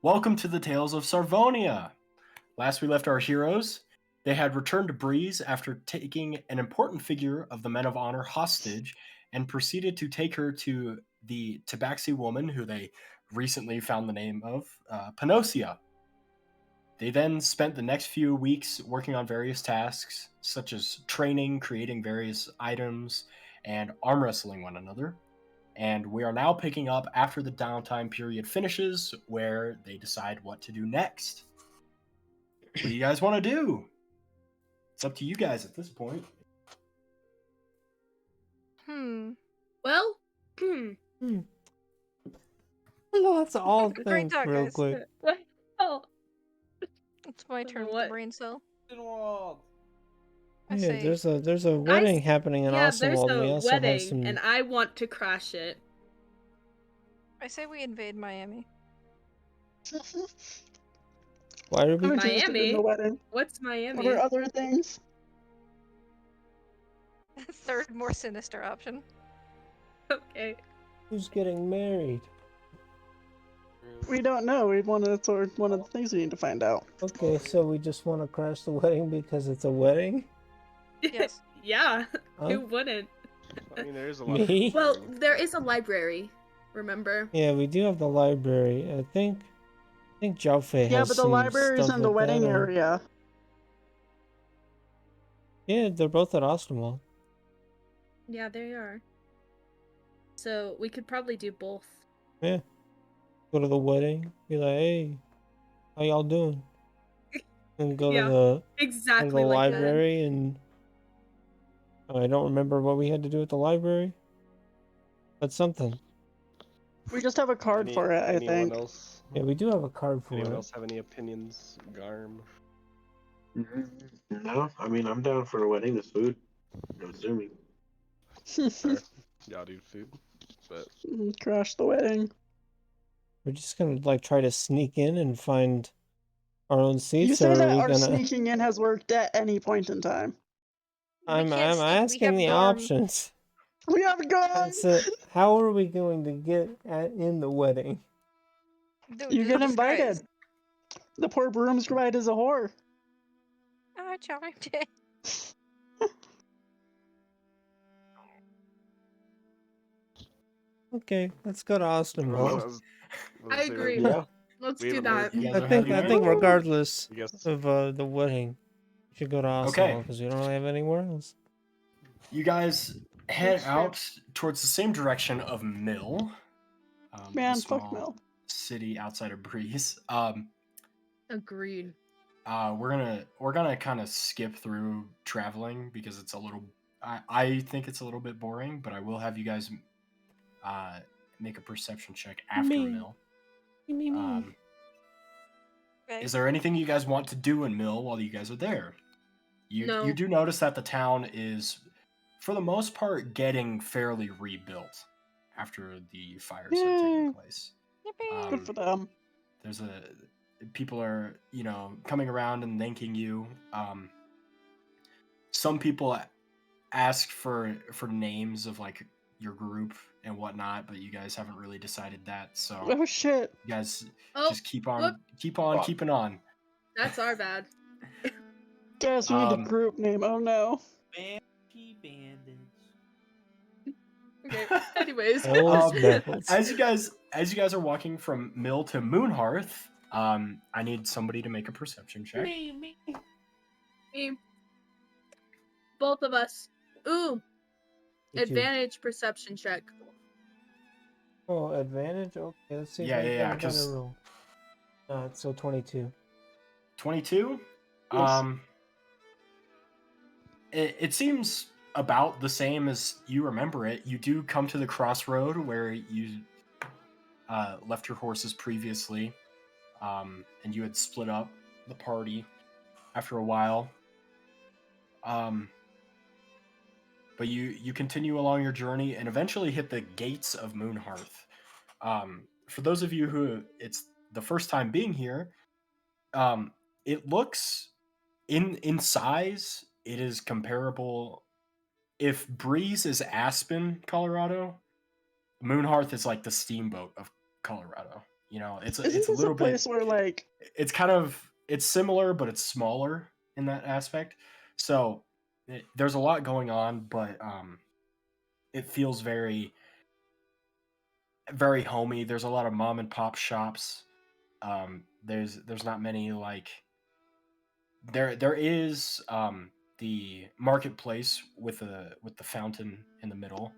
Welcome to the Tales of Sarvonia. Last we left our heroes, they had returned to Breeze after taking an important figure of the Men of Honor hostage and proceeded to take her to the Tabaxi woman who they recently found the name of, Panosia. They then spent the next few weeks working on various tasks, such as training, creating various items, and arm wrestling one another. And we are now picking up after the downtime period finishes, where they decide what to do next. What do you guys want to do? It's up to you guys at this point. Well, Let's all Great think talk, real guys. quick. well, It's my turn with What? the brain cell. I Yeah, say, there's a wedding happening in there's Oswald. We a also have wedding, some. and I want to crash it. I say we invade Miami. Why are we? I'm interested in Miami? the wedding. What's Miami? What are other things? Third, more sinister option. Okay. Who's getting married? We don't know. That's one of the things we need to find out. Okay, so we just want to crash the wedding because it's a wedding. Yes. Yeah. Huh? Who wouldn't? I mean, there is a lot Me? of Well, there is a library. Remember? Yeah, we do have the library. I think Jowphe has Yeah, but the some library's stuff in the with wedding that, or- area. Yeah, they're both at Oswald. Yeah, there you are. So we could probably do both. Yeah. Go to the wedding. Be like, hey, how y'all doing? And go Yeah, to the Exactly like that. library and I don't remember what we had to do at the library. But something. We just have a card for it, I anyone think. Else? Yeah, we do have a card for Anyone it. else have any opinions? Garm? No, I mean, I'm down for a wedding. There's food. I'm assuming. Sure. Y'all do food, but Crash the wedding. We're just gonna like try to sneak in and find our own seats. You say or that are we our gonna... sneaking in has worked at any point in time. I'm We can't sneak, we asking have the Garm. options. We have gone! That's it. How are we going to get in the wedding? Dude, You do get the invited. disguise. The poor broom's bride is a whore. Ah, charmed it. Okay, let's go to Austin. I agree. Yeah. Let's We do haven't heard that. you You guys guys are are I having think fun? regardless I guess of the wedding, we should go to Austin Okay. because we don't really have anywhere else. You guys head That's fair. out towards the same direction of Mill. The Man, fuck small Mill. city outside of Breeze. Agreed. We're gonna kind of skip through traveling because it's a little. I think it's a little bit boring, but I will have you guys make a perception check after Me. Mill. Okay. Is there anything you guys want to do in Mill while you guys are there? No. You do notice that the town is, for the most part, getting fairly rebuilt after the fires have taken Yay. place. Yippee. Good for them. People are, coming around and thanking you. Some people ask for names of like your group and whatnot, but you guys haven't really decided that. So Oh shit. you guys Oh, just keep on whoop. keeping on. That's our bad. Guess we need a Um, group name. Oh no. Banshee Bandits. Okay. Anyways. Hells bells. as you guys are walking from Mill to Moonhearth, I need somebody to make a perception check. Me. Me. Both of us. Ooh. Did you- Advantage perception check. Oh, advantage? Okay, let's see Yeah, if I yeah, get a 'cause- better roll. So 22. 22. Yes. It seems about the same as you remember it. You do come to the crossroad where you left your horses previously, and you had split up the party after a while. But you continue along your journey and eventually hit the gates of Moonhearth. For those of you who it's the first time being here, it looks in size, it is comparable. If Breeze is Aspen, Colorado, Moonhearth is like the Steamboat of Colorado. You know, it's Isn't a this a little bit. place where like It's similar, but it's smaller in that aspect. So there's a lot going on, but it feels very very homey. There's a lot of mom and pop shops. There's not many like there is the marketplace with the fountain in the middle.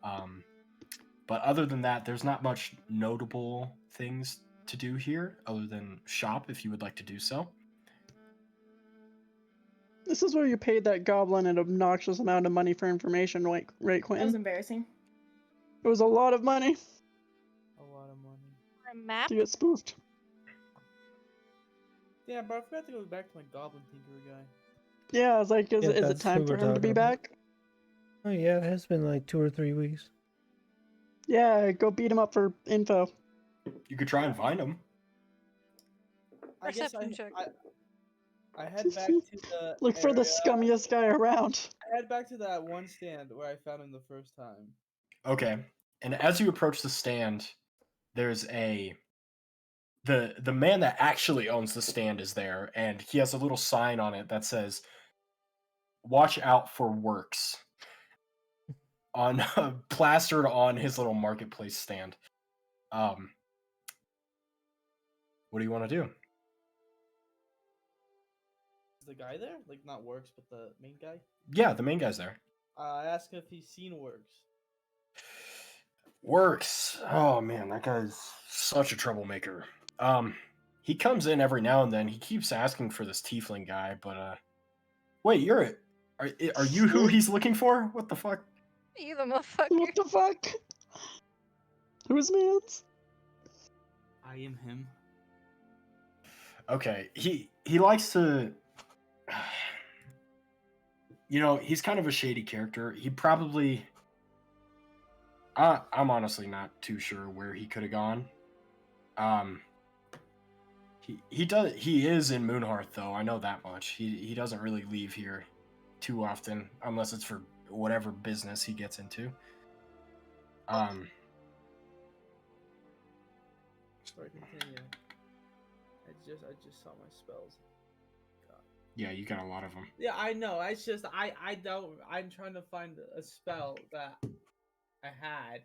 Um, but other than that, there's not much notable things to do here other than shop if you would like to do so. this is where you paid that goblin an obnoxious amount of money for information, right, That was Quentyn? embarrassing. It was a lot of money A lot of money. For a map? to get spoofed. Yeah, but I forgot to go back to my Goblin Tinkerer guy. Yeah, I was like, is Yeah, it that's time who for we're him to be talking about. back? Oh yeah, it has been like 2 or 3 weeks. Yeah, go beat him up for info. You could try and find them. I guess Perception check. I head back to the Look for the area- scummiest guy around. I head back to that one stand where I found him the first time. Okay. And as you approach the stand, there's the man that actually owns the stand is there, and he has a little sign on it that says "Watch out for works" on plastered on his little marketplace stand. What do you want to do? Is the guy there? Like not Works, but the main guy? Yeah, the main guy's there. I asked him if he's seen Works. Works. Oh man, that guy's such a troublemaker. He comes in every now and then. He keeps asking for this tiefling guy, but wait, are you who he's looking for? What the fuck? You the motherfucker. What the fuck? Who's man's? I am him. Okay, he likes to, you know, he's kind of a shady character. He probably, I'm honestly not too sure where he could have gone. He is in Moonhearth though. I know that much. He doesn't really leave here too often unless it's for whatever business he gets into. Sorry, continue. I just saw my spells. God. Yeah, you got a lot of them. Yeah, I know. It's just I don't. I'm trying to find a spell that I had.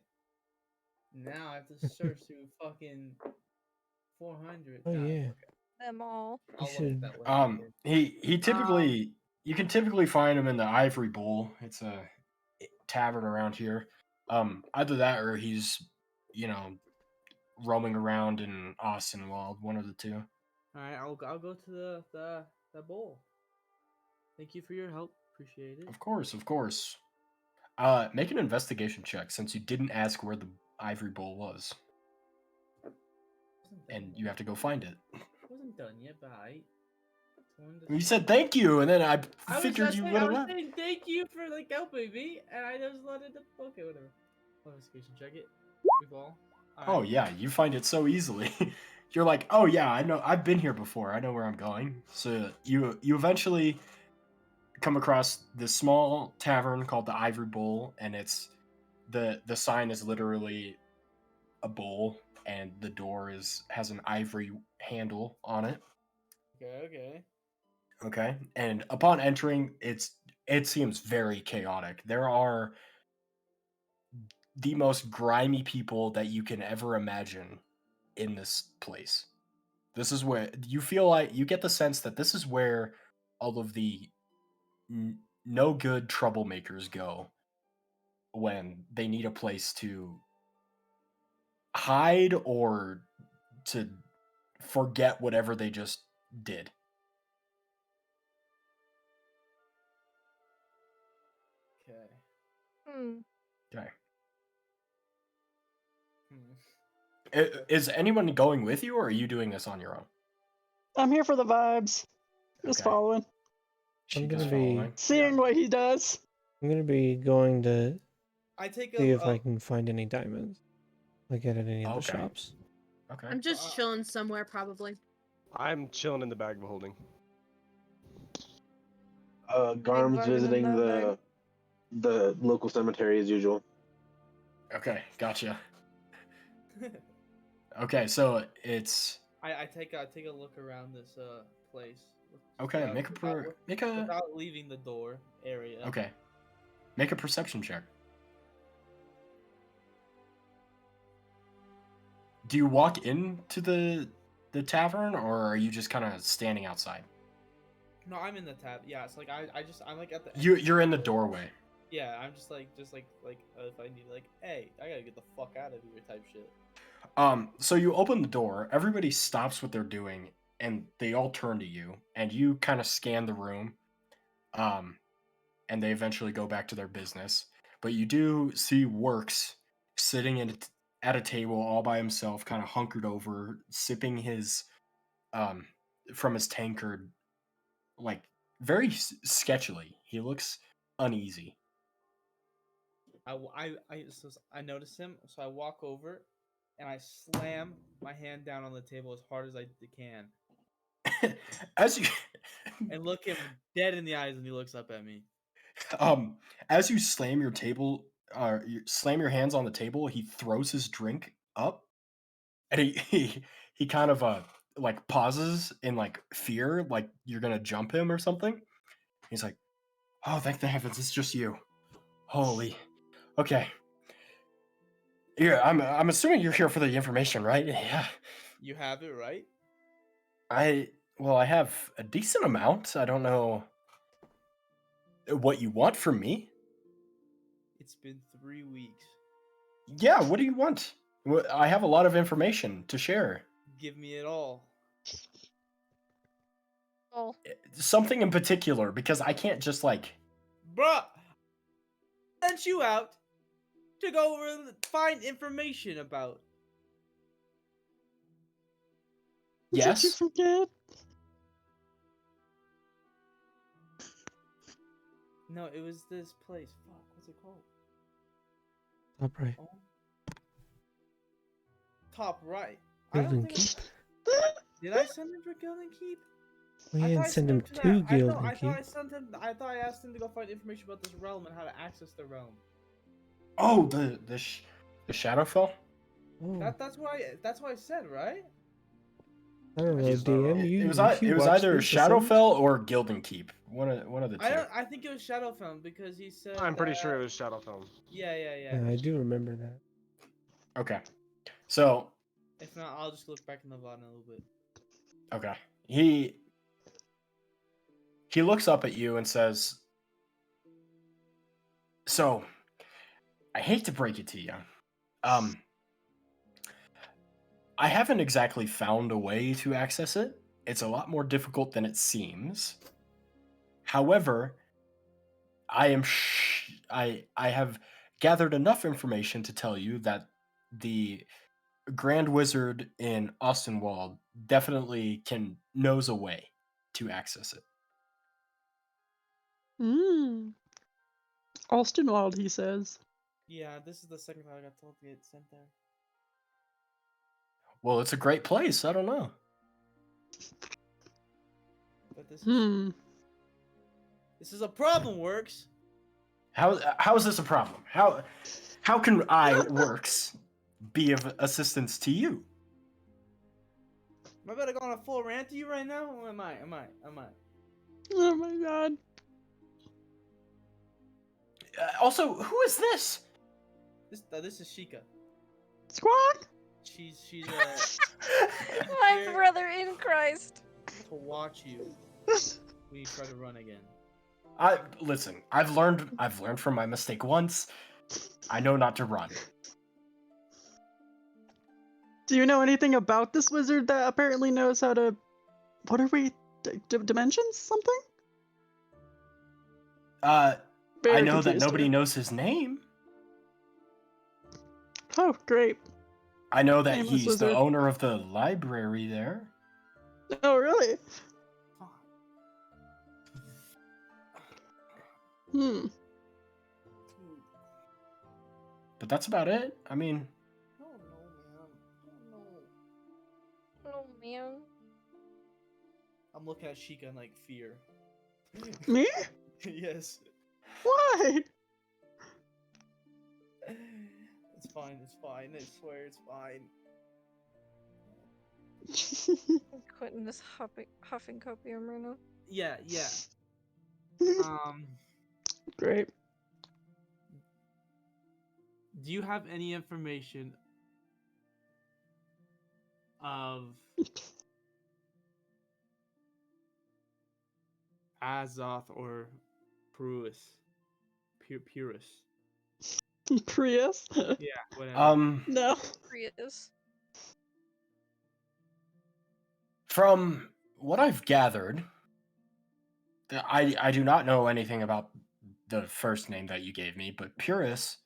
Now I have to search through fucking 400. Oh God, yeah. Them all. I'll You look should- at that later. He typically you can typically find him in the Y.E.R.E Bowl. It's a tavern around here. Either that or he's, you know, roaming around in Austin Wild, one of the two. All right, I'll go to the bowl. Thank you for your help. Appreciate it. Of course, of course. Make an investigation check since you didn't ask where the Y.E.R.E Bowl was, Wasn't done and yet. you have to go find it. Wasn't done yet, but You said thank you, and then I figured you would I have was left. saying thank you for like helping me, and I just let it. Okay, whatever. Investigation check it. We've all. Oh yeah, you find it so easily. You're like, oh yeah, I know. I've been here before. I know where I'm going. So you eventually come across this small tavern called the Y.E.R.E Bowl, and it's the sign is literally a bowl, and the door has an ivory handle on it. Okay. Okay, and upon entering, it seems very chaotic. There are the most grimy people that you can ever imagine in this place. This is where you feel like you get the sense that this is where all of the no good troublemakers go when they need a place to hide or to forget whatever they just did. Okay. Hmm. Okay. Hmm. Is anyone going with you, or are you doing this on your own? I'm here for the vibes. Just Okay. following. I'm Sheeka's gonna be- following. Seeing what he does. I'm gonna be going to I take see a. if I can find any diamonds. Like at any of the Okay. shops. Okay. I'm just chilling somewhere, probably. I'm chilling in the bag of holding. Garm's Garm in visiting the the local cemetery as usual. Okay, gotcha. Okay, so it's I take a look around this place. okay. Without, without leaving the door area. Okay. Make a perception check. Do you walk into the tavern, or are you just kind of standing outside? No, I'm in the tab. Yeah, it's like I'm like at the. You're in the doorway. Yeah, I'm just like if I need like, hey, I gotta get the fuck out of here type shit. So you open the door. Everybody stops what they're doing, and they all turn to you, and you kind of scan the room. And they eventually go back to their business. But you do see Works sitting at a table all by himself, kind of hunkered over, sipping his from his tankard, like very sketchily. He looks uneasy. I notice him, so I walk over, and I slam my hand down on the table as hard as I can. As you and look him dead in the eyes when he looks up at me. As you slam your table, you slam your hands on the table, he throws his drink up, and he kind of like pauses in like fear, like you're gonna jump him or something. He's like, "Oh, thank the heavens, it's just you. Holy, okay. Yeah, I'm assuming you're here for the information, right? Yeah. You have it right. I have a decent amount. I don't know what you want from me. It's been 3 weeks. Yeah, what do you want? I have a lot of information to share. Give me it all. Oh. Something in particular, because I can't just like... Bruh! Sent you out to go over and find information about. Yes? Did you forget? No, it was this place. Fuck, what's it called? Top right. Oh. Top right. Gilden Keep. Did I send him for Gilden Keep? We didn't send him to Gilden Keep. I thought I asked him to go find information about this realm and how to access the realm. Oh, the Shadowfell? Oh, That's what I said, right? I don't know, He's not wrong. DM. It was you watched either this or something? Shadowfell or Gilden Keep. One of the two. I think it was Shadowfell because he said. I'm pretty sure it was Shadowfell. Yeah. Yeah, I do remember that. Okay. So, If not, I'll just look back in the VOD in a little bit. okay. He looks up at you and says, "So, I hate to break it to you. I haven't exactly found a way to access it. It's a lot more difficult than it seems. However, I have gathered enough information to tell you that the Grand Wizard in Austinwald definitely knows a way to access it." Austinwald, he says. Yeah, this is the second time I got told to get sent there. Well, it's a great place. I don't know. But this is a problem, Works. How is this a problem? How can I, Works, be of assistance to you? Am I about to go on a full rant to you right now? Or am I? Oh my god. Also, who is this? This is Sheeka. Squawk! She's My brother in Christ. to watch you when you try to run again. Listen. I've learned from my mistake once. I know not to run. Do you know anything about this wizard that apparently knows how to... What are we... dimensions? Something? Very I know that confused nobody here. knows his name. Oh, great. I know that Nameless he's the wizard. owner of the library there. Oh, really? But that's about it. I mean, Oh man. I'm looking at Sheeka in like fear. Me? Yes. Why? It's fine. I swear it's fine. Quentyn is huffing copium right now. Yeah, yeah. Great. Do you have any information of Azoth or Purus? Purus. Prius? Yeah, whatever. No. Prius. From what I've gathered, I do not know anything about the first name that you gave me, but Purus,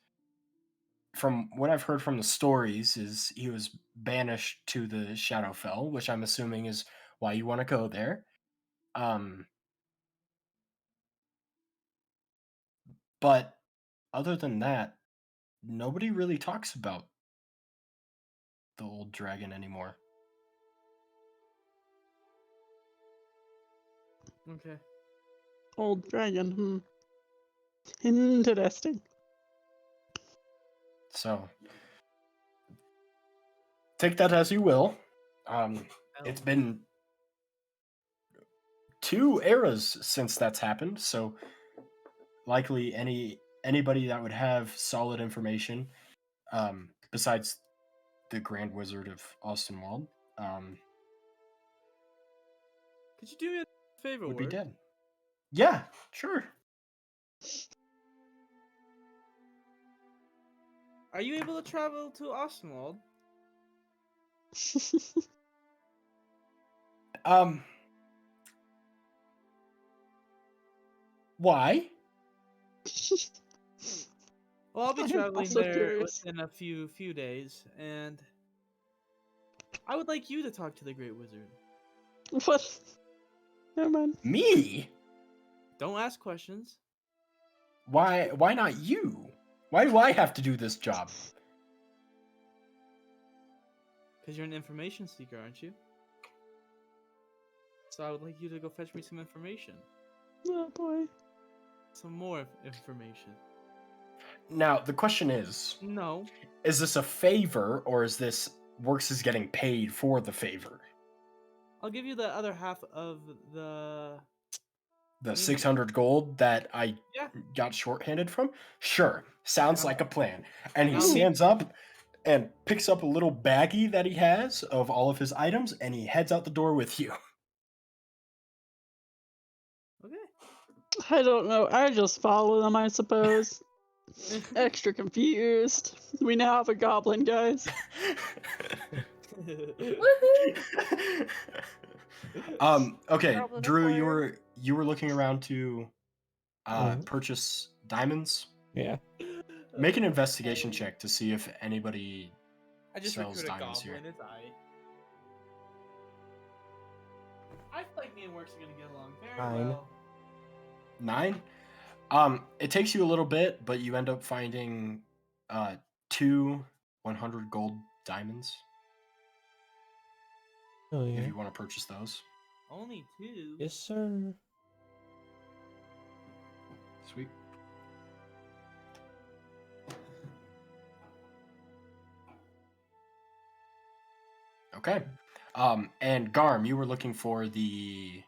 from what I've heard from the stories, is he was banished to the Shadowfell, which I'm assuming is why you want to go there. But other than that, nobody really talks about the old dragon anymore. Okay. Old dragon. Interesting. So take that as you will. It's been 2 eras since that's happened, so likely anybody that would have solid information, besides the Grand Wizard of Austinwald, Could you do me a favor? would be Word? dead. Yeah, sure. Are you able to travel to Austinwald? Why? Well, I'll be I'm traveling also there curious. within a few days, and I would like you to talk to the Great Wizard. What? Never mind. Me? Don't ask questions. Why not you? Why do I have to do this job? Because you're an information seeker, aren't you? So I would like you to go fetch me some information. Oh boy. Some more information. Now, the question is No. this a favor, or is this Works is getting paid for the favor? I'll give you the other half of the... The mean- 600 gold that I Yeah. got shorthanded from? Sure. Sounds Now- like a plan. And he now- stands up and picks up a little baggie that he has of all of his items, and he heads out the door with you. Okay. I don't know. I just follow them, I suppose. Extra confused. We now have a goblin, guys. Okay, Goblin Drew, acquired. you were looking around to Mhm. purchase diamonds. Yeah. Make an investigation check to see if anybody I just sells recruited a diamonds goblin. here. It's I feel like me and Works are gonna get along very 9. well. 9. It takes you a little bit, but you end up finding 2 100 gold diamonds Oh if yeah. you want to purchase those. Only 2. Yes, sir. Sweet. Okay. And Garm, you were looking for the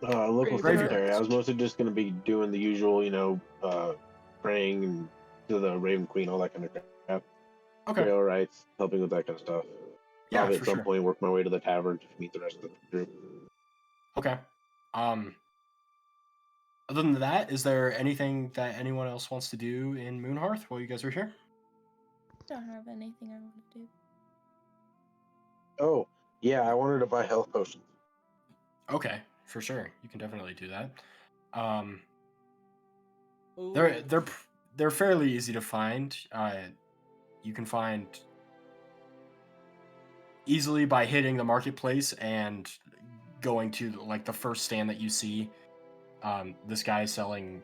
Local Graveyard. cemetery. I was mostly just going to be doing the usual, praying and to the Raven Queen, all that kind of crap. Okay. Burial rites, helping with that kind of stuff. Yeah, Probably for at some sure. point work my way to the tavern to meet the rest of the group. Okay. Other than that, is there anything that anyone else wants to do in Moonhearth while you guys are here? Don't have anything I want to do. Oh, yeah, I wanted to buy health potions. Okay, for sure. You can definitely do that. Ooh. They're fairly easy to find. You can find easily by hitting the marketplace and going to like the first stand that you see. This guy is selling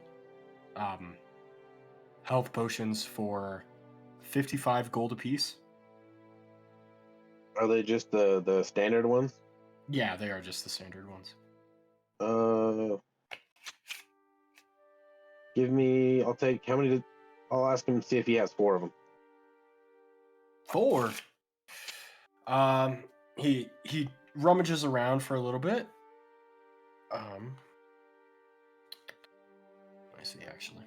health potions for 55 gold apiece. Are they just the standard ones? Yeah, they are just the standard ones. Give me. I'll take how many? I'll ask him to see if he has 4 of them. 4. He rummages around for a little bit. Let me see actually.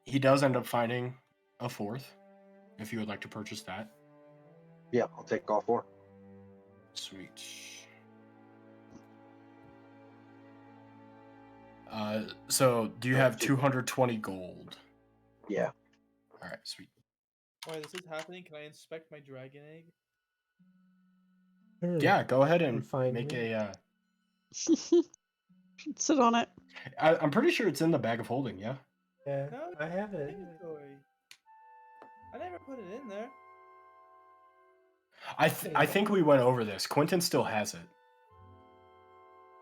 He does end up finding a 4th, if you would like to purchase that. Yeah, I'll take all 4. Sweet. So do you have 220 gold? Yeah. All right, sweet. Alright, this is happening. Can I inspect my dragon egg? Sure. Yeah, go ahead And and find make it. a. Sit on it. I'm pretty sure it's in the bag of holding. Yeah. Yeah, No, I have it. inventory. I never put it in there. I think we went over this. Quentyn still has it.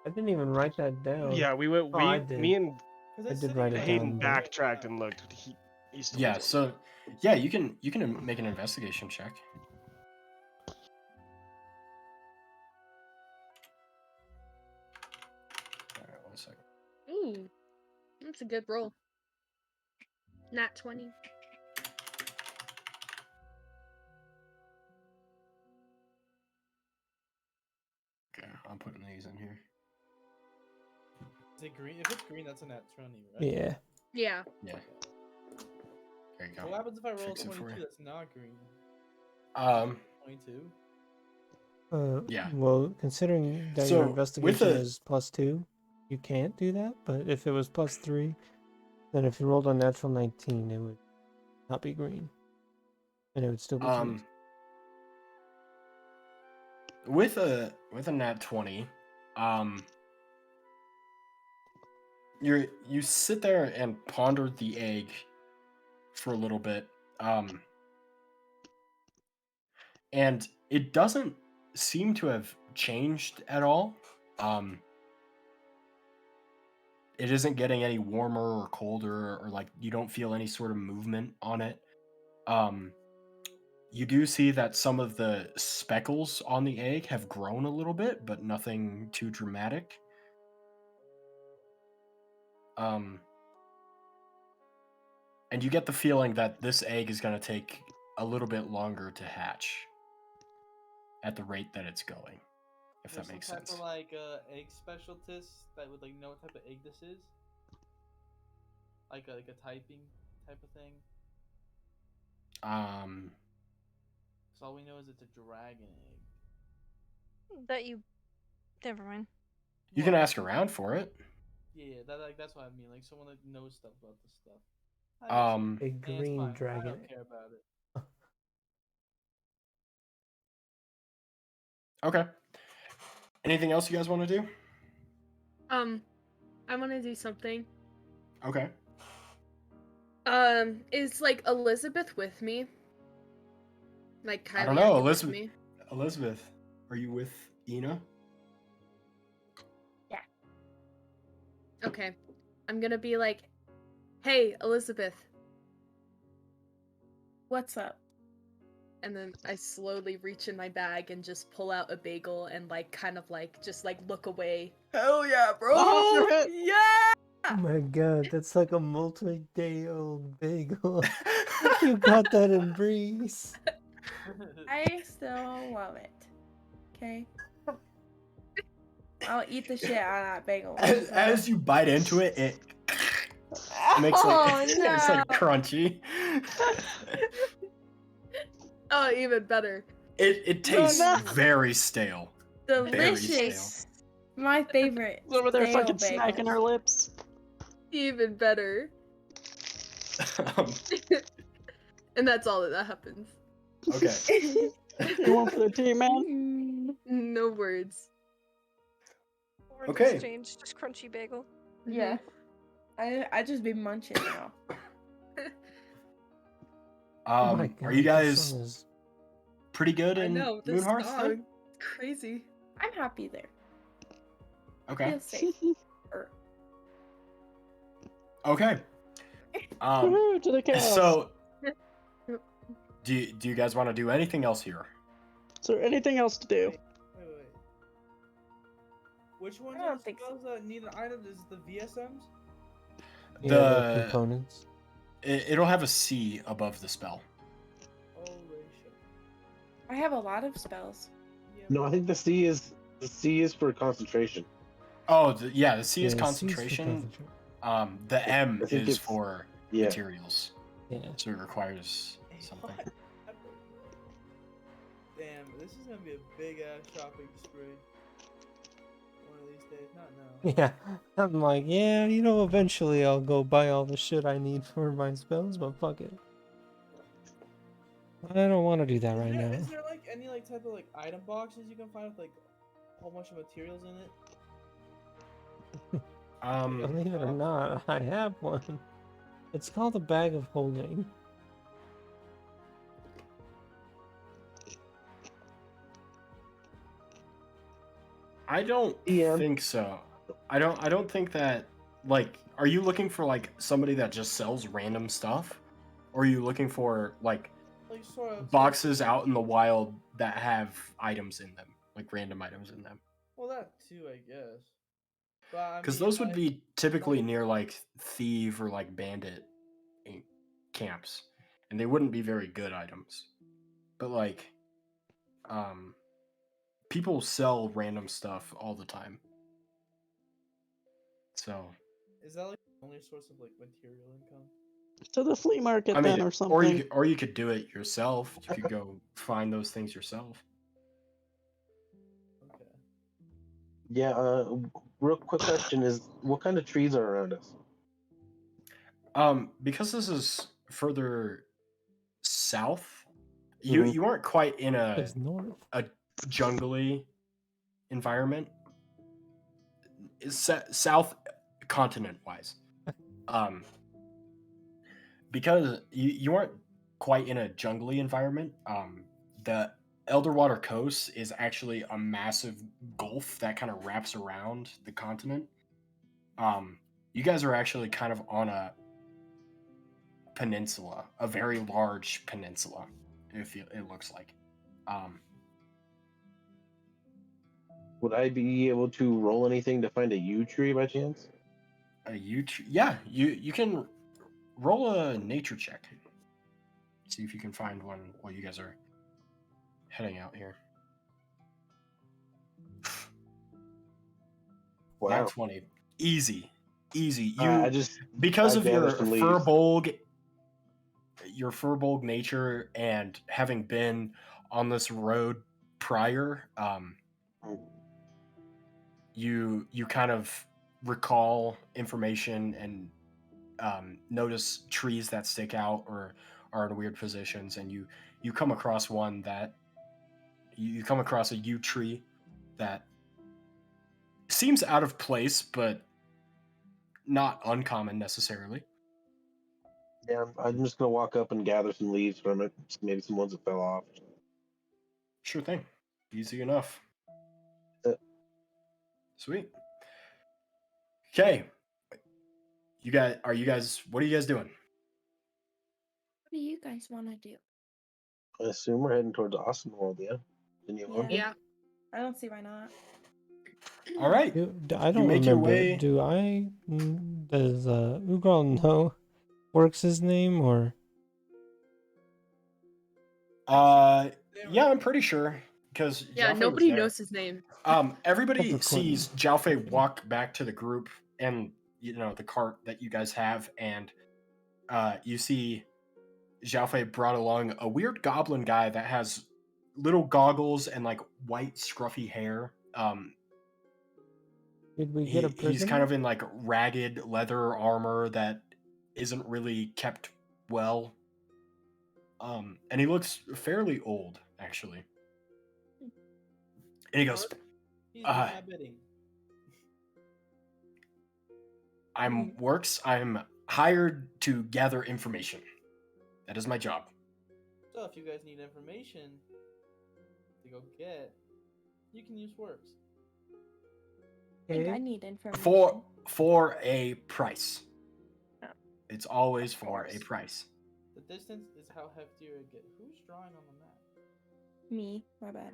I didn't even write that down. Yeah, we went. Oh, I did. Me and 'Cause I it's did sitting write in it my Hayden down, but- backtracked and looked. He still Yeah. has it. So, yeah, you can make an investigation check. All right, 1 second. Ooh, that's a good roll. Nat 20. Okay, I'm putting these in here. Is it green? If it's green, that's a nat 20, right? Yeah. Yeah. Yeah. There you So what go. happens if I roll a Fix it for 22 you. that's not green? 22? Yeah. Well, considering that So, your with investigation a- is +2, you can't do that. But if it was +3, then if you rolled a natural 19, it would not be green, and it would still be 22. With a nat 20, you sit there and ponder the egg for a little bit, and it doesn't seem to have changed at all. It isn't getting any warmer or colder, or like you don't feel any sort of movement on it. You do see that some of the speckles on the egg have grown a little bit, but nothing too dramatic. And you get the feeling that this egg is going to take a little bit longer to hatch at the rate that it's going, if There's that makes some type sense. of like egg specialist that would like know what type of egg this is. Like a typing type of thing. So all we know is it's a dragon egg. That you. Never mind. You can ask around for it. Yeah, that's what I mean. Like someone that knows stuff about this stuff. A And it's green fine. I dragon. don't care about it. Okay. Anything else you guys want to do? I want to do something. Okay. Is like Elizabeth with me? Like Kylie, I don't know, are you with Elizabeth. me? Elizabeth, are you with Ina? Yeah. Okay. I'm gonna be like, hey, Elizabeth. What's up? And then I slowly reach in my bag and just pull out a bagel and like kind of like just like look away. Hell yeah, bro! Oh, Yeah! Oh my god, that's like a multi-day-old bagel. You got that in Breeze. I still love it. Okay? I'll eat the shit out of that bagel. As you bite into it, it makes like it's like crunchy. Oh, even better. It tastes very stale. Delicious. My favorite. Over there stale fucking smacking bagels. her lips. Even better. And that's all that happens. Okay. You want for the team, man? No words. Words Okay. exchanged, just crunchy bagel. Yeah. I just be munching now. Oh my Are you God, this guys song is- pretty good I in know, this Moonhearth? song. then? Crazy. I'm happy there. Okay. Feel safe. Okay. Woohoo, to the chaos. So, do you guys want to do anything else here? Is there anything else to do? Wait. Which ones I are don't the think so. spells that need an item? Is it the VSMs? Yeah, the components. It'll have a C above the spell. Holy shit. I have a lot of spells. Yeah. No, I think the C is for concentration. Oh, yeah, the C is Yeah, C is for concentration. concentration. The M I think is it's- for Yeah. materials. Yeah. So it requires something. What? Damn, this is gonna be a big ass shopping spree. One of these days, not now. Yeah. I'm like, yeah, eventually I'll go buy all the shit I need for my spells, but fuck it. I don't want to do that right now. Is there like any like type of like item boxes you can find with like a whole bunch of materials in it? Believe it or not, I have one. It's called a bag of holding. I don't think so. I don't think that, like, are you looking for like somebody that just sells random stuff? Or are you looking for like Sort of boxes out in the wild that have items in them, like random items in them? Well, that too, I guess. But I Because mean, those would like, be typically near like thief or like bandit camps, and they wouldn't be very good items. But like, people sell random stuff all the time. So is that like the only source of like material income? To the flea market I mean, then, or something. or you could do it yourself. You could go find those things yourself. Okay. Yeah. Real quick question is, what kind of trees are around us? Because this is further south, Mhm. you aren't quite in It's north. a jungly environment. It's south continent wise. Because you aren't quite in a jungly environment. The Elderwater Coast is actually a massive gulf that kind of wraps around the continent. You guys are actually kind of on a peninsula, a very large peninsula. It looks like. Would I be able to roll anything to find a yew tree by chance? A yew tree? Yeah, you can roll a nature check. See if you can find one while you guys are heading out here. Wow. Nat 20. Easy. You I because of your gathered some leaves. furbolg nature and having been on this road prior, you kind of recall information and notice trees that stick out or are in weird positions, and you come across one that you come across a yew tree that seems out of place, but not uncommon necessarily. Yeah, I'm just gonna walk up and gather some leaves from it. Maybe some ones that fell off. Sure thing. Easy enough. Sweet. Okay. What are you guys doing? What do you guys want to do? I assume we're heading towards Awesome World, yeah? Yeah. I don't see why not. All right. I don't make your remember. way- Does Ugral know Works' name or? Yeah, I'm pretty sure because Yeah, Jowphe was nobody there. knows his name. Everybody Except for sees Jowphe walk back to the group and the cart that you guys have, and you see Jowphe brought along a weird goblin guy that has little goggles and like white scruffy hair. Did we get a prisoner? He's kind of in like ragged leather armor that isn't really kept well. And he looks fairly old, actually. And he goes, He's doing my bidding. I'm hired to gather information. That is my job. So if you guys need information to go get, you can use Works. I think I need information. For a price. Oh. It's always for a price. The distance is how hefty it get. Who's drawing on the map? Me, my bad.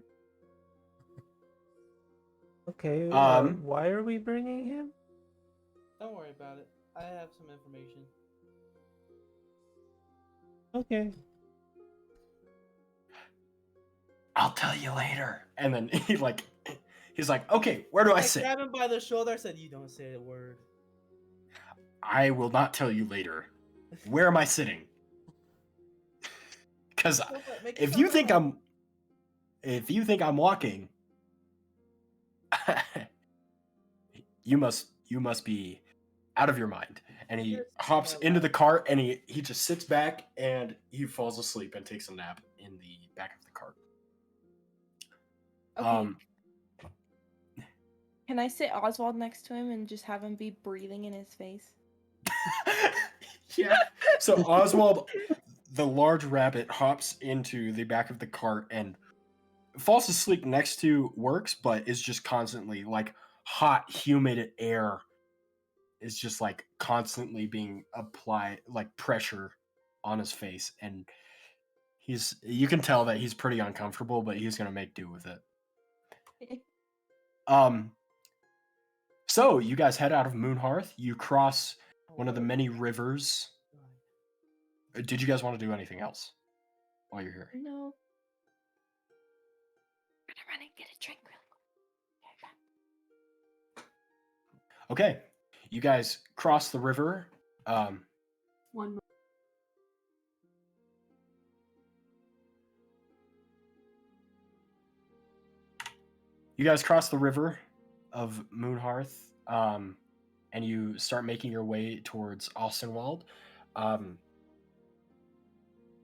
Okay. Why are we bringing him? Don't worry about it. I have some information. Okay. I'll tell you later. And then he's like, okay, where do I I sit? grabbed him by the shoulder. I said, "You don't say a word." I will not tell you later. Where am I sitting? Because Make if yourself you think known. I'm walking, you must be out of your mind. And he Yes, hops my into the lad. cart and he just sits back and he falls asleep and takes a nap in the back of the cart. Okay. Can I sit Oswald next to him and just have him be breathing in his face? Yeah. So Oswald, the large rabbit, hops into the back of the cart and falls asleep next to Works, but is just constantly like hot, humid air is just like constantly being applied, like pressure on his face, and you can tell that he's pretty uncomfortable, but he's gonna make do with it. So you guys head out of Moonhearth. You cross one of the many rivers. Did you guys want to do anything else while you're here? No. I'm gonna run and get a drink really quick. Okay, you guys cross the river. One. You guys cross the river of Moonhearth, and you start making your way towards Austinwald.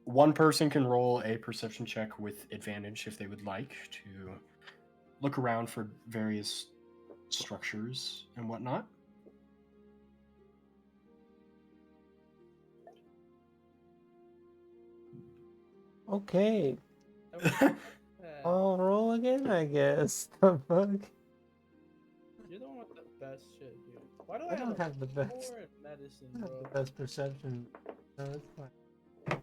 One person can roll a perception check with advantage if they would like to look around for various structures and whatnot. Okay. Yeah. I'll roll again, I guess. The fuck? You're the one with the best shit here. Why do I don't a have the best. 4 in medicine, I have bro? the best perception. No, it's fine.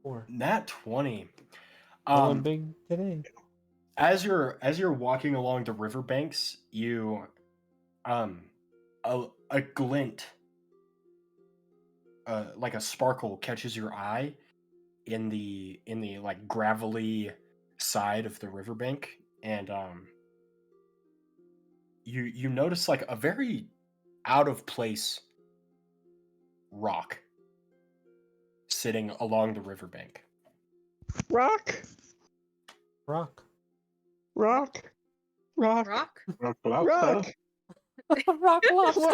4. Nat 20. Rolling big today. As you're walking along the riverbanks, you a glint, like a sparkle, catches your eye in the like gravelly side of the riverbank, and you notice like a very out of place rock sitting along the riverbank. Rock. Rock. Rock. Rock. Rock? Rock. Rock lobster.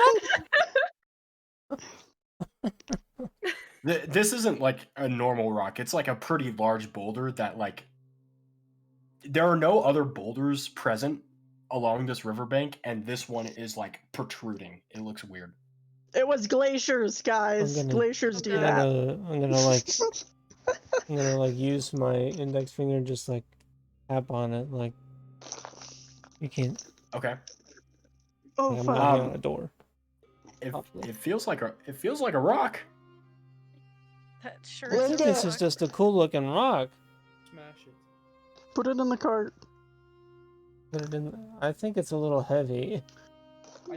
This isn't like a normal rock. It's like a pretty large boulder that like there are no other boulders present along this riverbank, and this one is like protruding. It looks weird. It was glaciers, guys. I'm gonna- Glaciers do I'm that. I'm gonna like use my index finger and just like tap on it like you can't. Okay. Oh, Like I'm fuck. knocking on a door. It feels like a rock. That sure Well, is. Linda- This is just a cool looking rock. Smash it. Put it in the cart. Put it in. I think it's a little heavy.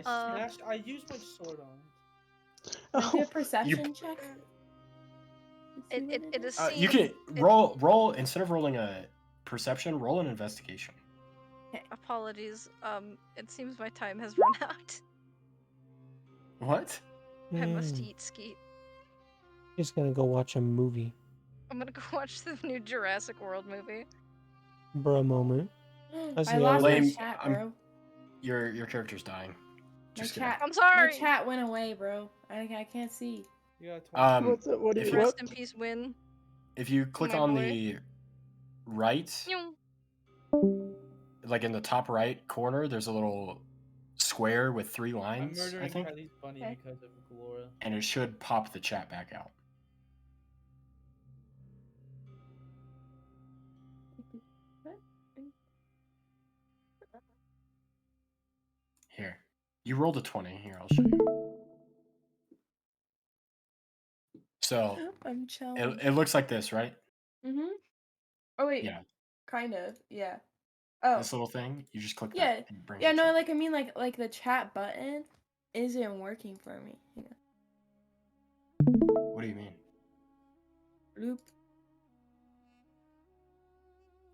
I used my sword on it. Can I do a Oh, perception check? It is You seen. can roll instead of rolling a perception, roll an investigation. Apologies. It seems my time has run out. What? I must Hmm. eat skeet. Just gonna go watch a movie. I'm gonna go watch the new Jurassic World movie. For a moment. I see I lost my Blame- chat, I'm- bro. Your character's dying. My Just kidding. chat. I'm sorry. My chat went away, bro. I can't see. You got 20. what's it? What do if you you- what? Rest in peace, Win. If you click My on boy. the right, Nyong. like in the top right corner, there's a little square with 3 I'm lines, murdering I think, Kylie's bunny Okay. because of Glora. and it should pop the chat back out. Here, you rolled a 20. Here, I'll show you. So I'm chilling. it looks like this, right? Mhm. Oh wait. Yeah. Kind of. Yeah. Oh. This little thing, you just click Yeah. that. And it brings Yeah. the No. chat. Like I mean, like the chat button isn't working for me. What do you mean? Bloop.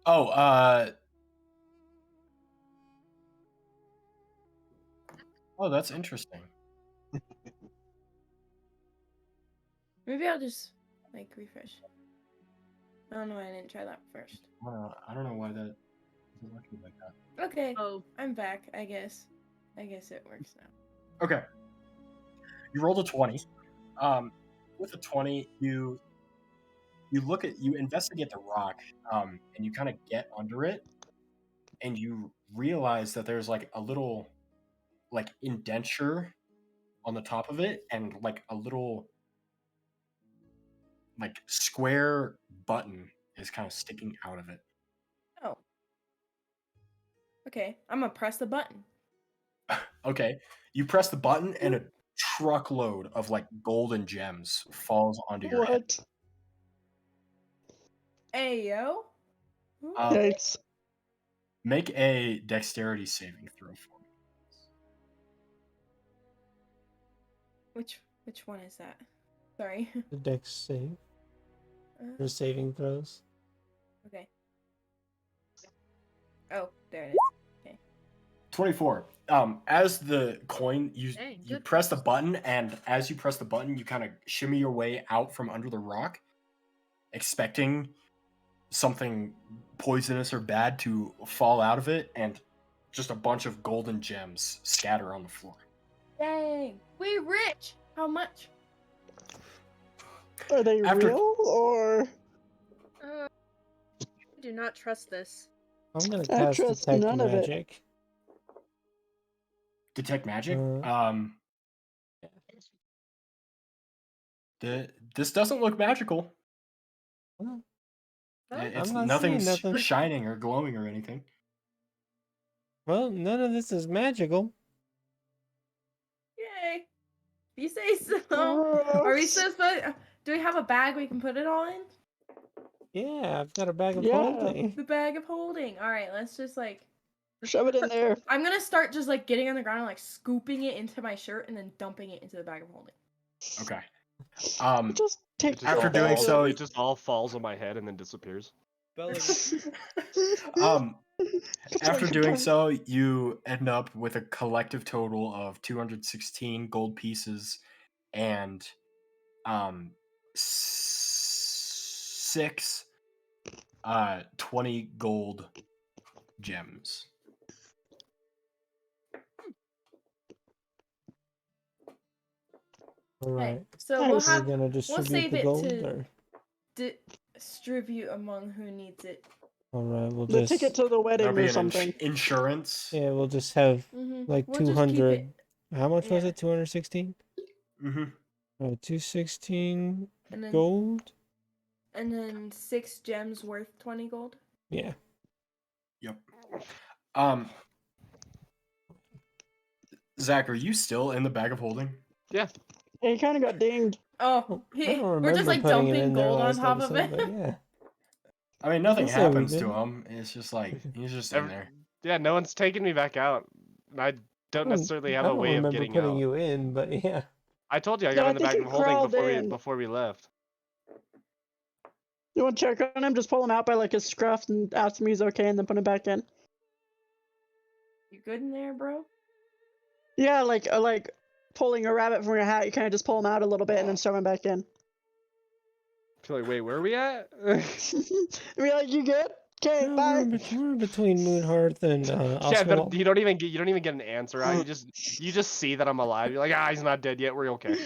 Oh, oh, that's interesting. Maybe I'll just like refresh. I don't know why I didn't try that first. I don't know why that doesn't look like that. Okay, Oh, I'm back. I guess it works now. Okay. You rolled a 20. With a 20, you investigate the rock, and you kind of get under it, and you realize that there's like a little like indenture on the top of it, and like a little like square button is kind of sticking out of it. Oh. Okay, I'm gonna press the button. Okay, you press the button, and a truckload of like golden gems falls onto your head. What? Hey yo. Yikes. Make a dexterity saving throw for me. Which one is that? Sorry. The dex save. For saving throws. Okay. Oh, there it is. Okay. 24. As the coin, you good. press the button, and as you press the button, you kind of shimmy your way out from under the rock, expecting something poisonous or bad to fall out of it, and just a bunch of golden gems scatter on the floor. Dang, we rich. How much? Are they After- real or? I do not trust this. I'm gonna I cast trust detect none of it. magic. Detect magic. This doesn't look magical. Well, It's I'm not nothing's seeing nothing. shining or glowing or anything. Well, none of this is magical. Yay. You say so. Are we supposed to? Do we have a bag we can put it all in? Yeah, I've got a bag of Yeah. holding. The bag of holding. All right, let's just like. Shove it in there. I'm gonna start just like getting on the ground and like scooping it into my shirt and then dumping it into the bag of holding. Okay. Just take It After just doing all falls- so- it just all falls on my head and then disappears. After doing so, you end up with a collective total of 216 gold pieces and 6 20 gold gems. All right. So Nice. we'll Is We're have gonna distribute save the it gold, to- or distribute among who needs it. all right, we'll The just ticket to the wedding There'll be or an something. insurance. yeah, we'll just have Mm-hmm. like we'll just keep 200. it. How much was Yeah. it? 216. Mm-hmm. 216 And then gold. and then 6 gems worth 20 gold. Yeah. Yep. Zach, are you still in the bag of holding? Yeah, he kind of got dinged. Oh, I don't we're remember just like putting it dumping in there gold on last top of episode, it. but yeah. I mean, nothing I'll say we happens to did. him. It's just like he's just in Every- there. Yeah, no one's taking me back out. And I don't necessarily have I a don't way of remember getting putting out. you in, but yeah. I told you I Yeah, got I in the think back you of holding crawled in. before we left. You want to check on him? Just pull him out by like his scruff and ask him he's okay, and then put him back in. You good in there, bro? Yeah, like pulling a rabbit from your hat. You kind of just pull him out a little bit and then shove him back in. Feel like, wait, where are we at? Be like, you good? Okay, No, bye. we're between Moonhearth and Yeah, Oswald. but you don't even get an answer out. You just see that I'm alive. You're like, he's not dead yet. We're okay.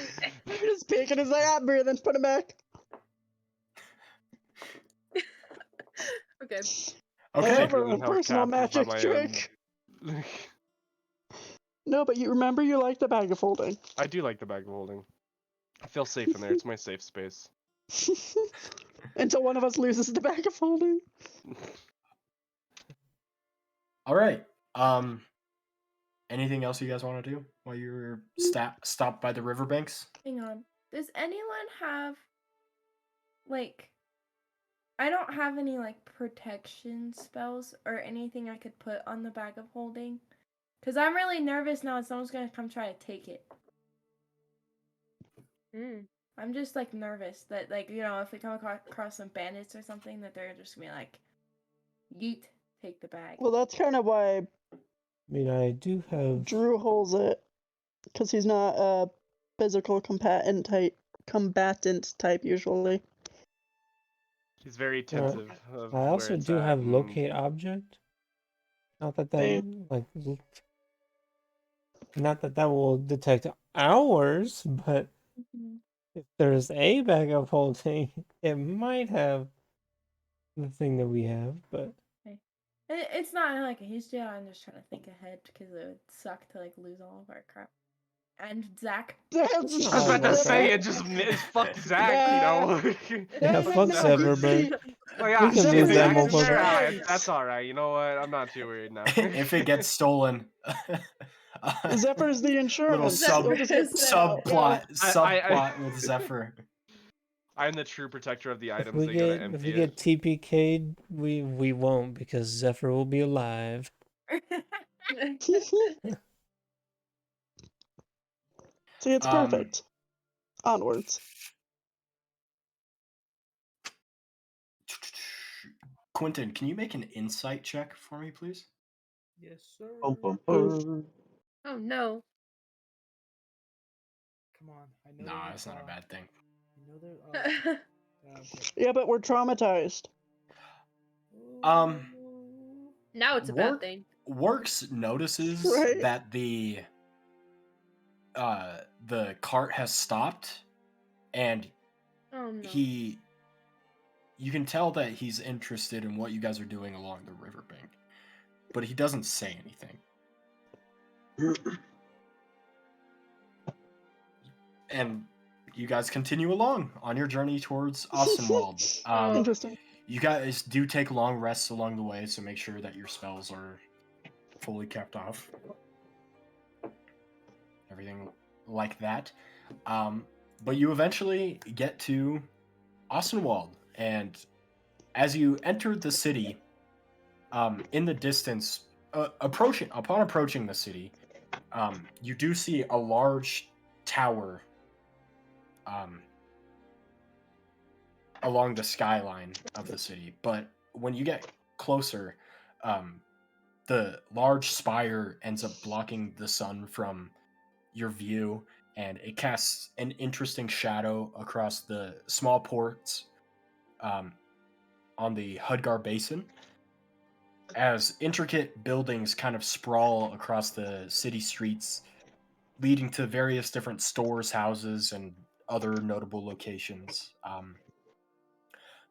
You're just peeking his eye, breathing, put him back. Okay. Okay. However, Feeling a how personal captive by magic my own- trick. No, but you remember you like the bag of holding. I do like the bag of holding. I feel safe in there. It's my safe space. Until one of us loses the bag of holding. All right. Anything else you guys want to do while you're stopped by the riverbanks? Hang on. Does anyone have like I don't have any like protection spells or anything I could put on the bag of holding? Cuz I'm really nervous now and someone's going to come try to take it. I'm just like nervous that like if we come across some bandits or something that they're just gonna be like, yeet, take the bag. Well, that's kind of why I mean, I do have. Drew holds it, because he's not a physical combatant type usually. He's very attentive. Of I where also it's do at have and- locate object. Not that that will detect ours, but if there's a bag of holding, it might have the thing that we have. But It's not like a huge deal. I'm just trying to think ahead because it would suck to like lose all of our crap. And Zach. That's I was about to say it just fuck Zach, you know. yeah, fuck Zephyr, bro. Like, We can Zephyr lose that Zach's in there? motherfucker. That's all right. You know what? I'm not too worried now. If it gets stolen. Zephyr's the Little insurance. sub You'll just get subplot with Zephyr. I'm the true protector of the If items. we They gotta get empty it. TPK'd, we won't because Zephyr will be alive. See, it's perfect. Onwards. Quentyn, can you make an insight check for me, please? Yes, sir. Bum, bum, bum. Oh no. Come on. I know. Nah, it's not a bad thing. I know there. Okay. Yeah, but we're traumatized. Now it's a bad thing. Works notices Right. that the cart has stopped, and Oh no. you can tell that he's interested in what you guys are doing along the riverbank, but he doesn't say anything. And you guys continue along on your journey towards Ostenwald. Interesting. You guys do take long rests along the way, so make sure that your spells are fully kept off. Everything like that. But you eventually get to Ostenwald, and as you enter the city, in the distance, upon approaching the city, you do see a large tower along the skyline of the city. But when you get closer, the large spire ends up blocking the sun from your view, and it casts an interesting shadow across the small ports on the Hudgar Basin, as intricate buildings kind of sprawl across the city streets, leading to various different stores, houses, and other notable locations.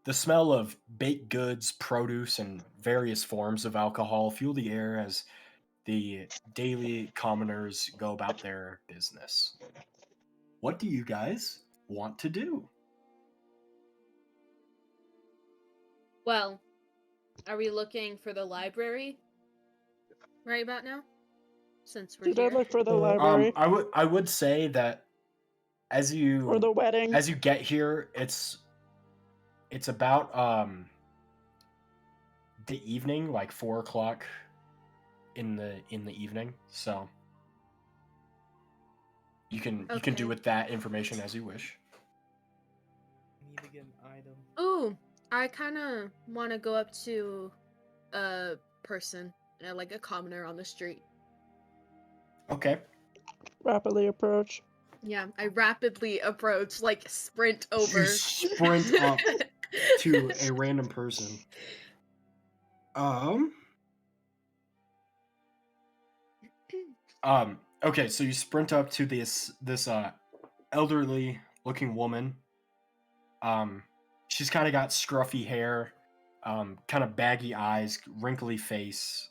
The smell of baked goods, produce, and various forms of alcohol fill the air as the daily commoners go about their business. What do you guys want to do? Well, are we looking for the library right about now? Since we're Did I here. look for the library? I would say that as you Or the wedding? as you get here, it's about the evening, like 4:00 in the evening. So you can do with that information as you wish. I need to get an item. Ooh, I kind of want to go up to a person, like a commoner on the street. Okay. Rapidly approach. Yeah, I rapidly approach, like sprint over. You sprint up to a random person. Okay, so you sprint up to this elderly looking woman. She's kind of got scruffy hair, kind of baggy eyes, wrinkly face,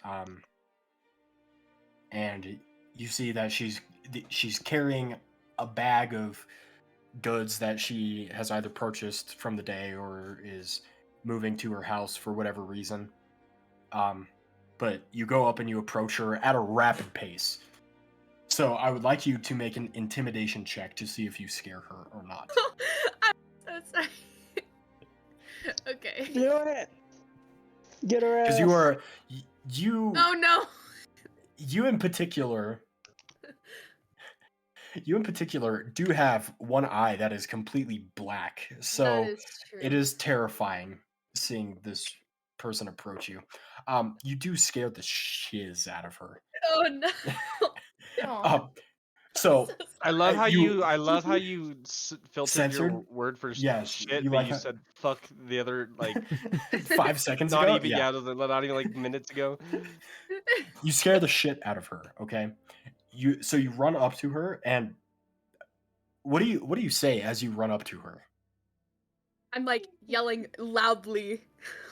and you see that she's carrying a bag of goods that she has either purchased from the day or is moving to her house for whatever reason. But you go up and you approach her at a rapid pace. So I would like you to make an intimidation check to see if you scare her or not. I'm so sorry. Okay. Do it. Get her ass. Because you Oh no. you in particular, You in particular do have one eye that is completely black, That so is it true. is terrifying seeing this person approach you. You do scare the shiz out of her. Oh no. Aw. Um, so I love how you I love how you filtered your censored. word for Yes, shit, you but like you said fuck the other like 5 seconds not ago. even Yeah, not even like minutes ago. you scare the shit out of her. Okay, you run up to her, and what do you say as you run up to her? I'm like yelling loudly,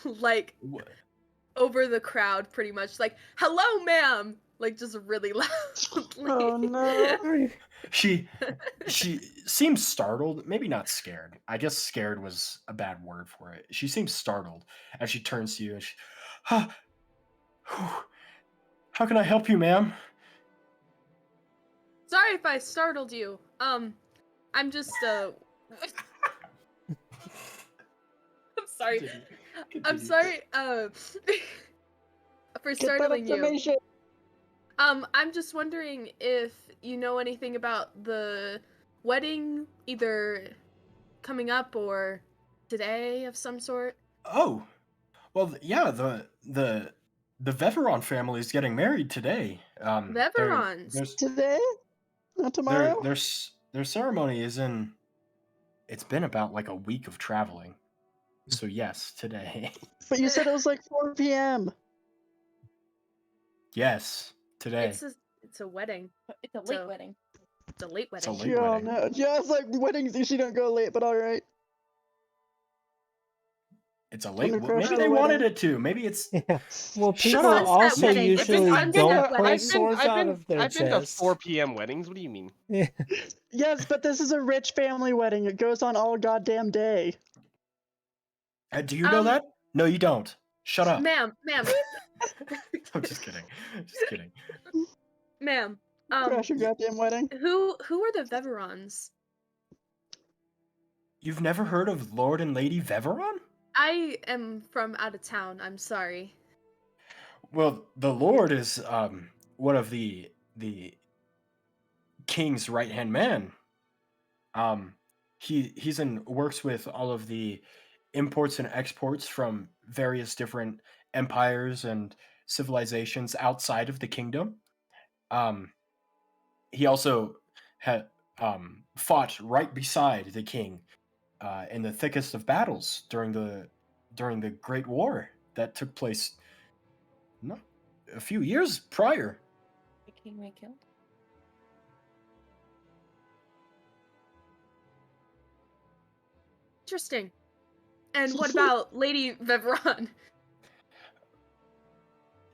like Wh- over the crowd, pretty much. Like, "Hello, ma'am!" Like just really loudly. Oh no. Sorry. She seems startled, maybe not scared. I guess scared was a bad word for it. She seems startled as she turns to you and she, "Ah, how can I help you, ma'am?" Sorry if I startled you. I'm just I'm sorry. Continue. I'm Continue. sorry, for Get that startling you. exclamation. I'm just wondering if you know anything about the wedding, either coming up or today of some sort. Oh, well, yeah, the Veveron family is getting married today. Veverons. Today? Not tomorrow? Their ceremony is in. It's been about like a week of traveling. So yes, today. But you said it was like 4 p.m. Yes, today. It's a wedding. It's a late So- wedding. It's a late It's a wedding. late Yeah, wedding. no. Yeah, it's like weddings usually don't go late, but alright. It's a late. Under Maybe pressure they wanted wedding. it to. Maybe it's. Yeah. Well, Shut people up. also wedding. It's a usually sunset don't wedding. pull swords out of their I've been to chest. 4 p.m. weddings. What do you mean? Yeah. Yes, but this is a rich family wedding. It goes on all goddamn day. Do you know that? No, you don't. Shut up. Ma'am, I'm just kidding. Just kidding. ma'am. Crash your goddamn wedding. Who are the Veverons? You've never heard of Lord and Lady Veveron? I am from out of town. I'm sorry. Well, the Lord is one of the king's right hand man. He's in works with all of the imports and exports from various different empires and civilizations outside of the kingdom. He also had fought right beside the king in the thickest of battles during the Great War that took place a few years prior. The king we killed. Interesting. And what about Lady Veveron?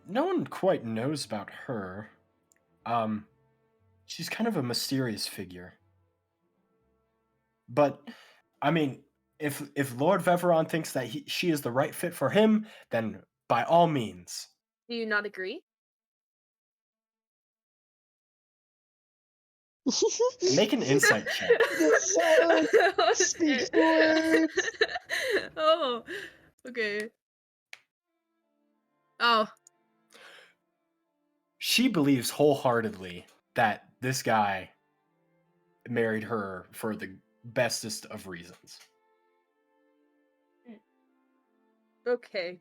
No one quite knows about her. She's kind of a mysterious figure. But I mean, if Lord Veveron thinks that she is the right fit for him, then by all means. Do you not agree? Make an insight check. The silence speaks words. Oh, okay. Oh, She believes wholeheartedly that this guy married her for the bestest of reasons. okay.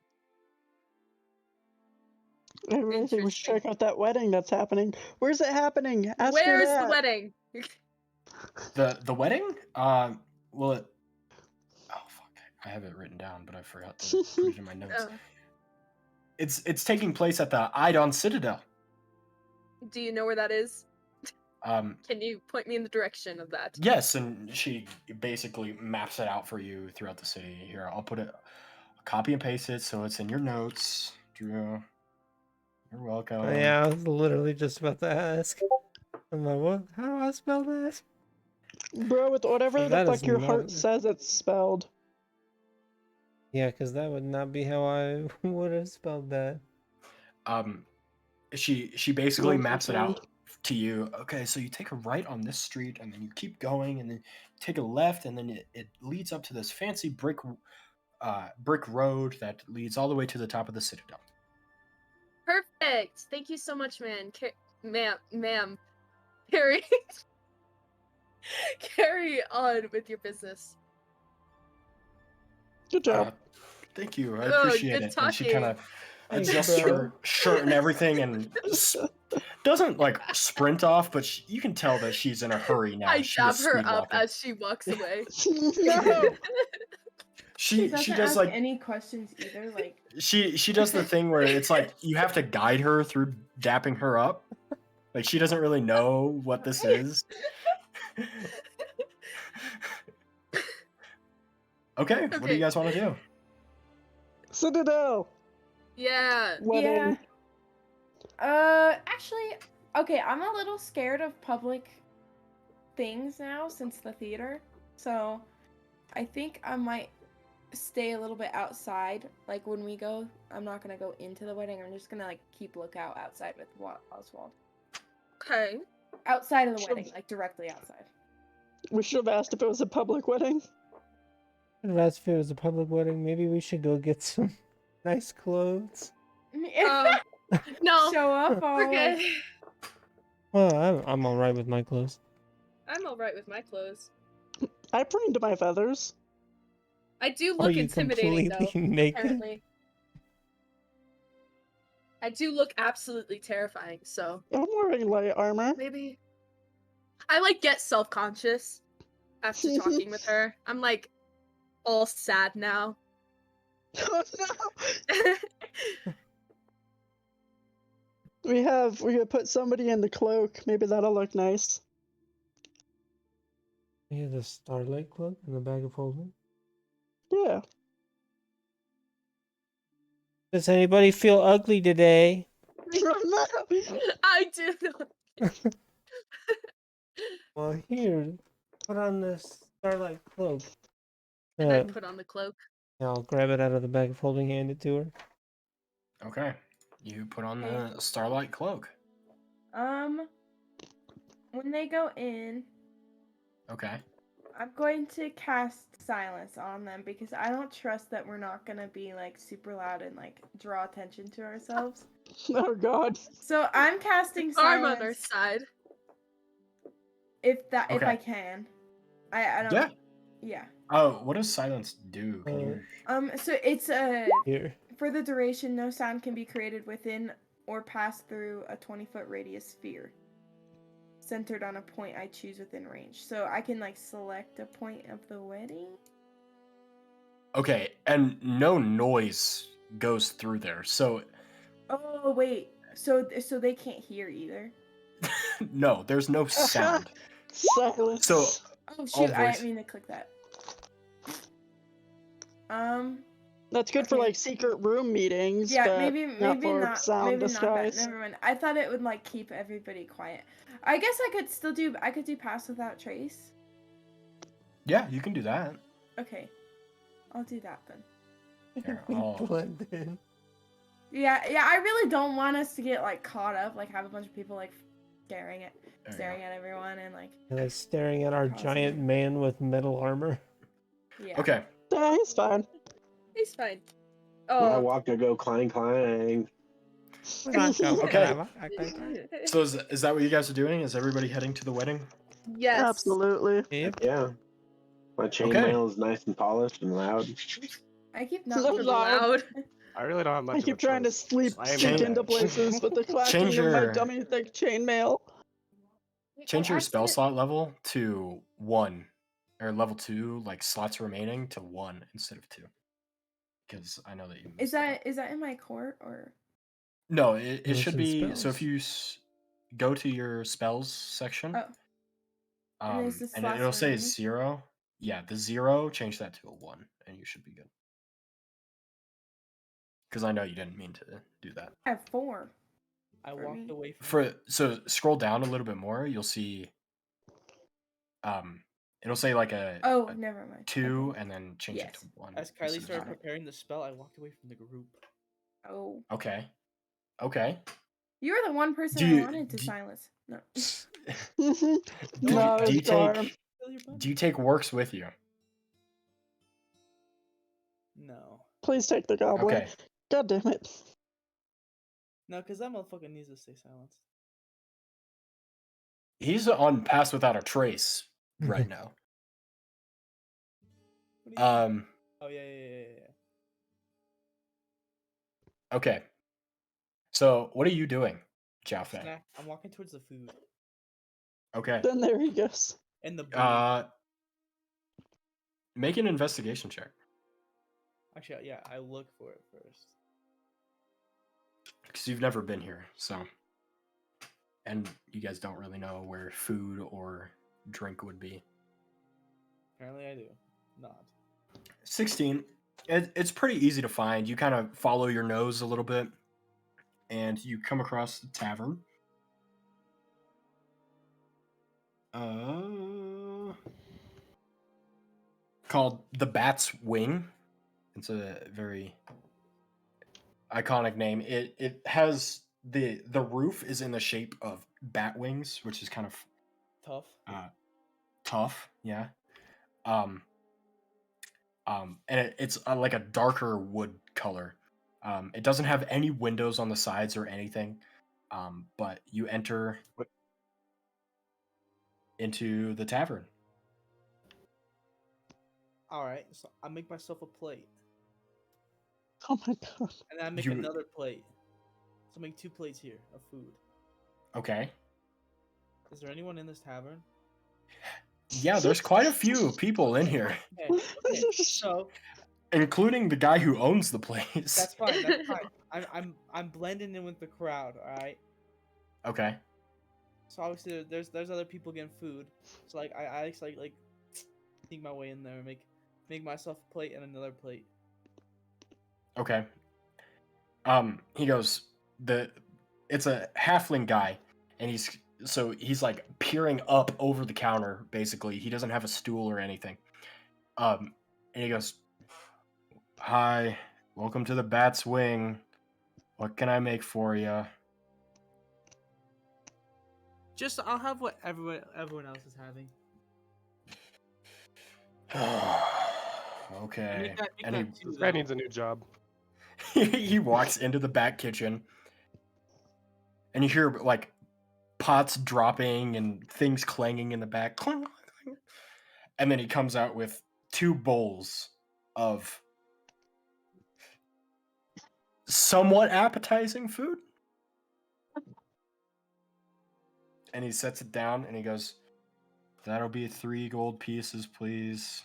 I really think we should Interesting. check out that wedding that's happening. Where's it happening? Ask her Where's the that. wedding? The wedding? Well, oh fuck, I have it written down, but I forgot to put it in my notes. Oh. It's taking place at the Eidon Citadel. Do you know where that is? Um, Can you point me in the direction of that? yes, and she basically maps it out for you throughout the city. Here, I'll put it, copy and paste it so it's in your notes, Drew. You're welcome. Yeah, I was literally just about to ask. I'm like, what? How do I spell that? Bro, with whatever the That fuck is your not- heart says it's spelled. Yeah, because that would not be how I would have spelled that. She basically Well, maps it confirmed. out to you. Okay, so you take a right on this street, and then you keep going, and then take a left, and then it leads up to this fancy brick road that leads all the way to the top of the citadel. Perfect. Thank you so much, ma'am. Carrie. Carry on with your business. Good job. Thank you. I Oh, appreciate good it. And she kind of talking. Thanks, adjusts bro. her shirt and everything and doesn't like sprint off, but you can tell that she's in a hurry now. I She was dab her speed up walking. as she walks away. No! She doesn't does ask like any questions either. Like she does the thing where it's like you have to guide her through dapping her up. Like she doesn't really know what this is. Okay, what do you guys want to do? Citadel! Yeah. Wedding. Actually, okay, I'm a little scared of public things now since the theater. So, I think I might stay a little bit outside. Like when we go, I'm not gonna go into the wedding. I'm just gonna like keep lookout outside with Oswald. Okay. Outside of the wedding, like directly outside. We should have asked if it was a public wedding. If it was a public wedding, maybe we should go get some nice clothes. No. Show up all We're good. like, Well, I'm all right with my clothes. I'm alright with my clothes. I preened my feathers. I do Are look you intimidating, though. completely naked? Apparently. I do look absolutely terrifying, so I'm wearing light armor. maybe. I like get self-conscious after talking with her. I'm like all sad now. Oh no! We could put somebody in the cloak. Maybe that'll look nice. Yeah, the starlight cloak in the bag of holding. Yeah. Does anybody feel ugly today? I do not. Well, here, put on this starlight cloak. And I put on the cloak. I'll grab it out of the bag of holding, hand it to her. Okay. You put on the starlight cloak. when they go in, Okay. I'm going to cast silence on them because I don't trust that we're not gonna be like super loud and like draw attention to ourselves. Oh god. So I'm casting Arm silence on our side. if Okay. I can. I don't. Yeah. Yeah. Oh, what does silence do? Can you... So it's Here. for the duration, no sound can be created within or pass through a 20-foot radius sphere centered on a point I choose within range. So I can like select a point of the wedding. Okay, and no noise goes through there. So Oh wait, so they can't hear either. no, there's no sound. Silence. So Oh shoot, I voice- didn't mean to click that. That's good for okay. like secret room meetings. Yeah, but maybe not for not. sound Maybe disguise. not. Never mind. I thought it would like keep everybody quiet. I guess I could still do. I could do pass without trace. yeah, you can do that. Okay, I'll do that then. Here, I'll- Blend in. Yeah. I really don't want us to get like caught up. Like have a bunch of people like staring There you at everyone and like. Like staring at our giant man with metal armor. Yeah. Okay. Yeah, he's fine. He's fine. When I Oh. walk, I go clang clang. Okay. So is that what you guys are doing? Is everybody heading to the wedding? Yes. Absolutely. Yep. Yeah. My chainmail is nice and polished and loud. I keep So not being loud. loud. I really don't have much. I of a keep trying to choice. sleep I am sink in into bed. places with the clacking Change of my your- dummy thick chainmail. Change your I spell said- slot level to 1. Or level 2, like slots remaining to 1 instead of 2. Because I know that you Is missed that in my court or? No, it Motion should be. So spells. if you go to your spells section, Oh. And there's the and slots it'll say remaining? 0. Yeah, the 0, change that to a 1, and you should be good. Because I know you didn't mean to do that. I have 4. I For walked me. away from So scroll down a little bit more. You'll see. It'll say like a Oh, never mind. 2, Okay. and then change it Yes. to 1. As Kylie instead of started 0. preparing the spell, I walked away from the group. Oh. Okay. Okay. You were the one person Do I you- wanted to do- silence. No. No, do you it's Garm. take do you take works with you? No. Please take the goblin. Okay. God damn it. No, because that motherfucker needs to stay silenced. He's on pass without a trace. right now. What do you mean? Um. Oh yeah. Okay. So what are you doing, Jowphe? Snack. I'm walking towards the food Okay. Then there he goes. and the bread. Make an investigation check Actually, yeah, I look for it first. because you've never been here, so, and you guys don't really know where food or drink would be. Apparently, I do not. 16. It's pretty easy to find. You kind of follow your nose a little bit, and you come across the tavern. Called the Bat's Wing. It's a very iconic name. It has the roof is in the shape of bat wings, which is kind of Tough. tough. Yeah. And it's like a darker wood color. It doesn't have any windows on the sides or anything. But you enter into the tavern. All right, so I make myself a plate, Oh my god. and then I make You- another plate. So I make 2 plates here of food. Okay. Is there anyone in this tavern? Yeah, there's quite a few people in here, Okay, so including the guy who owns the place. that's fine. That's fine. I'm blending in with the crowd. All right. Okay. So obviously there's other people getting food. So like I just like sneak my way in there and make myself a plate and another plate. Okay. He goes, it's a halfling guy, and he's like peering up over the counter, basically. He doesn't have a stool or anything. And he goes, "Hi, welcome to the Bat's Wing. What can I make for you?" Just I'll have what everyone else is having. Okay. Make that And two, This guy though. needs a new job. he walks into the back kitchen, and you hear like pots dropping and things clanging in the back. Clang, clang, clang. And then he comes out with 2 bowls of somewhat appetizing food. And he sets it down and he goes, "That'll be 3 gold pieces, please."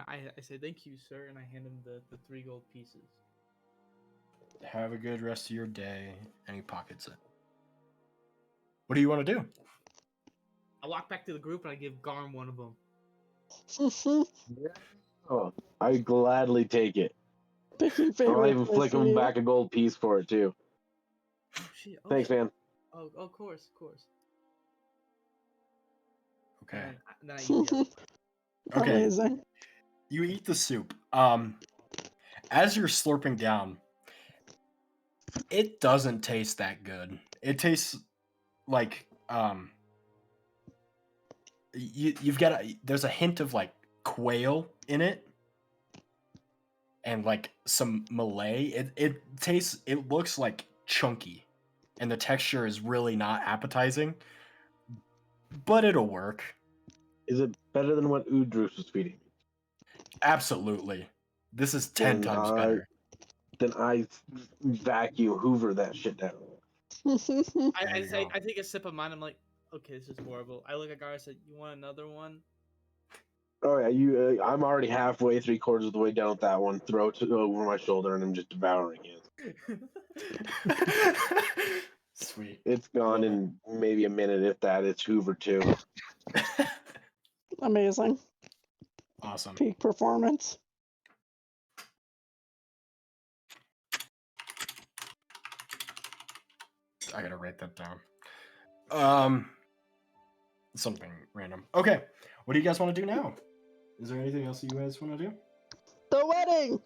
I say thank you, sir, and I hand him the 3 gold pieces. "Have a good rest of your day." And he pockets it. What do you want to do? I walk back to the group and I give Garm one of them. Oh, I gladly take it. Picking I'll favorite. even flick him back a gold piece for it too. Oh shit! Oh, Thanks, shit. man. Oh, of course. Okay. And then I eat the other. Okay. Amazing. You eat the soup. As you're slurping down, it doesn't taste that good. It tastes like you've got there's a hint of like quail in it, and like some Malay. It looks like chunky, and the texture is really not appetizing, but it'll work. Is it better than what Udrus was feeding me? Absolutely. This is 10 Then times better. Then I vacuum Hoover that shit down. I There you go. take a sip of mine. I'm like, okay, this is horrible. I look at Gar. I said, "You want another one?" Oh yeah, you. I'm already halfway, 3/4 of the way down with that one. Throw it over my shoulder, and I'm just devouring it. Sweet. It's gone in maybe a minute, if that. It's Hoover too. Amazing. Awesome. Peak performance. I gotta write that down. Something random. Okay, what do you guys want to do now? Is there anything else you guys want to do? The wedding.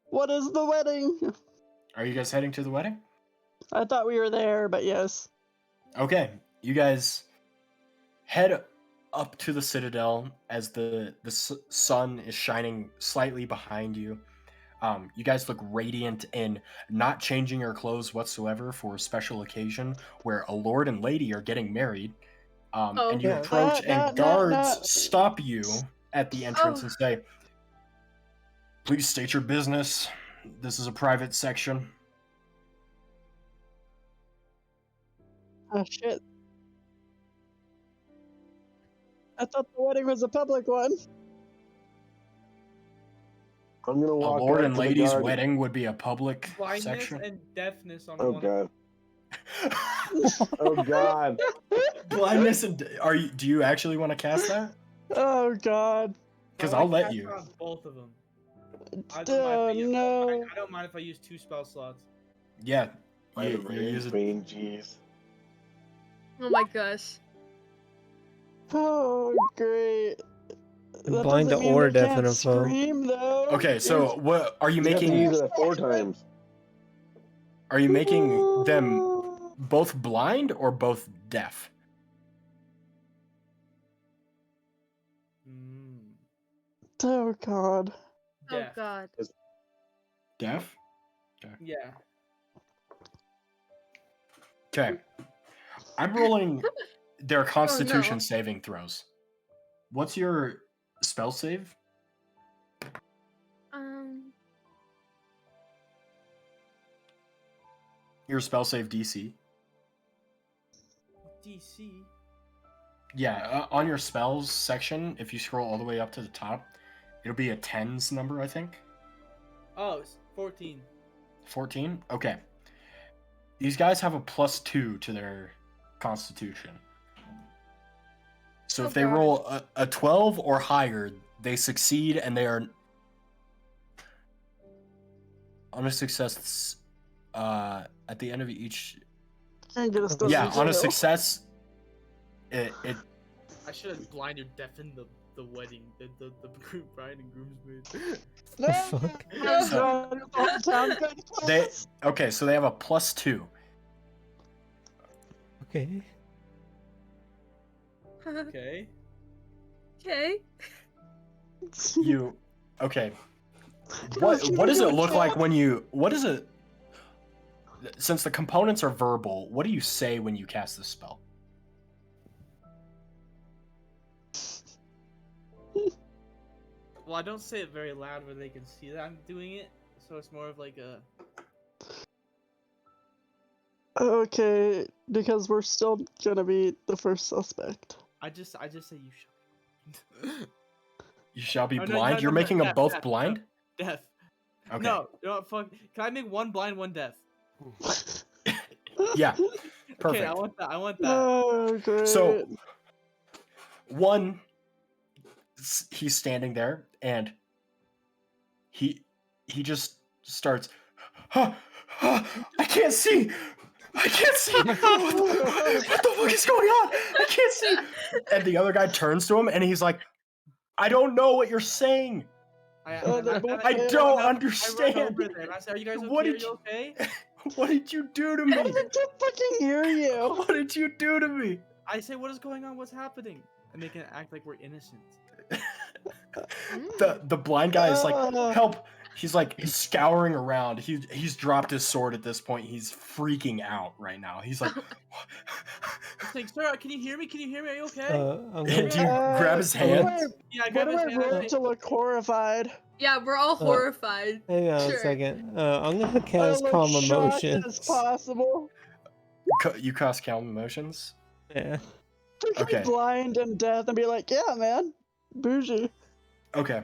What is the wedding? Are you guys heading to the wedding? I thought we were there, but yes. Okay, you guys head up to the citadel as the sun is shining slightly behind you. You guys look radiant and not changing your clothes whatsoever for a special occasion where a lord and lady are getting married. And you Yeah. approach, and guards stop you at the entrance Oh. and say, "Please state your business. This is a private section." Oh shit. I thought the wedding was a public one. I'm gonna A walk lord up and to the lady's guard. wedding would be a public Blindness section. and deafness on Oh one. god. Oh god. Blindness and do you actually want to cast that? Oh god. Because I I'll wanna let cast you. it on both of them. I Oh no. don't mind if I use 2 spell slots. Yeah, By the you're using. Queen, jeez. Oh my gosh. Oh great. That Blind doesn't to mean or they deaf can't in a foe. scream though. Okay, so what are you You have to making? use it 4 times. Are you making them both blind or both deaf? Oh god. Oh Deaf. god. Deaf? Yeah. Okay. I'm rolling their Constitution no. saving throws. What's your spell save? Your spell save DC? DC. Yeah, on your spells section, if you scroll all the way up to the top, it'll be a tens number, I think. Oh, it's 14. 14? Okay. These guys have a +2 to their Constitution. So if they roll a 12 or higher, they succeed, and they are on a success at the end of each. Can't get us Yeah, on a success, it I should have blind or deafened the wedding, the bride and groomsmaid. No, fuck? so they have a +2. Okay. Okay. Okay. Okay. What does it look like when you? What is it? Since the components are verbal, what do you say when you cast this spell? Well, I don't say it very loud where they can see that I'm doing it, so it's more of like a. Okay, because we're still gonna be the first suspect. I just say you shall. You shall be Oh, blind. You're making them both blind. Deaf. Okay. No, you know what? Fuck. Can I make one blind, one deaf? Yeah. Perfect. Okay, I want that. I want that. Oh, great. So, one, he's standing there, and he just starts. I can't see. I can't see. What the fuck is going on? I can't see. And the other guy turns to him, and he's like, "I don't know what you're saying. I don't understand. I said, "Are you guys okay? What Are did you okay?" What did you do to me? How did you fucking hear you? What did you do to me?" I say, "What is going on? What's happening?" And they can act like we're innocent. The blind guy is like, "Help!" He's like scouring around. He's dropped his sword at this point. He's freaking out right now. He's like, He's like, "Sir, can you hear me? Can you hear me? Are you okay?" I'm do you grab his hand? Yeah, I What grab do his I hand. roll to look horrified? Yeah, we're all horrified. Hang on Sure. a second. I'm gonna I cast look Calm shocked Emotions. as possible. You cast Calm Emotions? Yeah. Okay. Be blind and deaf and be like, yeah, man, bougie. Okay.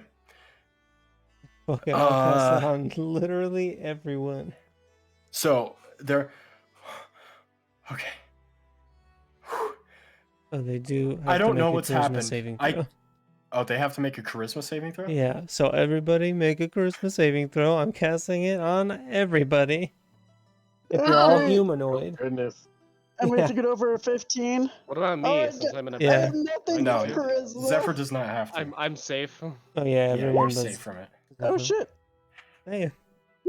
Fuck it, I'll cast that on literally everyone. So they're okay. Oh, they do. I have to don't make know a what's charisma happened. saving throw. Oh, they have to make a charisma saving throw? Yeah, so everybody make a charisma saving throw. I'm casting it on everybody. If you're all Alright. humanoid. Goodness. And we have to get over a 15. What about me? Oh, Since I'm in a I Yeah. have nothing No, but charisma. Zephyr does not have to. I'm safe. Oh yeah, Yeah, everyone you're does. safe from it. Oh shit. Hey,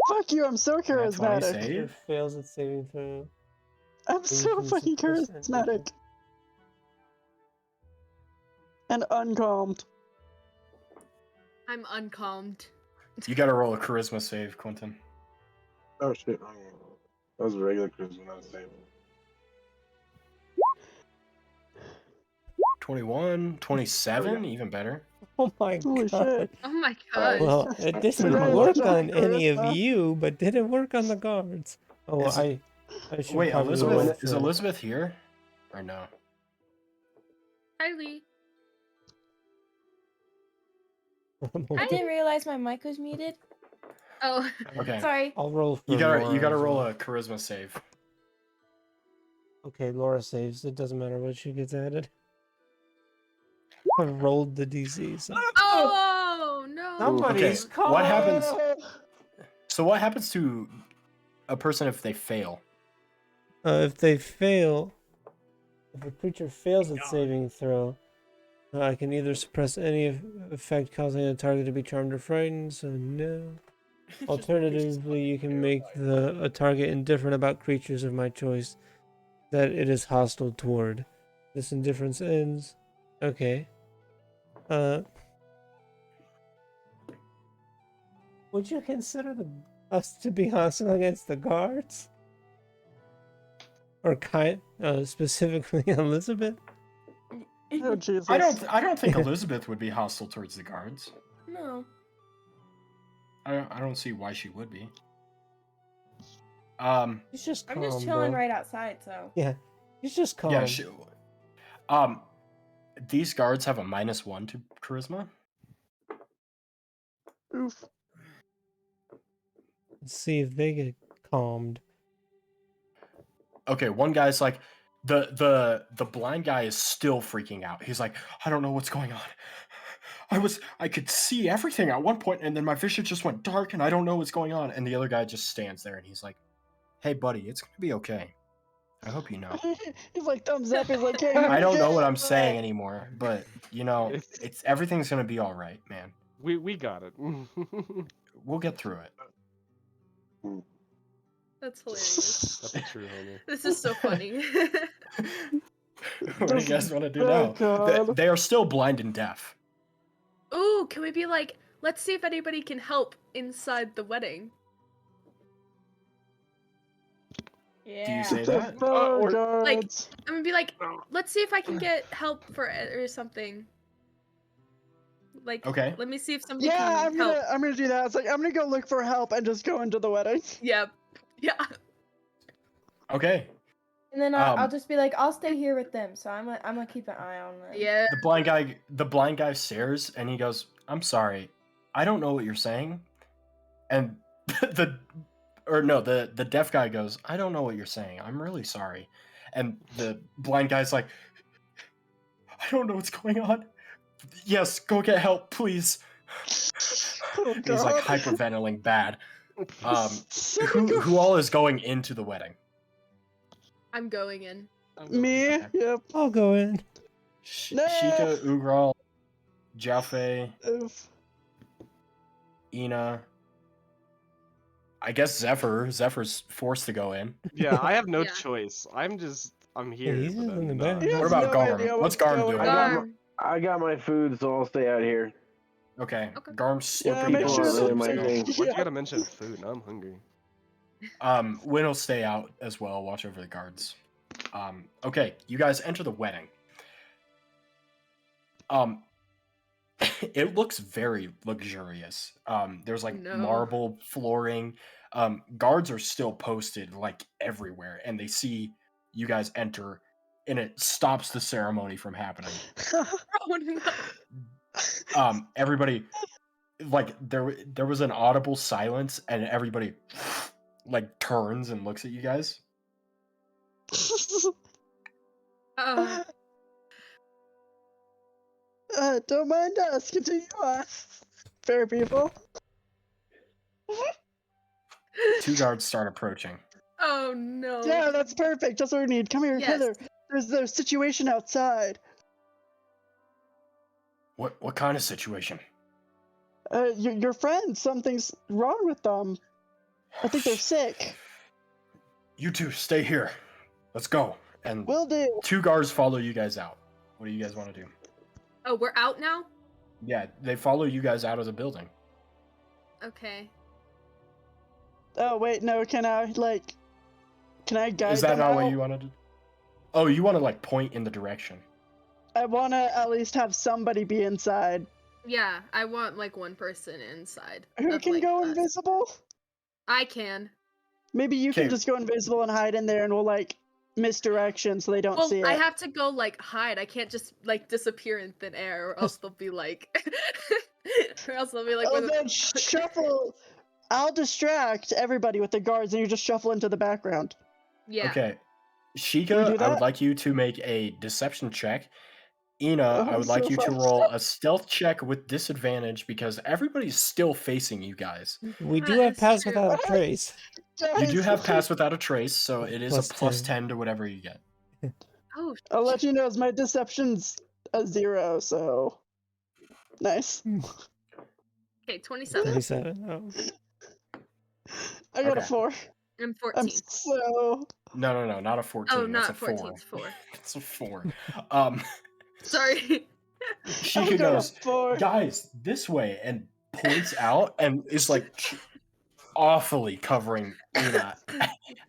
Fuck you, I'm so Nat 20 charismatic. save? it fails its saving throw. I'm so Maybe fucking 50%. charismatic. And uncalmed. I'm uncalmed. You gotta roll a charisma save, Quentyn. Oh shit! That was a regular charisma, not a save. 21, 27, even better. Oh my Holy god. shit. Oh my Alright. gosh. Well, it didn't Congratulations work on on any of charisma. you, but did it work on the guards? Oh, Is- I should Wait, probably roll Elizabeth, is for- Elizabeth here? Or no? Kylie. I didn't realize my mic was muted. Oh. Okay. Sorry. I'll roll for You gotta Laura as roll well. a charisma save. Okay, Laura saves. It doesn't matter what she gets added. I rolled the DC. So. Oh no. Somebody's Okay, what happens? Oh, So what happens to a person if they fail? If they fail, if a creature fails its saving throw, I can either suppress any effect causing a target to be charmed or frightened, so no. Alternatively, you can make a target indifferent about creatures of my choice that it is hostile toward. This indifference ends. Okay. Would you consider us to be hostile against the guards? Or specifically Elizabeth? oh, Jesus. I don't think Elizabeth would be hostile towards the guards. No. I don't see why she would be. He's just calm, I'm just chilling bro. right outside, so. Yeah, he's just calm. Yeah, these guards have a -1 to charisma. Oof. Let's see if they get calmed. Okay, one guy's like, the blind guy is still freaking out. He's like, I don't know what's going on. I could see everything at one point, and then my vision just went dark, and I don't know what's going on. And the other guy just stands there, and he's like, hey, buddy, it's gonna be okay. I hope you know. He's like thumbs up. He's like, hey, I don't know what yeah, I'm saying anymore, but you know, It's- everything's gonna be all right, man. We got it. We'll get through it. That's hilarious. That's a true homie. This is so funny. What do you guys want to do Oh, now? God. They are still blind and deaf. Ooh, can we be like, let's see if anybody can help inside the wedding? Yeah. Do you say that? Oh, or- God. Like, I'm gonna be like, let's see if I can get help for it or something. Like, Okay. let me see if somebody Yeah, can help. I'm gonna do that. It's like I'm gonna go look for help and just go into the wedding. Yeah. Yeah. Okay. And then I'll Um, just be like, I'll stay here with them, so I'm gonna keep an eye on them. Yeah. The blind guy stares and he goes, I'm sorry, I don't know what you're saying. And the deaf guy goes, I don't know what you're saying. I'm really sorry. And the blind guy's like, I don't know what's going on. Yes, go get help, please. Oh, He's like God. hyperventilating bad. So go- Who all is going into the wedding? I'm going in. Me? Okay. Yep. I'll go in. No. Sheeka, Ugral, Jowphe, Oof. Ina. I guess Zephyr. Zephyr's forced to go in. Yeah, I have no Yeah. choice. I'm here. he's but just in I'm the not. back. He What has about no Garm? idea What's what's Garm going doing? Garm. I got my food, so I'll stay out here. Okay. Okay. Garm's Yeah, slipping make down sure the it's- stairs. my thing. Why'd you gotta mention food? Now I'm hungry. Win will stay out as well. Watch over the guards. Okay, you guys enter the wedding. It looks very luxurious. There's like No. marble flooring. Guards are still posted like everywhere, and they see you guys enter, and it stops the ceremony from happening. Oh no. Everybody, like there was an audible silence, and everybody like turns and looks at you guys. Don't mind us. Continue on. Fair people. Two guards start approaching. Oh no. Yeah, that's perfect. That's what we need. Come here, Yes. Heather. There's a situation outside. What kind of situation? Your friends. Something's wrong with them. I think they're sick. You two stay here. Let's go. And Will do. two guards follow you guys out. What do you guys want to do? Oh, we're out now? Yeah, they follow you guys out of the building. Okay. Oh wait, no. Can I guide Is that them not out? what you wanted to? Oh, you want to like point in the direction. I want to at least have somebody be inside. Yeah, I want like one person inside. Who of, can like, go us. invisible? I can. Maybe you can Okay. just go invisible and hide in there, and we'll like misdirection so they don't Well, see it. I have to go like hide. I can't just like disappear in thin air, or else they'll be like, or else they'll be like, Oh, where the then fuck- shuffle. I'll distract everybody with the guards, and you just shuffle into the background. Yeah. Okay. Can we Sheeka, do I would that? like you to make a deception check. Ina, I Oh, would like so you to far. roll a stealth check with disadvantage because everybody's still facing you guys. We do That have is pass true. without a trace. You do Guys, have pass without a trace, so it is Plus a plus 10. 10 to whatever you get. Oh, I'll let you know as my deception's a 0, so nice. okay, 27. 37. Oh. I got a Okay. 4. I'm I'm 14. so No, not a 14. Oh, That's not a 14. 4. It's 4. It's a 4. Sorry. I Sheeka got a goes, 4. guys, this way, and points out and is like awfully covering Ina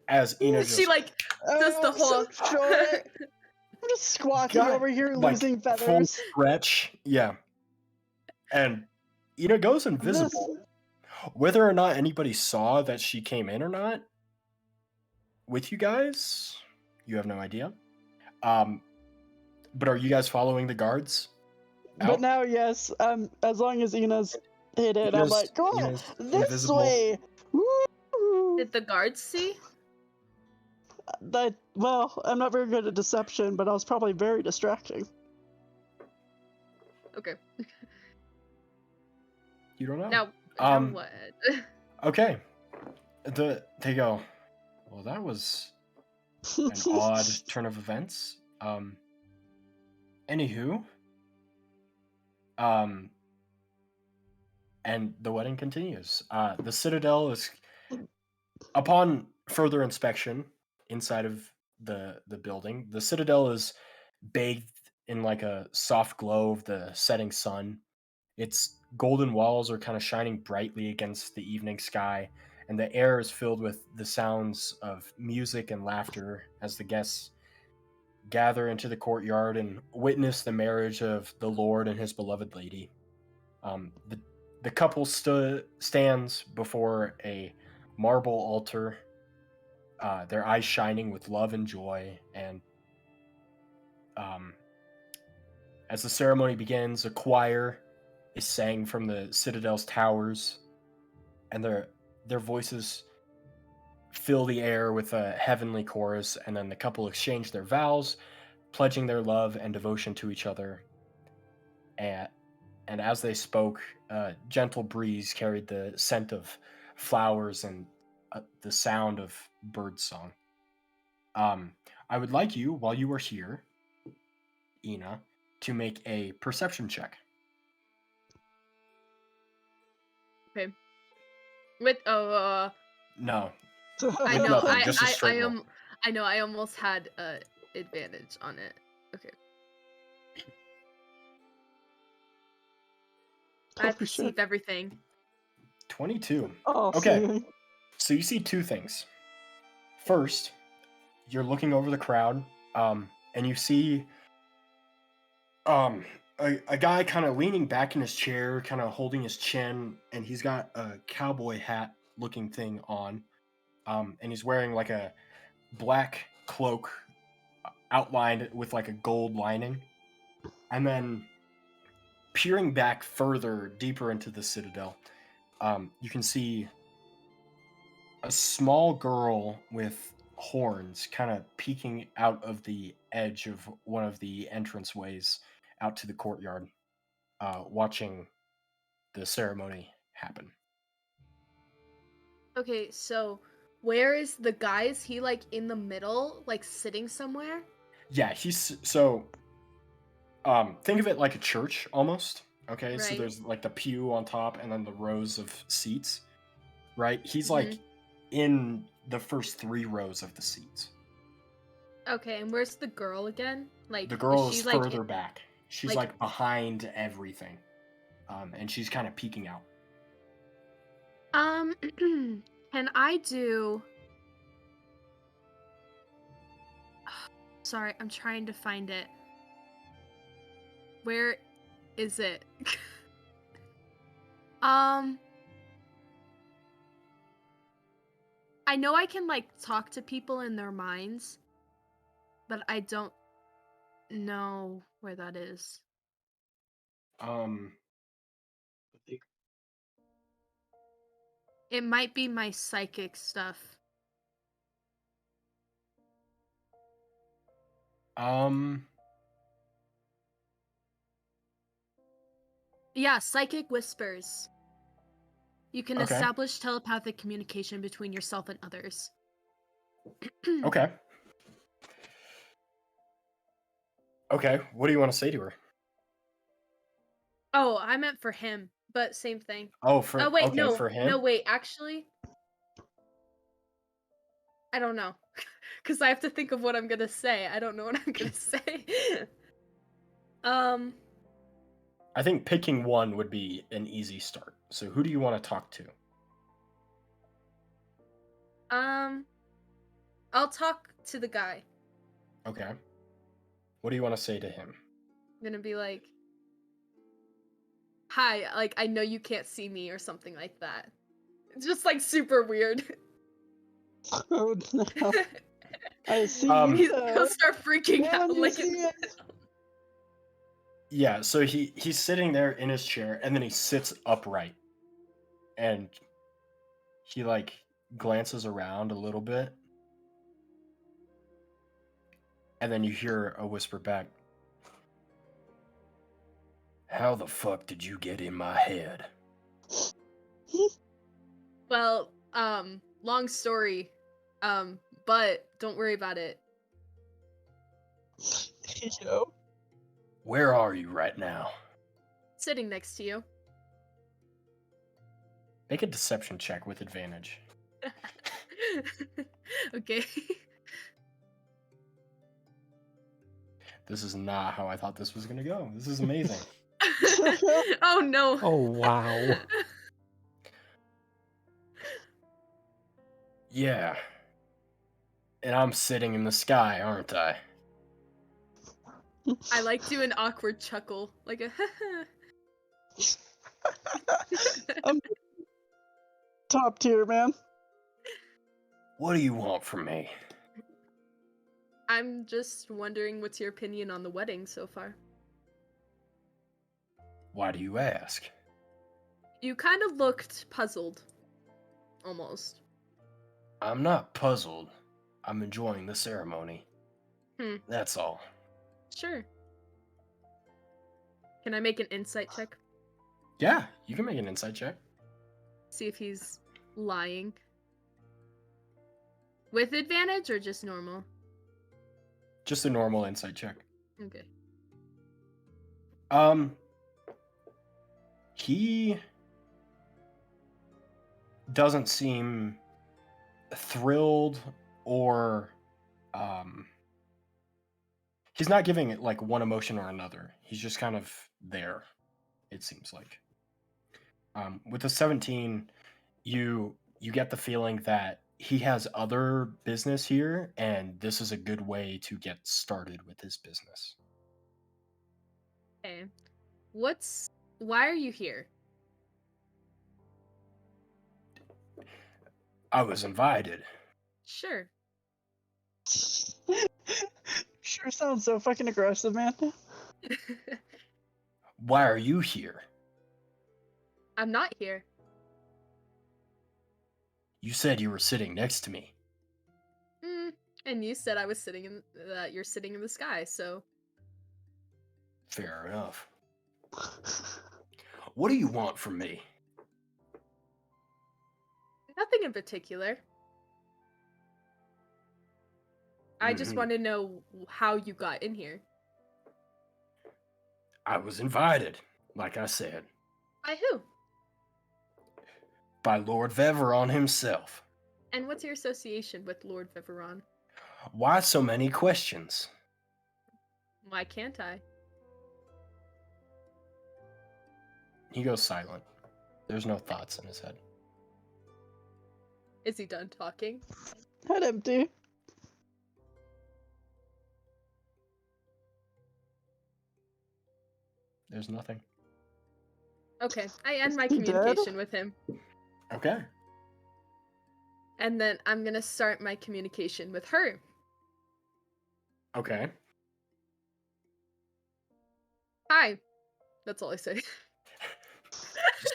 as Ina just She like does the I'm so whole. short. I'm just squawking got, over here, like, losing full feathers. stretch. Yeah. And Ina goes invisible. This- Whether or not anybody saw that she came in or not with you guys, you have no idea. But are you guys following the guards? But out? now, yes, as long as Ina's hit it, I'm Ina's- like, come on, Ina's this invisible. way. Woo! Did the guards see? Well, I'm not very good at deception, but I was probably very distracting. Okay. You don't know. Now Um, what? Okay. They go, well, that was an odd turn of events. Anywho. And the wedding continues. The Citadel is, upon further inspection inside of the building, the Citadel is bathed in like a soft glow of the setting sun. Its golden walls are kind of shining brightly against the evening sky, and the air is filled with the sounds of music and laughter as the guests gather into the courtyard and witness the marriage of the Lord and his beloved lady. The couple stands before a marble altar, their eyes shining with love and joy, and as the ceremony begins, a choir is sang from the Citadel's towers, and their voices fill the air with a heavenly chorus, and then the couple exchange their vows, pledging their love and devotion to each other. And as they spoke, a gentle breeze carried the scent of flowers and the sound of birdsong. I would like you, while you are here, Ina, to make a perception check. Okay. With No. I With know nothing, just a straight roll. I know I almost had advantage on it. Okay. I Holy perceive shit. everything. 22. Oh, Okay. see. So you see two things. First, you're looking over the crowd, and you see a guy kind of leaning back in his chair, kind of holding his chin, and he's got a cowboy hat looking thing on, and he's wearing like a black cloak outlined with like a gold lining, and then peering back further, deeper into the Citadel, you can see a small girl with horns kind of peeking out of the edge of one of the entranceways out to the courtyard, watching the ceremony happen. Okay, so where is the guy? Is he like in the middle, like sitting somewhere? Yeah, he's so. Think of it like a church almost. Okay, so Right. there's like the pew on top, and then the rows of seats. Right, he's like in the first 3 rows of the seats. Okay, and where's the girl again? Like The girl she, is like, further back. She's like- like behind everything, and she's kind of peeking out. Can I do... Sorry, I'm trying to find it. Where is it? I know I can, like, talk to people in their minds, but I don't know where that is. It might be my psychic stuff. Yeah, psychic whispers. You can Okay. establish telepathic communication between yourself and others. Okay. Okay, what do you want to say to her? Oh, I meant for him, but same thing. Oh, for Oh, wait, okay, no. for him? No, wait, actually, I don't know. Because I have to think of what I'm gonna say. I don't know what I'm gonna say. I think picking one would be an easy start. So who do you want to talk to? I'll talk to the guy. Okay. What do you want to say to him? I'm gonna be like, hi, like, I know you can't see me or something like that. It's just, like, super weird. Oh no. I see He'll He'll start freaking out. Can you Like, see it? Yeah, so he's sitting there in his chair, and then he sits upright, and he like glances around a little bit, and then you hear a whisper back. How the fuck did you get in my head? well, long story, but don't worry about it. Yo. Where are you right now? Sitting next to you. Make a deception check with advantage. Okay. This is not how I thought this was gonna go. This is amazing. Oh no. Oh, wow. Yeah. And I'm sitting in the sky, aren't I? I like do an awkward chuckle, like a Top tier, man. What do you want from me? I'm just wondering what's your opinion on the wedding so far? Why do you ask? You kind of looked puzzled. Almost. I'm not puzzled. I'm enjoying the ceremony. That's all. Sure. Can I make an insight check? Yeah, you can make an insight check. See if he's lying. With advantage or just normal? Just a normal insight check. Okay. He doesn't seem thrilled or he's not giving it like one emotion or another. He's just kind of there, it seems like. With a 17, you get the feeling that he has other business here, and this is a good way to get started with his business. Okay. Why are you here? I was invited. Sure. Sure sounds so fucking aggressive, man. Why are you here? I'm not here. You said you were sitting next to me. And you said I was sitting in that you're sitting in the sky, so Fair enough. What do you want from me? nothing in particular. I just Mhm. want to know how you got in here. I was invited, like I said, By who? by Lord Veveron himself. And what's your association with Lord Viveron? Why so many questions? Why can't I? He goes silent. There's no thoughts in his head. Is he done talking? Head empty. There's nothing. Okay, I end my He dead? communication with him. Okay. And then I'm gonna start my communication with her. Okay. Hi. That's all I say.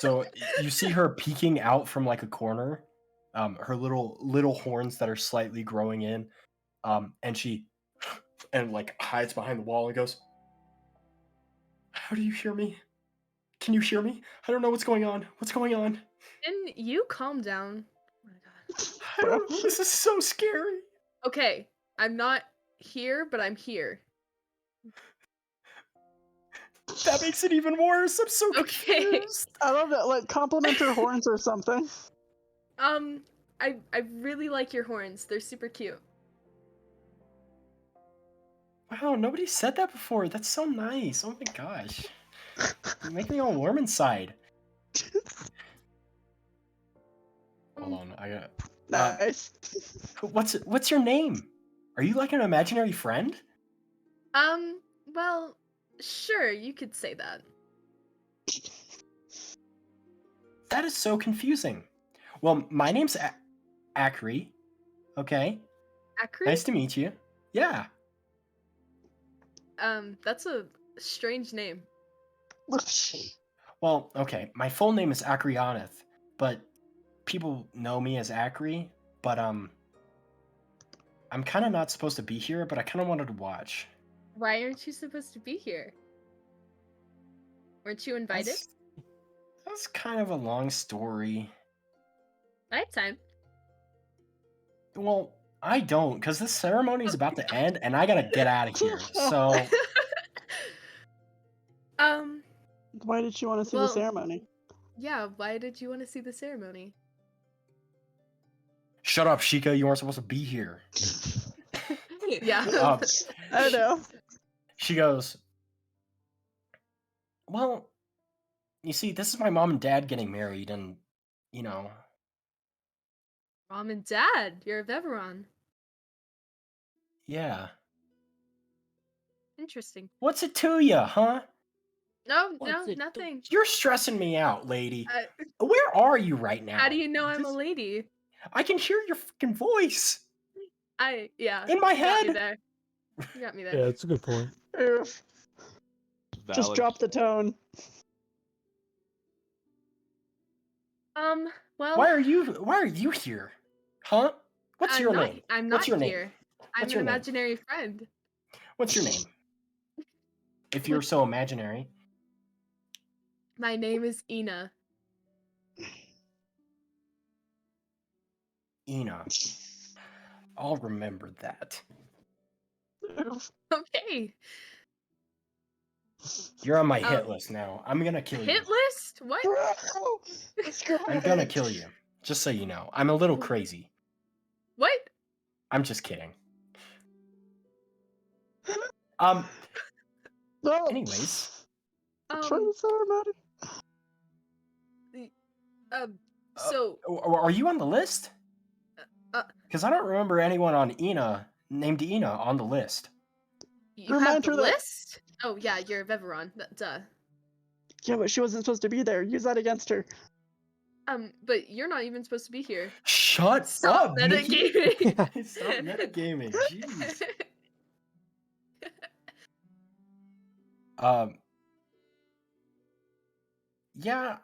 So you see her peeking out from like a corner, her little horns that are slightly growing in, and she like hides behind the wall and goes, "How do you hear me? Can you hear me? I don't know what's going on. What's going on? And you calm down. Oh my god. I don't know. This is so scary." Okay, I'm not here, but I'm here. That makes it even worse. I'm so Okay. confused. I love it. Like, compliment her horns or something. I really like your horns. They're super cute. Wow, nobody said that before. That's so nice. Oh my gosh. You make me all warm inside. Hold on, I got. Nice. What's your name? Are you like an imaginary friend? Well, sure, you could say that. That is so confusing. Well, my name's Y.E.R.E. Okay. Y.E.R.E? Nice to meet you. Yeah. That's a strange name. Well, okay. My full name is Y.E.R.E, but people know me as Y.E.R.E. But I'm kind of not supposed to be here, but I kind of wanted to watch. Why aren't you supposed to be here? Weren't you invited? That's kind of a long story. I have time. Well, I don't, because this ceremony is about to end, and I gotta get out of here. So, Why did you want to see the well, ceremony? yeah, why did you want to see the ceremony? shut up, Sheeka. You weren't supposed to be here. Yeah. I know. She goes, well, you see, this is my mom and dad getting married, and, you know. Mom and Dad, you're a Veveron. Yeah. Interesting. What's it to you, huh? No, What's it to- nothing. You're stressing me out, lady. Where are you right now? How do you know I'm a lady? I can hear your freaking voice. Yeah. In my You got me head. there. You got me there. Yeah, that's a good point. Oof. Just Valid. drop the tone. Well, Why are you here? Huh? What's your name? I'm What's not your name? here. I'm What's an your name? imaginary friend. What's your name? If you're so imaginary. My name is Ina. Ina. I'll remember that. Oof. Okay. You're on my hit list now. I'm gonna kill you. Hit list? What? I'm gonna kill you. Just so you know. I'm a little crazy. What? I'm just kidding. No. Anyways. For the ceremony. So Are you on the list? uh, Because I don't remember anyone on named Ina on the list. you Remind have the her that- list? Oh yeah, you're a Veveron. Duh. Yeah, but she wasn't supposed to be there. Use that against her. But you're not even supposed to be here. Shut Stop up, Nikki. metagaming. Stop metagaming. Jeez. Yeah,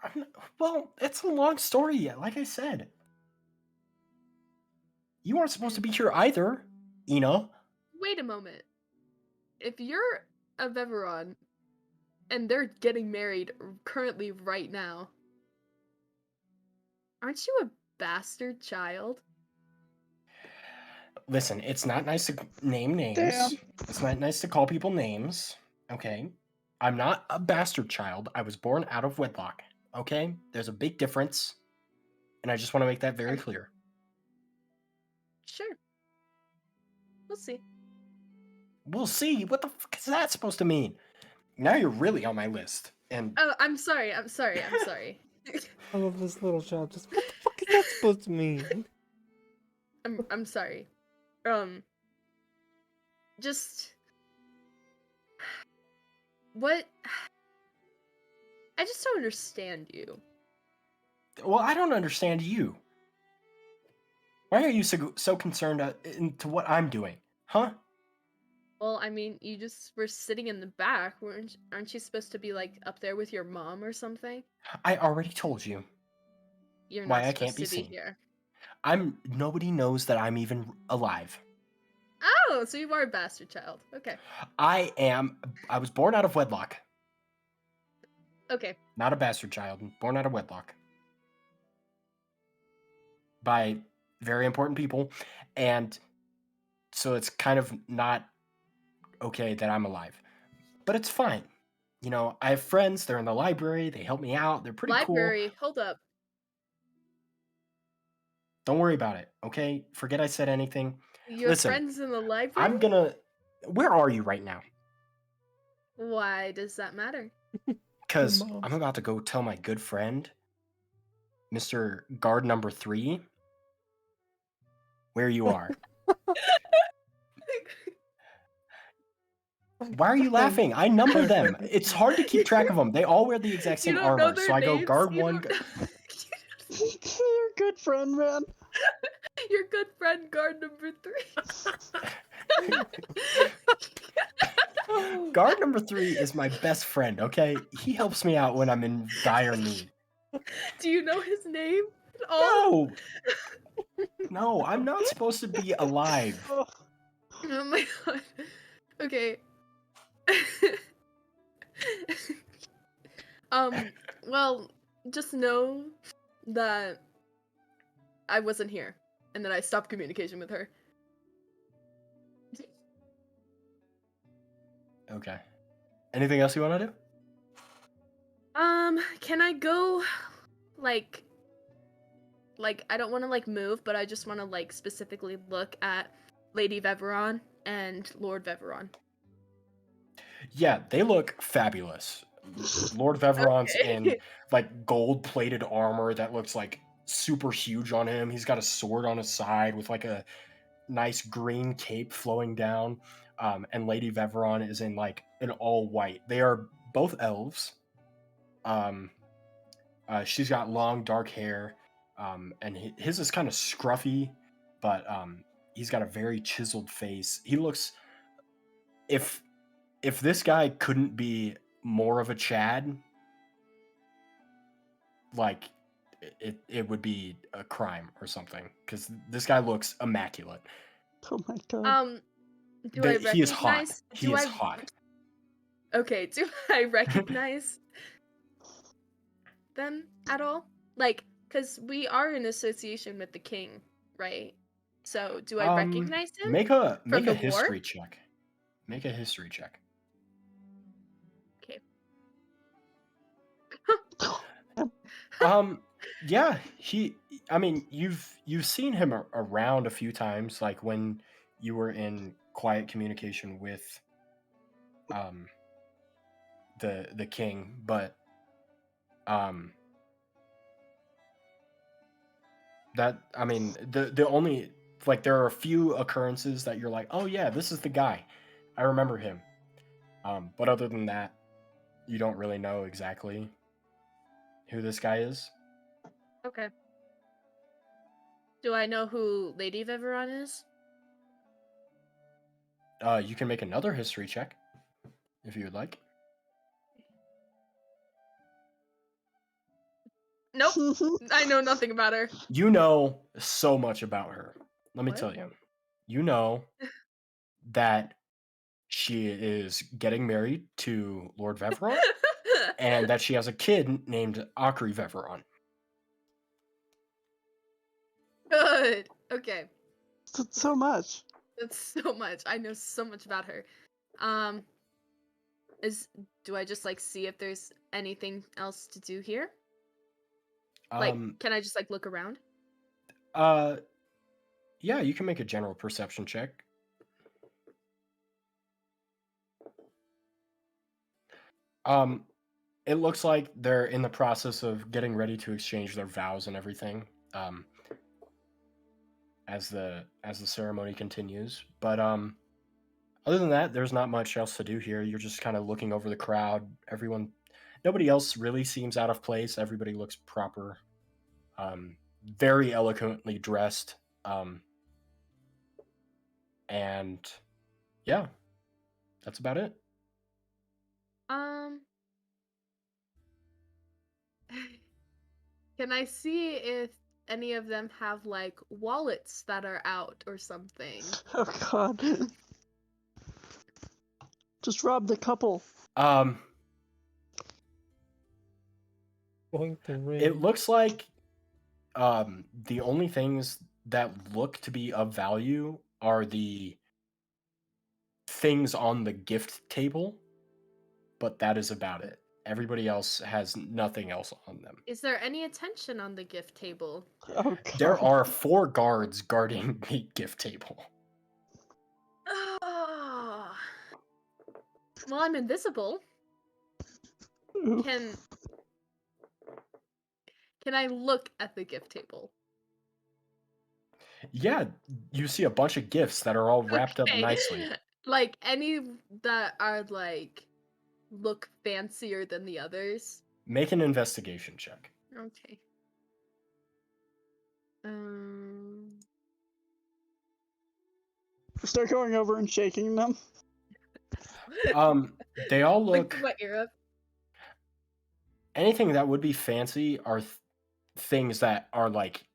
well, it's a long story yet, like I said. You aren't supposed to be here either, Ina. Wait a moment. If you're a Veveron and they're getting married currently right now, aren't you a bastard child? Listen, it's not nice to name names. Damn. It's not nice to call people names, okay? I'm not a bastard child. I was born out of wedlock, okay? There's a big difference, and I just want to make that very clear. Sure. We'll see. We'll see. What the fuck is that supposed to mean? Now you're really on my list. And Oh, I'm sorry. I love this little child. Just what the fuck is that supposed to mean? I'm sorry. Just what? I just don't understand you. Well, I don't understand you. Why are you so concerned into what I'm doing? Huh? Well, I mean, you just were sitting in the back. Aren't you supposed to be like up there with your mom or something? I already told you You're why not I can't supposed be to be seen. here. Nobody knows that I'm even alive. Oh, so you are a bastard child. Okay. I was born out of wedlock. Okay. Not a bastard child, born out of wedlock. By very important people. And so it's kind of not okay that I'm alive. But it's fine. You know, I have friends, they're in the library, they help me out, they're pretty cool. Library, hold up. Don't worry about it, okay? Forget I said anything. You have friends in the library? Where are you right now? Why does that matter? Because I'm about to go tell my good friend, Mr. Guard number 3, where you are. Why are you laughing? I number them. It's hard to keep track of them. They all wear the exact same armor. So I go guard 1. Your good friend, man. Your good friend, guard number 3. Guard number 3 is my best friend, okay? He helps me out when I'm in dire need. Do you know his name at all? No, I'm not supposed to be alive. Oh my god. Okay. Well, just know that I wasn't here and that I stopped communication with her. Okay. Anything else you want to do? Can I go like I don't want to like move, but I just want to like specifically look at Lady Veveron and Lord Veveron. Yeah, they look fabulous. Lord Veveron's in like gold-plated armor that looks like super huge on him. He's got a sword on his side with like a nice green cape flowing down. And Lady Veveron is in like an all white. They are both elves. She's got long dark hair, and his is kind of scruffy, but he's got a very chiseled face. He looks, if this guy couldn't be more of a Chad, like it would be a crime or something, because this guy looks immaculate. Oh my god. Do I recognize? He is hot. He is hot. Okay, do I recognize them at all? Like, because we are in association with the king, right? So, do I recognize him? Make a war? history check. Make a history check. Okay. Yeah, I mean, you've seen him around a few times, like when you were in quiet communication with the king, but that, I mean, the only, like, there are a few occurrences that you're like, oh yeah, this is the guy, I remember him. But other than that, you don't really know exactly who this guy is. Okay. Do I know who Lady Veveron is? You can make another history check if you would like. Nope. I know nothing about her. You know so much about her. Let me What? tell you. You know that she is getting married to Lord Veveron, and that she has a kid named Y.E.R.E Veveron. Good. Okay. That's so much. That's so much. I know so much about her. Do I just like see if there's anything else to do here? Like, can I just like look around? Yeah, you can make a general perception check. It looks like they're in the process of getting ready to exchange their vows and everything. as the ceremony continues. But other than that, there's not much else to do here. You're just kind of looking over the crowd. Nobody else really seems out of place. Everybody looks proper, very eloquently dressed, and yeah, that's about it. Can I see if any of them have like wallets that are out or something? Oh god. Just robbed a couple. Going to ring. It looks like the only things that look to be of value are the things on the gift table, but that is about it. Everybody else has nothing else on them. Is there any attention on the gift table? Oh god. There are 4 guards guarding the gift table. Oh. Well, I'm invisible. Ooh. Can I look at the gift table? Yeah, you see a bunch of gifts that are all wrapped up Okay. nicely. Like any that are like look fancier than the others. Make an investigation check. Okay. Start going over and shaking them. They all Like look. put my ear up. Anything that would be fancy are things that are like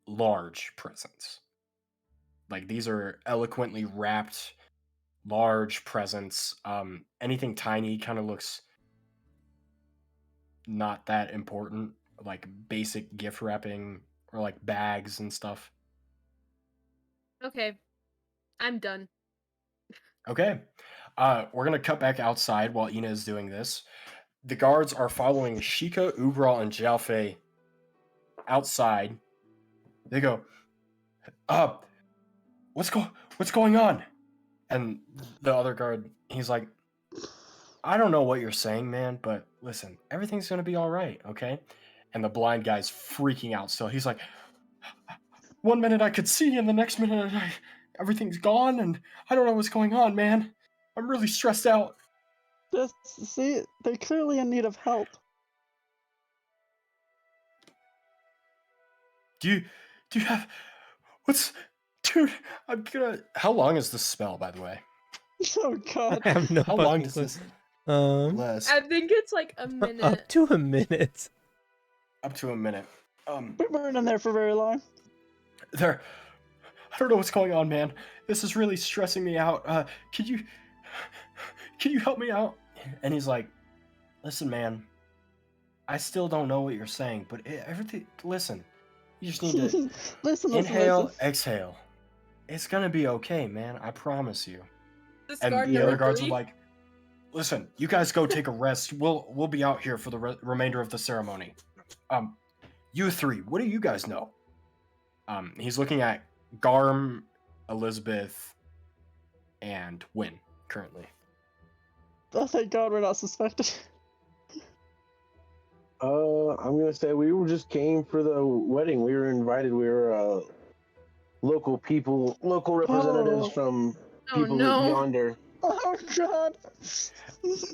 large presents. Like these are eloquently wrapped, large presents. Anything tiny kind of looks not that important. Like basic gift wrapping or like bags and stuff. Okay. I'm done. Okay. We're gonna cut back outside while Ina is doing this. The guards are following Sheeka, Y.E.R.E, and Jowphe outside. They go, what's going on? And the other guard, he's like, I don't know what you're saying, man, but listen, everything's gonna be all right, okay? And the blind guy's freaking out still. He's like, 1 minute I could see, and the next minute everything's gone, and I don't know what's going on, man. I'm really stressed out. See, they're clearly in need of help. Do you have dude, I'm gonna. How long is this spell, by the way? Oh god. I have no How long fucking does clue. this last? I think it's like a minute. Up to a minute. Up to a minute. We weren't in there for very long. I don't know what's going on, man. This is really stressing me out. Can you help me out? And he's like, listen, man, I still don't know what you're saying, but everything, listen, you just need to listen, inhale, exhale. It's gonna be okay, man. I promise you. This And guard the other number guards are 3? like, listen, you guys go take a rest. We'll be out here for the remainder of the ceremony. You 3, what do you guys know? He's looking at Garm, Elizabeth, and Wynn currently. Oh, thank God we're not suspected. I'm gonna say we just came for the wedding. We were invited. We were local representatives from Oh, people no. yonder. Oh God.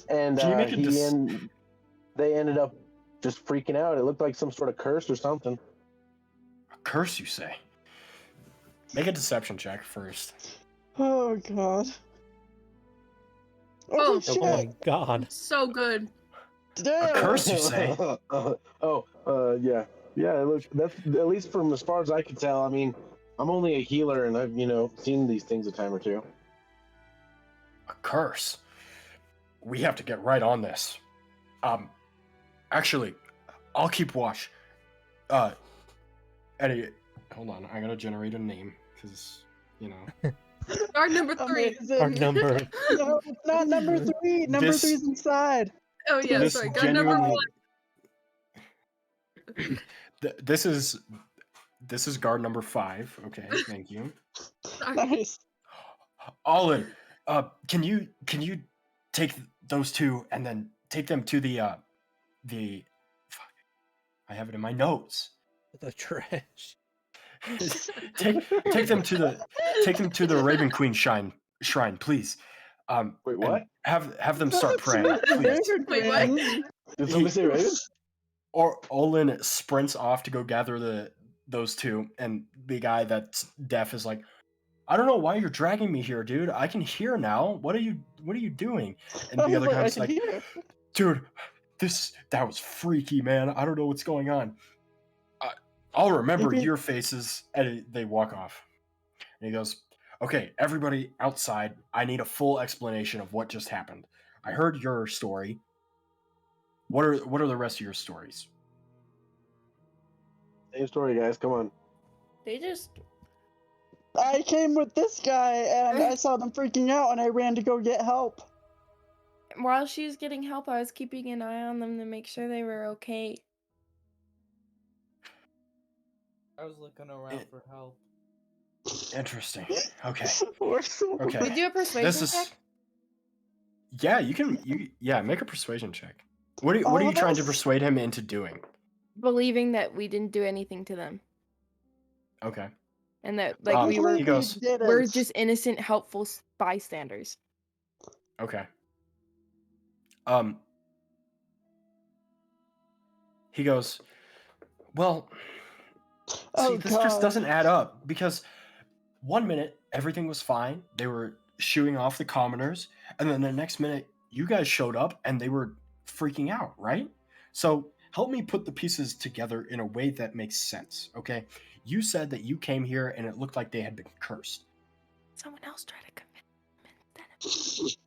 And Can you make a they ended up just freaking out. It looked like some sort of curse or something. A curse, you say? Make a deception check first. Oh God. Oh, shit. Oh my god. So good. Damn. A curse, you say? Yeah. Yeah, it looks, that's at least from as far as I can tell. I mean, I'm only a healer, and I've seen these things a time or two. A curse? We have to get right on this. Actually, I'll keep watch. Eddie, hold on. I gotta generate a name, because, Guard number 3. Amazing. Our number. No, not number 3. Number This- 3's inside. Oh yeah, This sorry. Guard number 1. This is guard number 5. Okay, thank you. Sorry. Nice. Olin, can you take those 2 and then take them to the fuck, I have it in my notes. The trash. take them to the Raven Queen shrine, please. Wait, and what? Have them start praying, please. Wait, what? Did somebody say Raven? Or Olin sprints off to go gather those two, and the guy that's deaf is like, I don't know why you're dragging me here, dude. I can hear now. What are you doing? And the other guy's like, dude, that was freaky, man. I don't know what's going on. I'll remember your faces. And they walk off. And he goes, okay, everybody outside, I need a full explanation of what just happened. I heard your story. What are the rest of your stories? Same story, guys. Come on. They just. I came with this guy and I saw them freaking out and I ran to go get help. While she's getting help, I was keeping an eye on them to make sure they were okay. I was looking around for help. Interesting. Okay. We Okay. do a persuasion check? Yeah, you can. Make a persuasion check. What are you trying to persuade him into doing? Believing that we didn't do anything to them. Okay. And that he goes, we're just innocent, helpful bystanders. Okay. He goes, well, see, this just doesn't add up, because 1 minute everything was fine. They were shooing off the commoners, and then the next minute you guys showed up and they were freaking out, right? So help me put the pieces together in a way that makes sense, okay? You said that you came here and it looked like they had been cursed. Someone else tried to commit.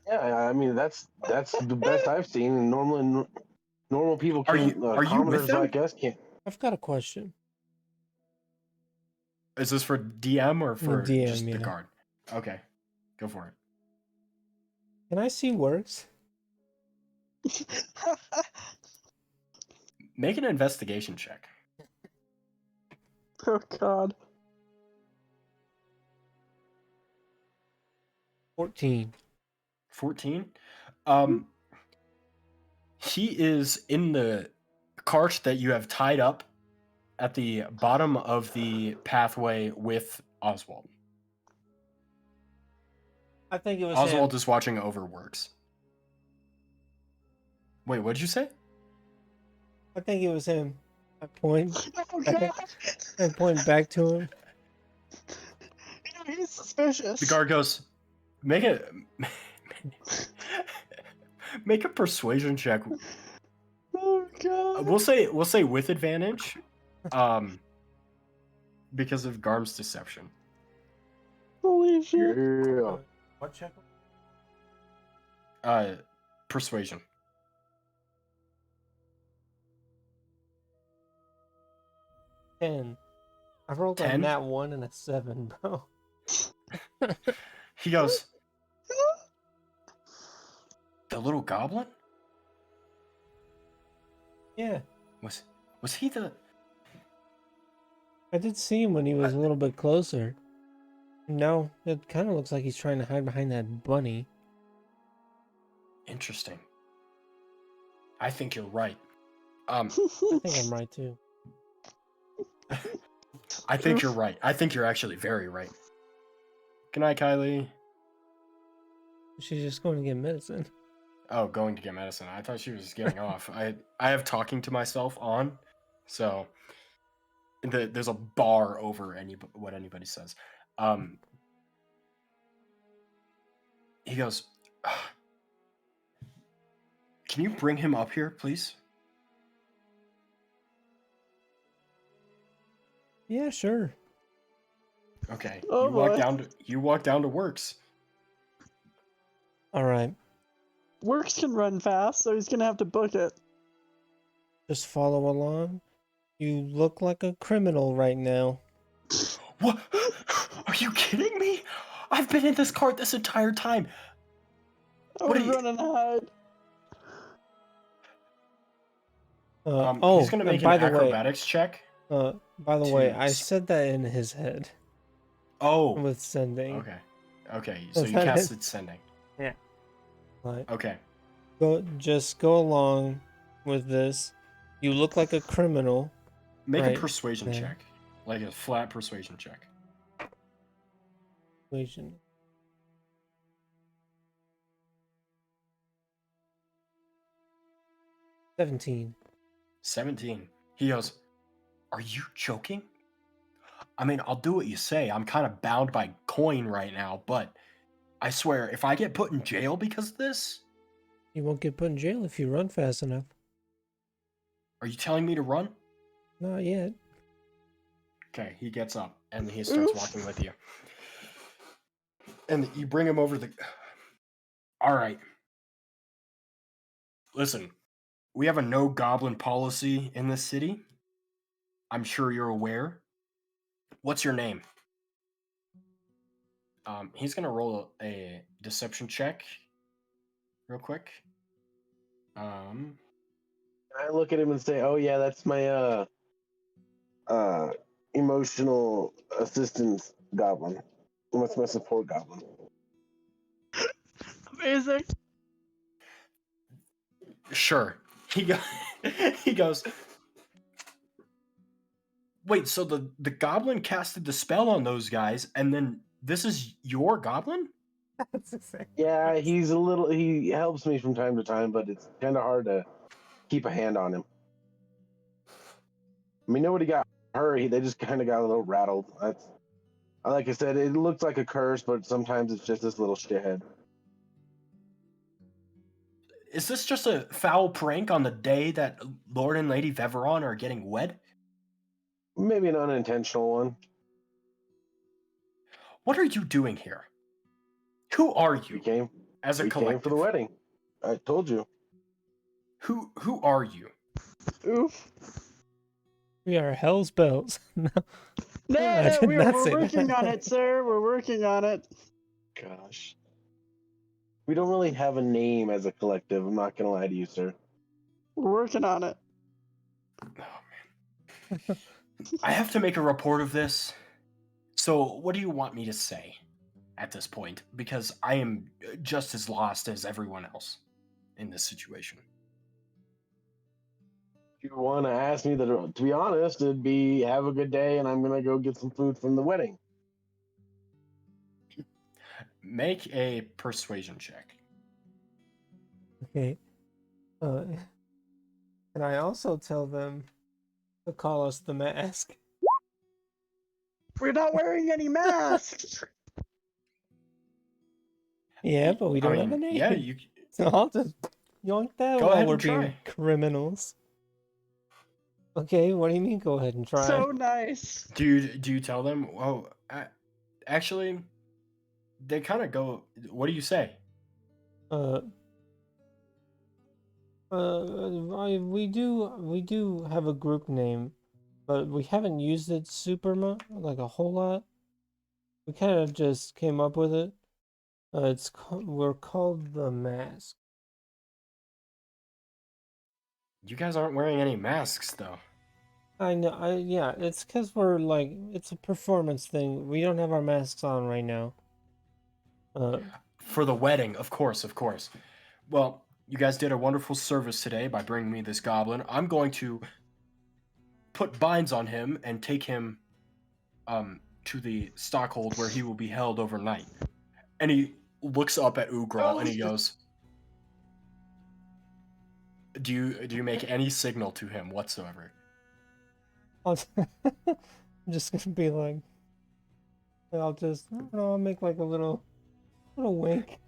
Yeah, I mean that's the best I've seen. And normal people can't. Are you with them? Like us can't. I've got a question. Is this for DM or for DM, just the yeah. guard? Okay, go for it. Can I see works? Make an investigation check. Oh God. 14. 14. He is in the cart that you have tied up at the bottom of the pathway with Oswald. I think it was Oswald him. is watching Overworks. Wait, what did you say? I think it was him. I point. Oh God. I point back to him. He's suspicious. The guard goes, make a persuasion check. Oh God. We'll say with advantage, because of Garm's deception. Holy shit. Yeah. What check? Persuasion. 10. I rolled 10? a nat 1 and a 7, bro. He goes, the little goblin? Yeah. Was he the... I did see him when he was a little bit closer. No, it kind of looks like he's trying to hide behind that bunny. Interesting. I think you're right. I think I'm right too. I think you're right. I think you're actually very right. Good night, Kylie. She's just going to get medicine. Oh, going to get medicine. I thought she was getting off. I have talking to myself on, so there's a bar over what anybody says. He goes, can you bring him up here, please? Yeah, sure. Okay. Oh, you walk down to Works. All right. Works can run fast, so he's gonna have to book it. Just follow along. You look like a criminal right now. What? Are you kidding me? I've been in this cart this entire time. What are you run and hide? He's gonna make an acrobatics check. By the way, I said that in his head. Oh. With sending. Okay. So you casted sending. Yeah. Right. Okay. Just go along with this. You look like a criminal. Make Right a persuasion there. check. Like a flat persuasion check. Persuasion. $17. 17. He goes, "Are you joking? I mean, I'll do what you say. I'm kind of bound by coin right now, but I swear, if I get put in jail because of this, You won't get put in jail if you run fast enough. are you telling me to run?" Not yet. Okay, he gets up and he starts walking with you. And you bring him over the... All right. Listen, we have a no goblin policy in this city. I'm sure you're aware. What's your name? He's gonna roll a deception check real quick. I look at him and say, "Oh yeah, that's my emotional assistance goblin. That's my support goblin." Amazing. Sure. He goes, "Wait, so the goblin casted the spell on those guys, and then this is your goblin?" That's exactly. Yeah, he helps me from time to time, but it's kind of hard to keep a hand on him. I mean, nobody got hurt. They just kind of got a little rattled. Like I said, it looks like a curse, but sometimes it's just this little shithead. Is this just a foul prank on the day that Lord and Lady Veveron are getting wed? Maybe an unintentional one. What are you doing here? Who are We you came. as a We collective? came for the wedding. I told you. Who are you? Oof. We are Hell's Bells. No, I No, did we're not say working that. on it, sir. We're working on it. Gosh. We don't really have a name as a collective. I'm not gonna lie to you, sir. We're working on it. Oh, man. I have to make a report of this. So, what do you want me to say at this point? Because I am just as lost as everyone else in this situation. If you want to ask me, to be honest, it'd be have a good day, and I'm gonna go get some food from the wedding. Make a persuasion check. Okay. And I also tell them to call us the Mask. We're not wearing any masks. Yeah, but we don't have a name. Yeah, you So I'll just yoink that go while ahead we're and being try. criminals. Okay, what do you mean? Go ahead and try. So nice. Do you tell them? Oh, actually, they kind of go. What do you say? We do have a group name, but we haven't used it super much, like a whole lot. We kind of just came up with it. We're called the Mask. You guys aren't wearing any masks, though. I know. Yeah, it's because we're like it's a performance thing. We don't have our masks on right now. For the wedding, of course. Well, you guys did a wonderful service today by bringing me this goblin. I'm going to put binds on him and take him to the stockhold where he will be held overnight. And he looks up at Ugral and he goes, Do you make any signal to him whatsoever? I'm just gonna be like, I don't know, I'll make like a little wink.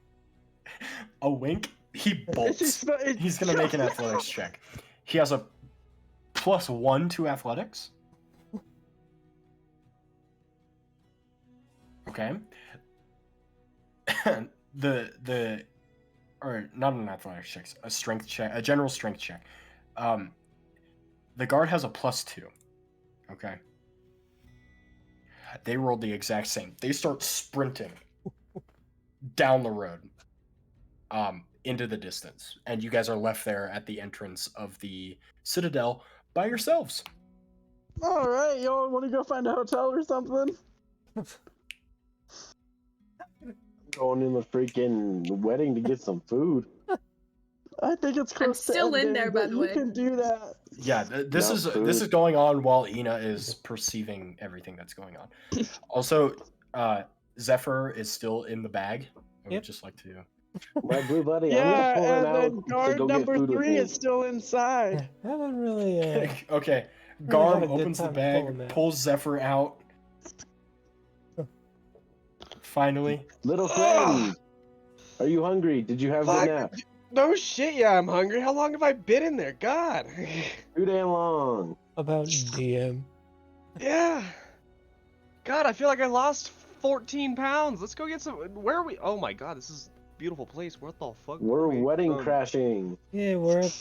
A wink? He bolts. He's gonna make an athletics check. He has a +1 to athletics. Okay. Or not an athletics check, a strength check, a general strength check. The guard has a +2. Okay. They rolled the exact same. They start sprinting down the road, into the distance, and you guys are left there at the entrance of the citadel by yourselves. All right, y'all want to go find a hotel or something? Going in the freaking wedding to get some food. I think it's close to still in ending, there, by but the you way. can do that. Yeah, this No is food. this is going on while Ina is perceiving everything that's going on. Also, Zephyr is still in the bag. I would Yep. just like to. My blue buddy, I'm Yeah, gonna pull him and then out to guard go get number food with 3 me. is still inside. I haven't really, Okay, had Garm a good opens the time pulling bag, that. pulls Zephyr out. Finally, Little Ugh. friend, are you hungry? Did you have a Fuck. good nap? No shit, yeah, I'm hungry. How long have I been in there? God. Too damn long. about DM. Yeah. God, I feel like I lost 14 pounds. Let's go get some. Where are we? Oh my god, this is a beautiful place. What the fuck? We're Wait, wedding crashing. Yeah, we're at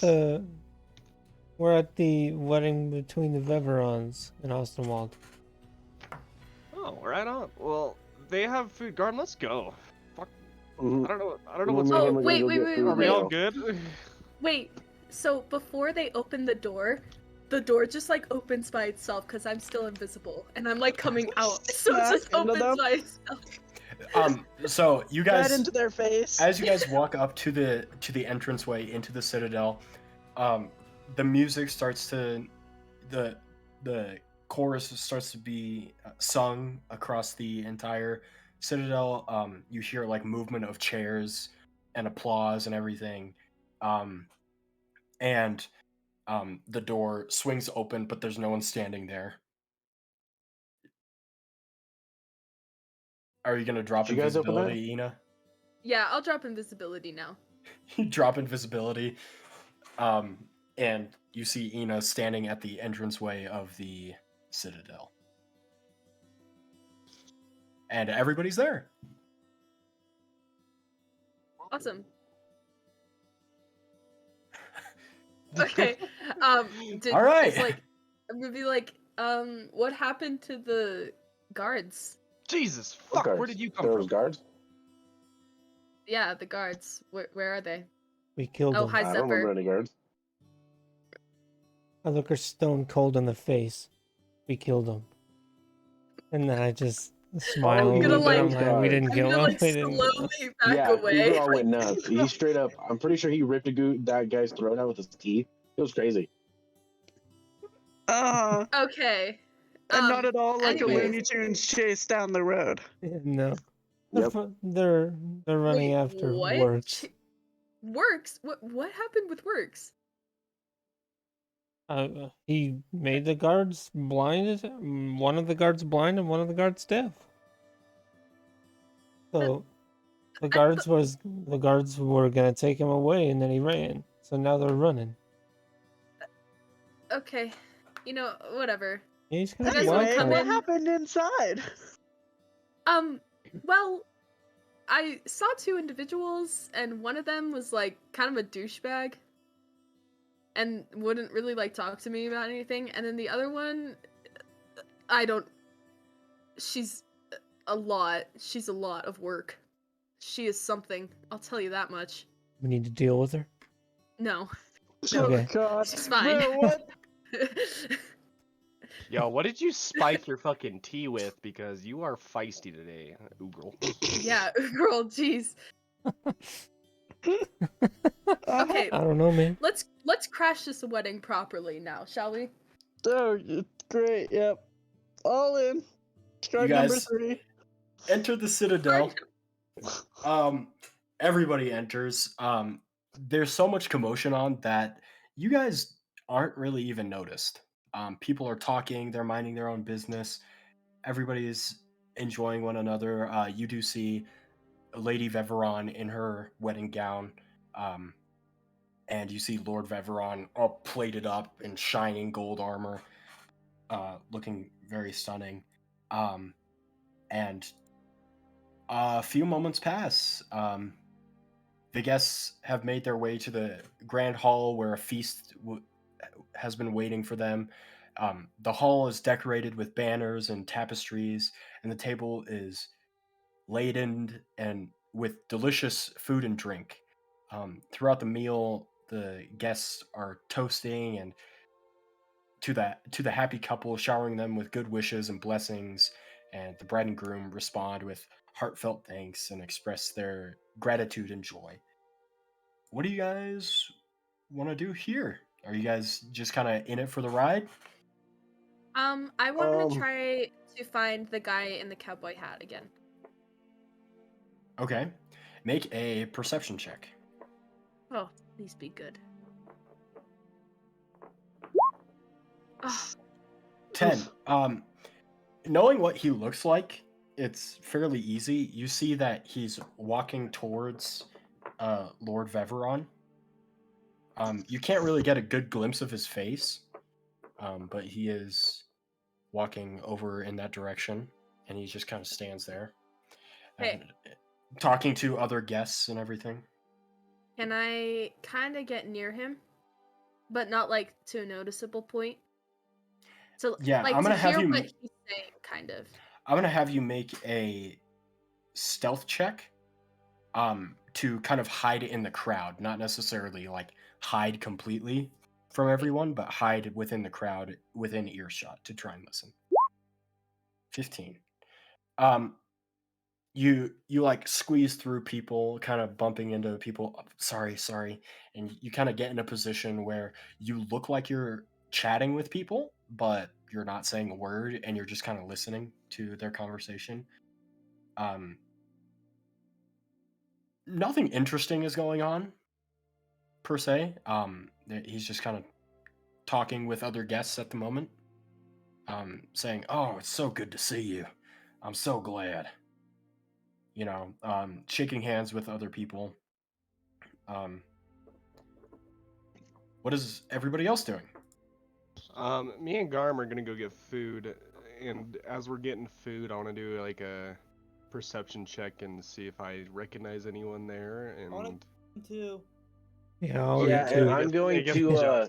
the wedding between the Veverons in Austinwald. Oh, right on. Well, they have food. Garm, let's go. Fuck. Mhm. I don't know Me what's and Oh, him are gonna wait, go wait, get wait, food Are we all now. good? Wait, so before they open the door just like opens by itself because I'm still invisible and I'm like coming out. So it just Smack into opens them. by itself. So you Right guys, into their face. as you guys walk up to the entranceway into the Citadel, the music starts to the chorus starts to be sung across the entire Citadel. You hear like movement of chairs and applause and everything, and the door swings open, but there's no one standing there. Are you gonna drop Did you guys open that? invisibility, Ina? Yeah, I'll drop invisibility now. You drop invisibility, and you see Ina standing at the entranceway of the Citadel. And everybody's there. Awesome. Okay. All right. It's like I'm gonna be like, what happened to the guards? Jesus, What fuck, where guards? did you come Those from? guards? Yeah, the guards. Where are they? We killed Oh, them. hi, I don't remember Zephyr. any guards. I look her stone cold in the face. We killed them. And then I just smile a you little mean bit. I'm those like, we didn't I'm kill gonna them. like We didn't kill 'em." slowly back Yeah, away. Uber all went nuts. He straight up, I'm pretty sure he ripped that guy's throat out with his teeth. It was crazy. Okay. And not at all like anyways. a Looney Tunes chase down the road. No. Yep. They're running Wait, after what? Works. Works? What happened with Works? He made the guards blinded. One of the guards blind and one of the guards deaf. So the guards were gonna take him away, and then he ran. So now they're running. Okay. You know, whatever. Yeah, he's gonna guys be wanna wild come card. What in? happened inside? Well, I saw two individuals, and one of them was like kind of a douchebag and wouldn't really like talk to me about anything, and then the other one, she's a lot of work. She is something, I'll tell you that much. We need to deal with her. No. Okay. Oh god. She's fine. Bro, what? Yo, what did you spike your fucking tea with? Because you are feisty today, Oogle. Yeah, girl, jeez. Okay, I don't know, man. let's crash this wedding properly now, shall we? Oh, great, yep. All in. Start You number guys- 3. Enter the Citadel. Everybody enters. There's so much commotion on that you guys aren't really even noticed. People are talking, they're minding their own business. Everybody's enjoying one another. You do see Lady Veveron in her wedding gown, and you see Lord Veveron all plated up in shining gold armor, looking very stunning. And a few moments pass. The guests have made their way to the grand hall where a feast has been waiting for them. The hall is decorated with banners and tapestries, and the table is laden and with delicious food and drink. Throughout the meal, the guests are toasting and to the happy couple, showering them with good wishes and blessings, and the bride and groom respond with heartfelt thanks and express their gratitude and joy. what do you guys want to do here? Are you guys just kind of in it for the ride? I want to Um, try to find the guy in the cowboy hat again. Okay. Make a perception check. Oh, please be good. Oh, 10. Knowing what he looks like, it's fairly easy. You see that he's walking towards Lord Veveron. You can't really get a good glimpse of his face, but he is walking over in that direction, and he just kind of stands there, Hey. and talking to other guests and everything. can I kind of get near him, but not like to a noticeable point? So Yeah, like I'm to gonna have hear you. what he's saying, kind of. I'm gonna have you make a stealth check, to kind of hide in the crowd, not necessarily like hide completely from everyone, but hide within the crowd, within earshot, to try and listen. 15. You like squeeze through people, kind of bumping into people. "Oh, sorry," and you kind of get in a position where you look like you're chatting with people, but you're not saying a word, and you're just kind of listening to their conversation. Nothing interesting is going on per se. He's just kind of talking with other guests at the moment, saying, "Oh, it's so good to see you. I'm so glad." Shaking hands with other people. What is everybody else doing? Me and Garm are gonna go get food, and as we're getting food, I want to do like a perception check and see if I recognize anyone there. And Too. Yeah, I'll yeah, get and two. I'm going to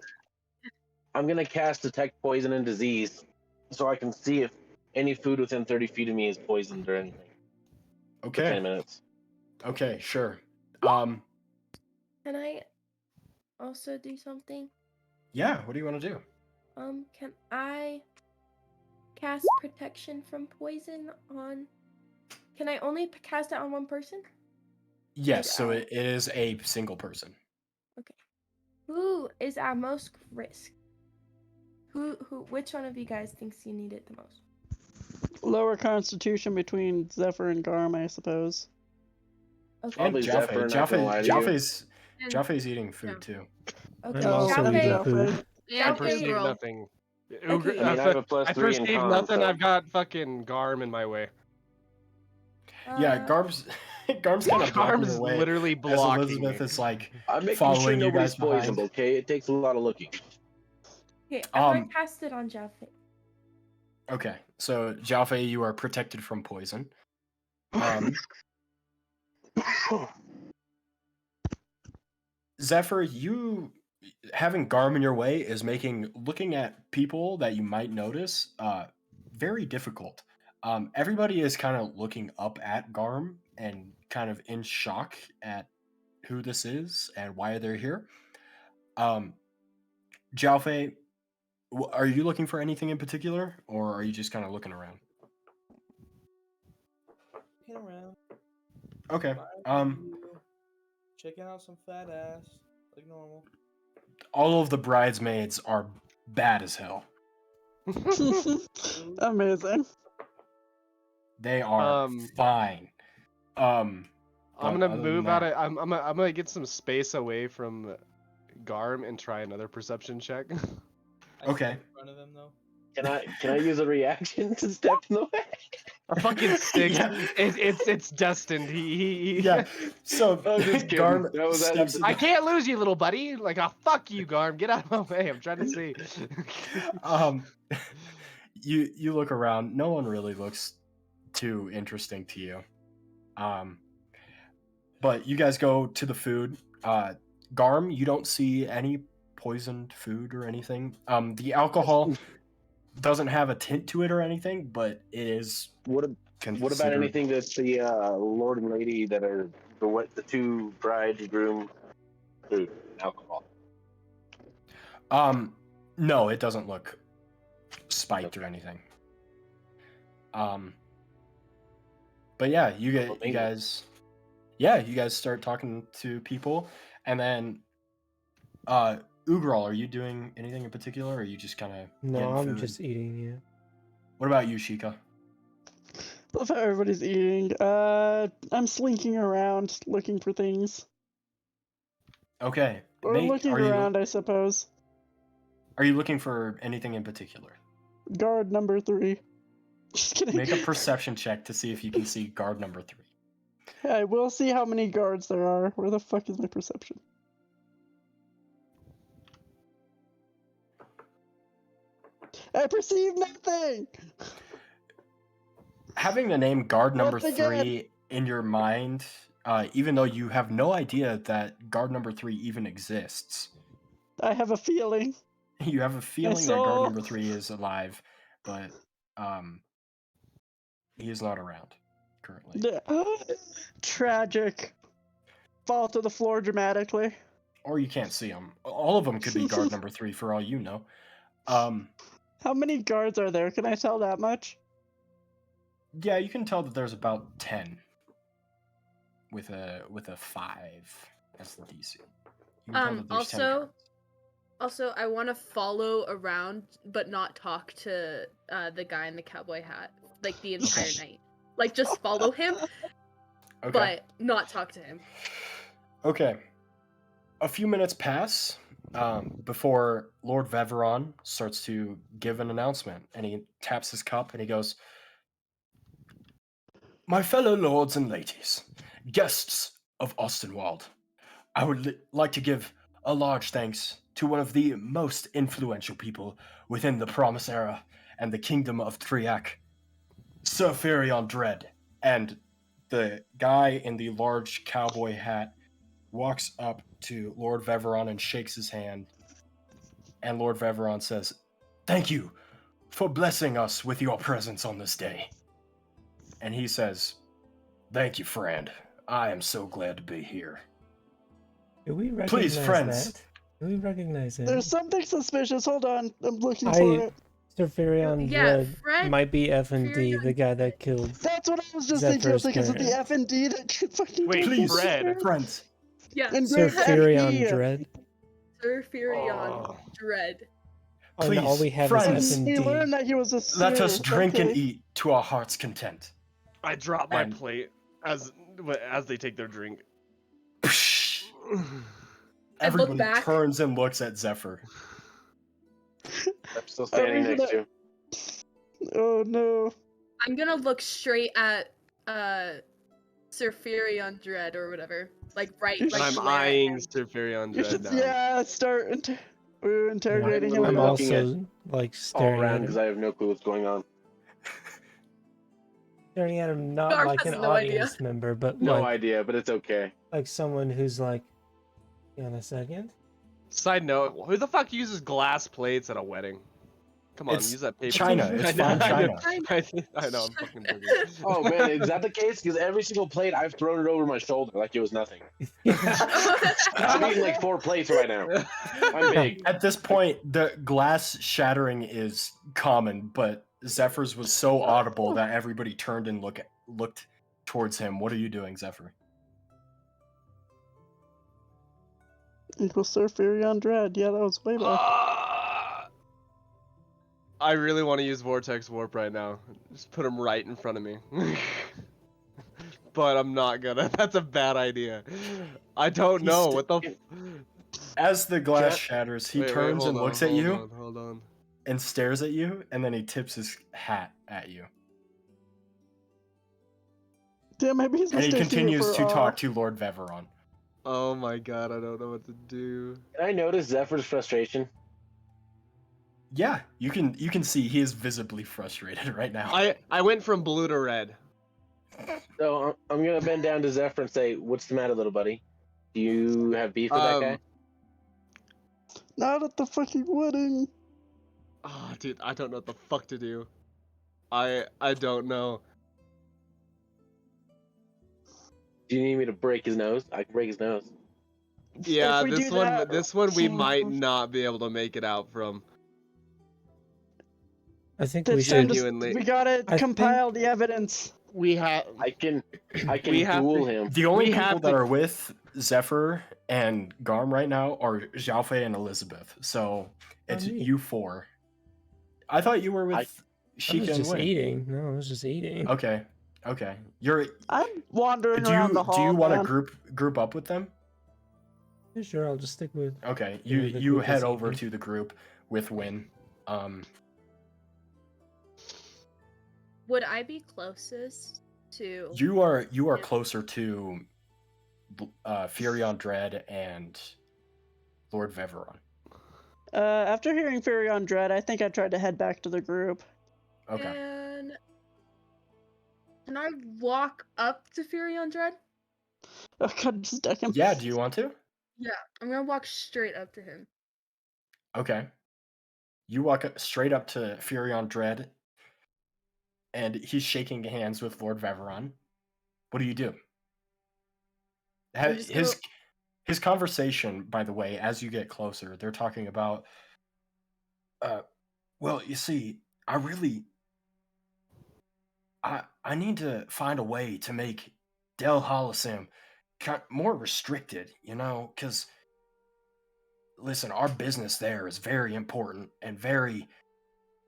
I'm gonna cast detect poison and disease, so I can see if any food within 30 feet of me is poisoned or anything. For Okay. 10 minutes. Okay, sure. Can I also do something? Yeah. What do you want to do? Can I cast protection from poison on? Can I only cast it on one person? Yes. So I- it is a single person. Okay. Who is at most risk? Which one of you guys thinks you need it the most? Lower constitution between Zephyr and Garm, I suppose. Okay. Probably And Zephyr, not gonna lie to you. Jowphe's eating food too. Okay. I'm also Jowphe- eating Jowphe. food. Yeah, I big perceive girl. nothing. Okay. I mean, I have a plus I 3 in perceive con, nothing. so- I've got fucking Garm in my way. Yeah, Garm's kind of blocking Garm's the way literally as blocking Elizabeth me. is like I'm making following sure you nobody's guys behind. poisoned, okay? It takes a lot of looking. Okay, I'm gonna cast it on Jowphe. Okay, so Jowphe, you are protected from poison. Zephyr, you having Garm in your way is making looking at people that you might notice very difficult. Everybody is kind of looking up at Garm and kind of in shock at who this is and why they're here. Jowphe, are you looking for anything in particular, or are you just kind of looking around? Looking around. Okay. Checking out some fat ass, like normal. All of the bridesmaids are bad as hell. Amazing. They are fine. I'm gonna other move than out that- of. I'm gonna get some space away from Garm and try another perception check. I Okay. stand in front of him though. Can I use a reaction to step in the way? A fucking six. Yeah. It's destined. He Yeah. So I'm just kidding. Garm That was steps. I can't lose you, little buddy. Like, oh, fuck you, Garm. Get out of my way. I'm trying to see. You look around. No one really looks too interesting to you. But you guys go to the food. Garm, you don't see any poisoned food or anything. The alcohol doesn't have a tint to it or anything, but it is. What about considered- anything that the lord and lady that are the two bride and groom food alcohol? No, it doesn't look spiked or anything. But yeah, you guys start talking to people And then, Ugral, are you doing anything in particular, or are you just kind of No, I'm just eating, yeah. What about you, Sheeka? Love how everybody's eating. I'm slinking around looking for things. Okay. Or Nate, looking around, I suppose. Are you looking for anything in particular? Guard number 3. Just kidding. Make a perception check to see if you can see guard number 3. I will see how many guards there are. Where the fuck is my perception? I perceive nothing! Having the name guard number Once 3 again. in your mind, even though you have no idea that guard number 3 even exists, I have a feeling. you have a feeling that guard number 3 is alive, but he is not around currently. Tragic. Fall to the floor dramatically. Or you can't see him. All of them could be guard number 3 for all you know. How many guards are there? Can I tell that much? Yeah, you can tell that there's about 10 with a 5 as the DC. You can tell that there's 10 guards. Also, I want to follow around, but not talk to the guy in the cowboy hat, like the entire night. Like, just follow him, but not talk to him. Okay. A few minutes pass before Lord Veveron starts to give an announcement, and he taps his cup and he goes, "My fellow lords and ladies, guests of Ostenwald, I would like to give a large thanks to one of the most influential people within the Promise Era and the Kingdom of Triac, Zephyr Dread." And the guy in the large cowboy hat walks up to Lord Veveron and shakes his hand. And Lord Veveron says, "Thank you for blessing us with your presence on this day." And he says, "Thank you, friend. I am so glad to be here." Do we recognize Please, friends. that? Do we recognize it? There's something suspicious. Hold on. I'm looking for it. Zephyr Dread might be F&D, the guy that killed. That's what I was just thinking. I was like, is it the F&D that fucking Wait, killed Please, Fred. friends. Yeah. Zephyr Dread. Zephyr Dread. Oh, Please, no, all we have friends. is F&D. He learned that he was a Let us seer. drink and Okay. eat to our heart's content. I drop my And- plate as they take their drink. Everyone back. turns and looks at Zephyr. I'm still standing next to you. Oh no. I'm gonna look straight at Zephyr Dread or whatever. Like And I'm glare at eyeing him. Zephyr You should, Dread now. yeah, start interrogating him. I'm I'm looking also like All staring around at because him. I have no clue what's going on. Staring at him, not Garm like has an no idea. audience member, but No like idea, but it's okay. someone who's like, hang on a second. Side note, who the fuck uses glass plates at a wedding? Come on, It's use that paper. China. It's fine China. I know, I'm fucking joking. Oh man, is that the case? Because every single plate I've thrown it over my shoulder like it was nothing. I'm eating like 4 plates right now. I'm big. At this point, the glass shattering is common, but Zephyr's was so audible that everybody turned and looked towards him. What are you doing, Zephyr? Equals Zephyr Dread. Yeah, that was way back. I really want to use Vortex Warp right now. Just put him right in front of me. But I'm not gonna. That's a bad idea. I don't know. What the As the glass shatters, he turns and looks at you Hold on. and stares at you, and then he tips his hat at you. Damn, maybe he's And he mistaking it continues for to awe. talk to Lord Veveron. Oh my god, I don't know what to do. Can I notice Zephyr's frustration? Yeah, you can see he is visibly frustrated right now. I went from blue to red. So I'm gonna bend down to Zephyr and say, "What's the matter, little buddy? Do you have beef with that guy?" Not at the fucking wedding. Oh, dude, I don't know what the fuck to do. I don't know. Do you need me to break his nose? I can break his nose. Yeah, If we this do one that- this one we might not be able to make it out from. I think It's we time should. to, Genuinely. we gotta I compile the evidence. We have. I can We have fool to- him. The only We people have that to- are with Zephyr and Garm right now are Jowphe and Elizabeth. So it's me. you four. I thought you were with I was Sheeka and just Win. eating. No, I was just eating. Okay. You're. I'm wandering Do around the you hall. do you want to man. group up with them? Yeah, sure, I'll just stick with. Okay. Yeah, You the you group head is over eating. to the group with Win. Would I be closest to? You are closer to Furion Dread and Lord Veveron. After hearing Fury on Dread, I think I tried to head back to the group. Okay. And can I walk up to Fury on Dread? Oh god, just deck him. Yeah, do you want to? Yeah, I'm gonna walk straight up to him. Okay. You walk straight up to Furion Dread, and he's shaking hands with Lord Veveron. What do you do? I'm just gonna- His conversation, by the way, as you get closer, they're talking about. Well, you see, I need to find a way to make Del Holocim more restricted, because listen, our business there is very important and very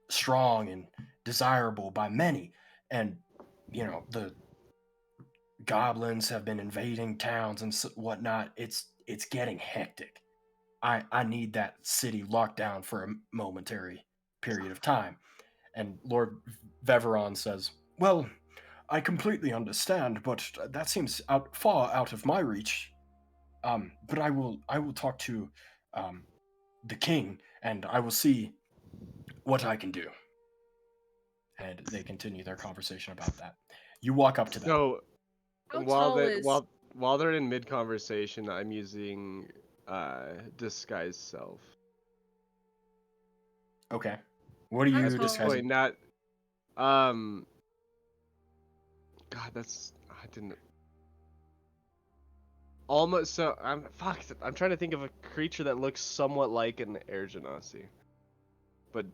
strong and desirable by many, and the goblins have been invading towns and whatnot. It's getting hectic. I need that city locked down for a momentary period of time. And Lord Veveron says, well, I completely understand, but that seems far out of my reach. But I will talk to the king, and I will see what I can do. And they continue their conversation about that. You walk up to them. So How while tall they is? while they're in mid conversation, I'm using disguise self. Okay. What are you How At this disguising? point, not God, I didn't. Almost so. I'm trying to think of a creature that looks somewhat like an air genasi, but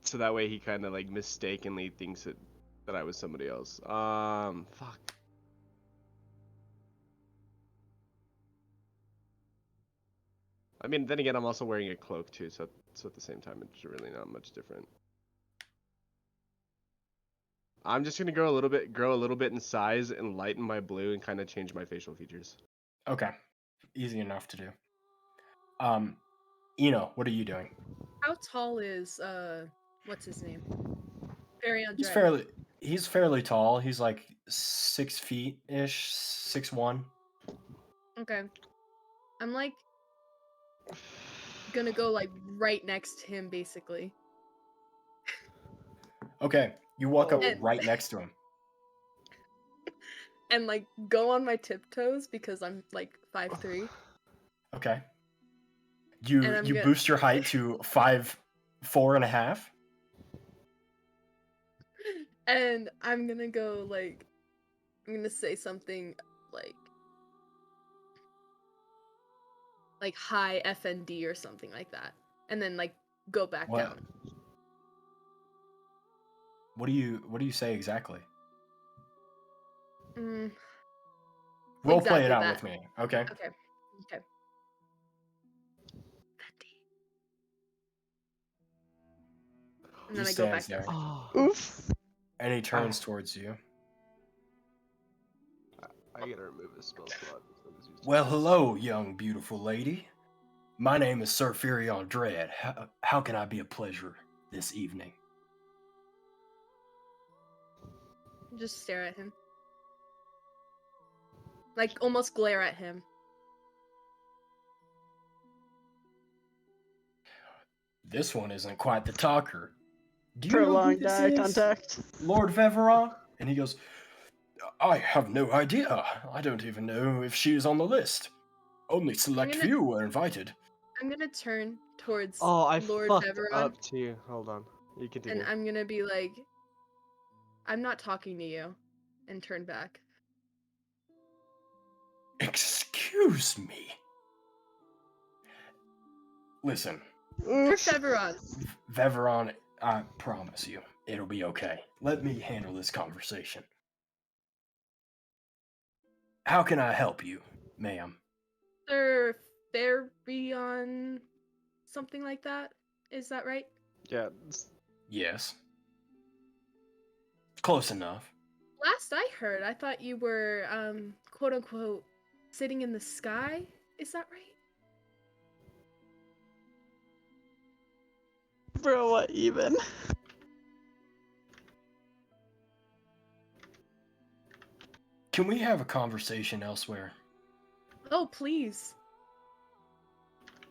so that way he kind of like mistakenly thinks that I was somebody else. Fuck. I mean, then again, I'm also wearing a cloak too, so at the same time, it's really not much different. I'm just gonna grow a little bit in size and lighten my blue and kind of change my facial features. Okay. Easy enough to do. What are you doing? How tall is what's his name? Fury on He's Dread. fairly tall. He's like 6 feet ish, 6'1". Okay. I'm like gonna go like right next to him basically. Okay. You walk up And- right next to him. And like go on my tiptoes because I'm like 5'3". Okay. And You I'm gonna- boost your height to 5'4.5". And I'm gonna go like I'm gonna say something like high FND or something like that. And then like go back What? down. What do you say exactly? Role play it Exactly out that. with me, okay? Okay. And He then I go back stands there, down. Oof. and he turns towards you. I gotta remove a spell slot. Well, hello, young beautiful lady. My name is Sir Furion Dread. How can I be a pleasure this evening? Just stare at him. Like almost glare at him. This one isn't quite the talker. Do you know who Prolonged this eye is, contact. Lord Veveron? And he goes, I have no idea. I don't even know if she is on the list. Only select few were invited. I'm gonna turn towards I Lord fucked Veveron, up too. Hold on. You continue. and I'm gonna be like, I'm not talking to you, and turn back. Excuse me. Listen, Lord Veveron. Veveron, I promise you, it'll be okay. Let me handle this conversation. How can I help you, ma'am? Sir Farion, something like that. Is that right? Yeah. Yes. Close enough. Last I heard, I thought you were, quote unquote, sitting in the sky. Is that right? Bro, what even? Can we have a conversation elsewhere? Oh, please.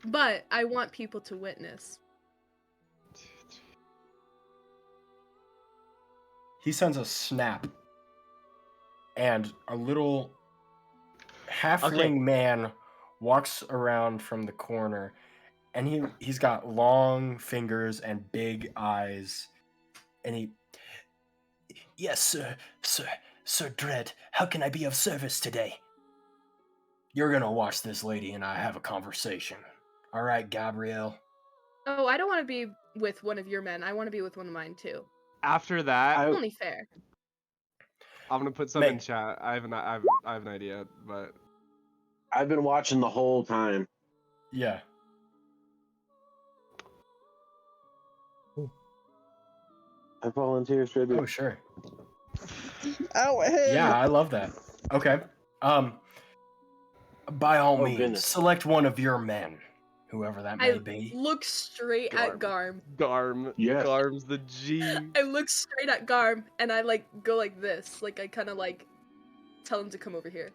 But I want people to witness. He sends a snap, and a little halfling man walks around from the corner, and he's got long fingers and big eyes, and he... Yes, Sir Dread, how can I be of service today? You're gonna watch this lady and I have a conversation. All right, Gabrielle? Oh, I don't want to be with one of your men. I want to be with one of mine, too. After that, Only fair. I'm gonna put some in chat. I have an idea, but I've been watching the whole time. Yeah. I volunteer tribute. Oh, sure. Oh, hey. Yeah, I love that. Okay. By all means, goodness. select one of your men, whoever that may be. Look straight at Garm. Garm. Yes. Garm's the G. I look straight at Garm, and I, like, go like this. Like, I kind of, like, tell him to come over here.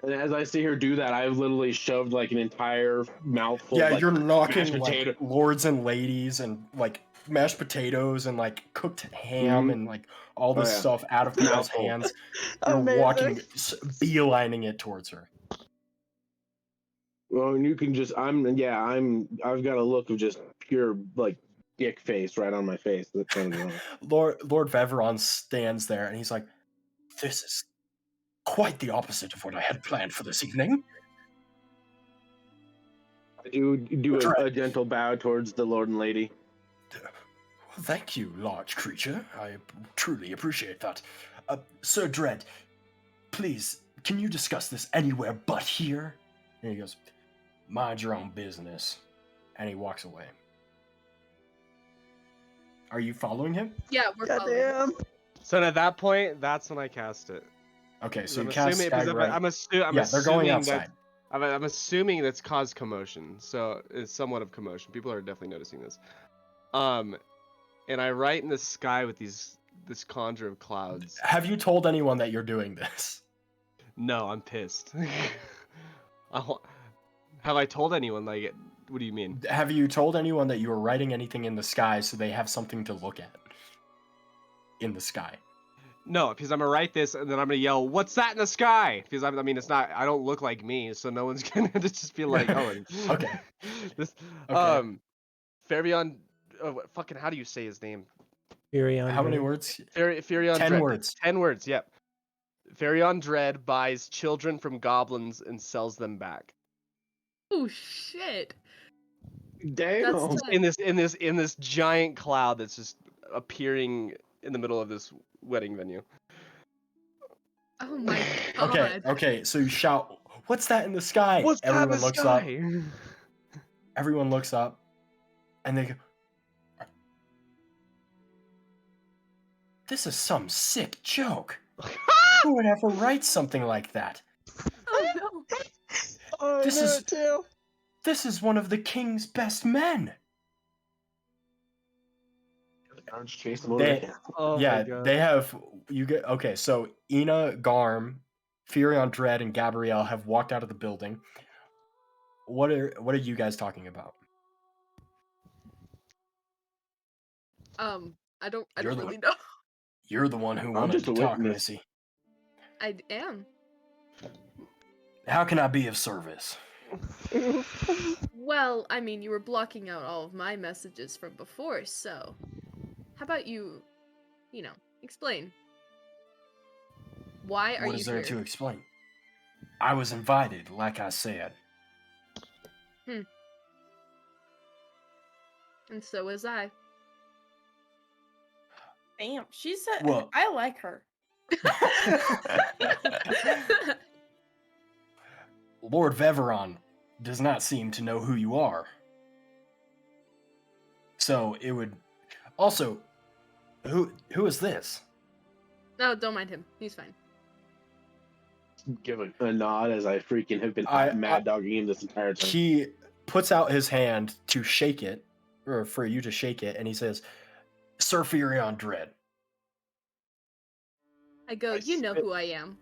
And as I see her do that, I've literally shoved like an entire mouthful. Yeah, of, like, you're knocking mashed like potato. lords and ladies and like mashed potatoes and like cooked ham and like all this stuff out of Kyle's Mouthful. hands. You're Amazing. walking, beelining it towards her. Well, and you can just, I've got a look of just pure like dick face right on my face. That's what I'm doing. Lord Veveron stands there and he's like, "This is quite the opposite of what I had planned for this evening." I do a gentle bow towards the lord and lady. Thank you, large creature. I truly appreciate that. Sir Dread, please, can you discuss this anywhere but here? And he goes, "Mind your own business." And he walks away. Are you following him? Yeah, we're following him. Goddamn. So at that point, that's when I cast it. Okay, so I'm you cast assuming, Stag Right. I'm assuming Yeah, they're going outside. I'm assuming that's caused commotion, so it's somewhat of commotion. People are definitely noticing this. And I write in the sky with this conjure of clouds. Have you told anyone that you're doing this? No, I'm pissed. Have I told anyone? Like, what do you mean? Have you told anyone that you are writing anything in the sky so they have something to look at in the sky? No, because I'm gonna write this and then I'm gonna yell, "What's that in the sky?" Because I mean, it's not. I don't look like me, so no one's gonna just be like, "Oh, okay." This, Okay. Farion, fucking, how do you say his name? Furion. How many words? Farion 10 Dread. words. 10 words. Yep. Farion Dread buys children from goblins and sells them back. Oh shit! Damn. That's In this giant cloud that's just appearing in the middle of this wedding venue. Oh my god. Okay, so you shout, "What's that in the sky?" What's Everyone that in the looks sky? up. Everyone looks up, and they go, "This is some sick joke. Who would ever write something like that? Oh no. Oh, This I know is- it too. This is one of the king's best men." They, Oh yeah, my god. they have okay. So Ina, Garm, Furion Dread, and Gabrielle have walked out of the building. What are you guys talking about? I don't You're the really one. know. You're the one who wanted just to a talk, witness. Missy. I am. How can I be of service? Well, I mean, you were blocking out all of my messages from before, so how about you explain? Why are What you is there here? to explain? I was invited, like I said. And so was I. Damn, she's a. Well- I like her. Lord Veveron does not seem to know who you are. So it would also who is this? No, don't mind him. He's fine. Give a nod as I freaking have been mad dogging him this entire time. He puts out his hand to shake it, or for you to shake it, and he says, Sir Furion Dread. I go, you know who I am.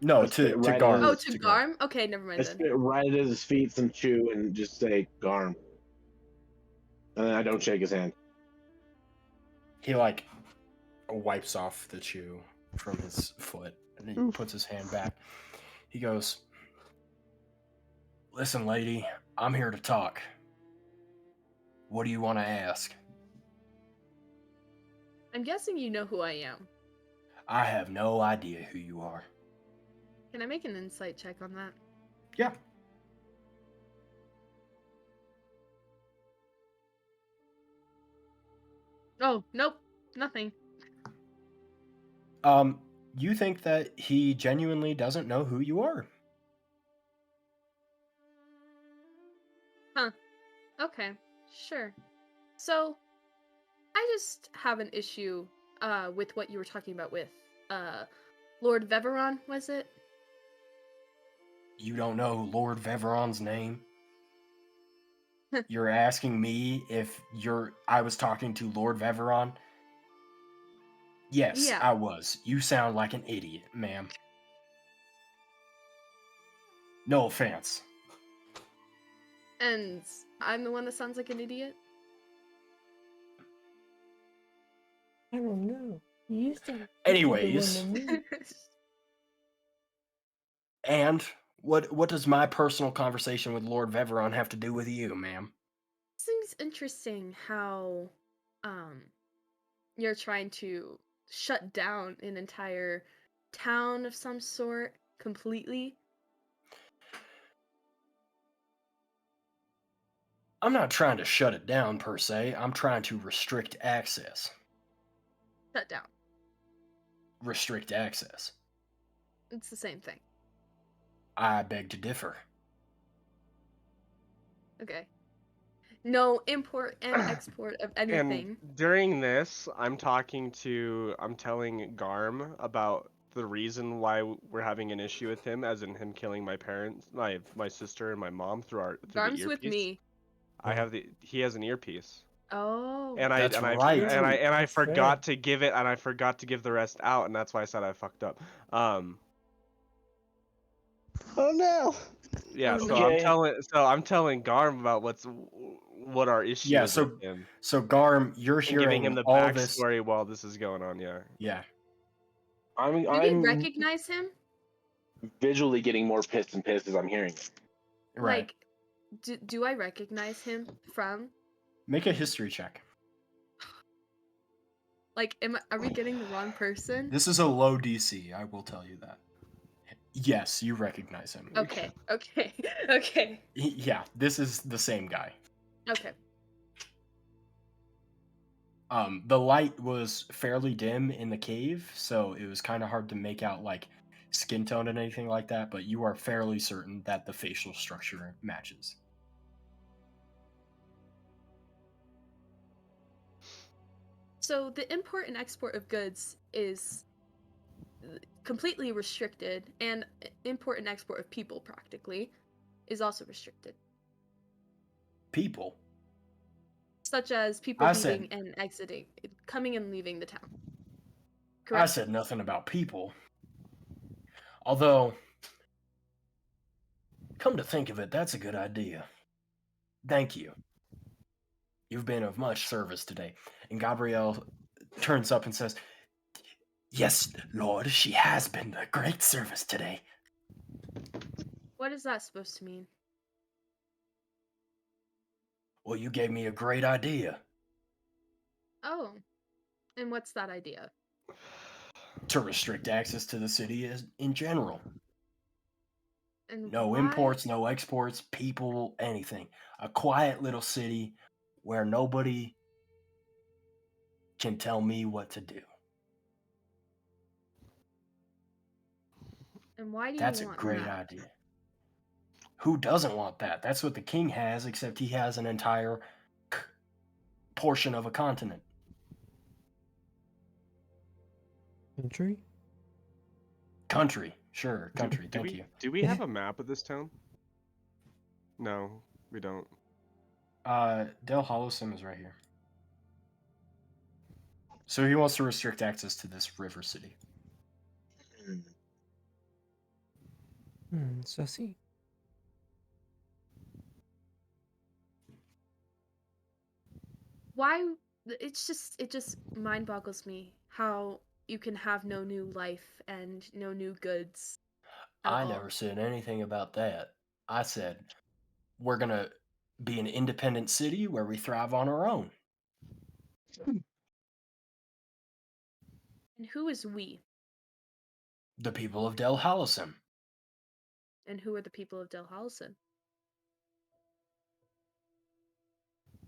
No, I to spit right Garm. Oh, to Garm? Okay, never mind I then. spit right at his feet some chew and just say Garm. And then I don't shake his hand. He like wipes off the chew from his foot and he puts his hand back. He goes, listen, lady, I'm here to talk. What do you want to ask? I'm guessing you know who I am. I have no idea who you are. Can I make an insight check on that? Yeah. Oh, nope. Nothing. You think that he genuinely doesn't know who you are? Huh. Okay. Sure. So, I just have an issue with what you were talking about with Lord Veveron, was it? You don't know Lord Veveron's name? You're asking me if I was talking to Lord Veveron? Yes, Yeah. I was. You sound like an idiot, ma'am. No offense. And I'm the one that sounds like an idiot? I don't know. You used to. Anyways, and what does my personal conversation with Lord Veveron have to do with you, ma'am? Seems interesting how you're trying to shut down an entire town of some sort completely. I'm not trying to shut it down per se. I'm trying to restrict access. Shut down. Restrict access. It's the same thing. I beg to differ. Okay. No import and export of anything. And during this, I'm telling Garm about the reason why we're having an issue with him, as in him killing my parents, my sister and my mom through Garm's the earpiece. with me. He has an earpiece. Oh. And That's right. I That's forgot to give it, and I forgot to give the rest out, and that's why I said I fucked up. Oh no. Yeah, Oh, so no. I'm telling Garm about what our issue Yeah, is so with him. so Garm, you're And giving hearing him the all this. backstory while this is going on. Yeah. Yeah. Do we I'm recognize him? visually getting more pissed and pissed as I'm hearing it. Right. Like, do I recognize him from? Make a history check. Like, are we getting the wrong person? This is a low DC, I will tell you that. Yes, you recognize him. Okay. Okay. Yeah, this is the same guy. Okay. The light was fairly dim in the cave, so it was kind of hard to make out like skin tone and anything like that, but you are fairly certain that the facial structure matches. So the import and export of goods is completely restricted, and import and export of people practically is also restricted. People? Such as people I leaving said- and exiting, coming and leaving the town. I Correct? said nothing about people. Although, come to think of it, that's a good idea. Thank you. You've been of much service today. And Gabrielle turns up and says, Yes, Lord, she has been a great service today. What is that supposed to mean? Well, you gave me a great idea. Oh. And what's that idea? To restrict access to the city in general. And No why? imports, no exports, people, anything. A quiet little city where nobody can tell me what to do. And why do That's you a want great that? idea. Who doesn't want that? That's what the king has, except he has an entire portion of a continent. Country, sure, country. Thank you. Do we have a map of this town? No, we don't. Del Hollowsim is right here. So he wants to restrict access to this river city. Sussy. Why? It just mind boggles me how you can have no new life and no new goods. I never said anything about that. I said we're gonna be an independent city where we thrive on our own. And who is we? The people of Del Hollowsim. And who are the people of Del Hollowsim?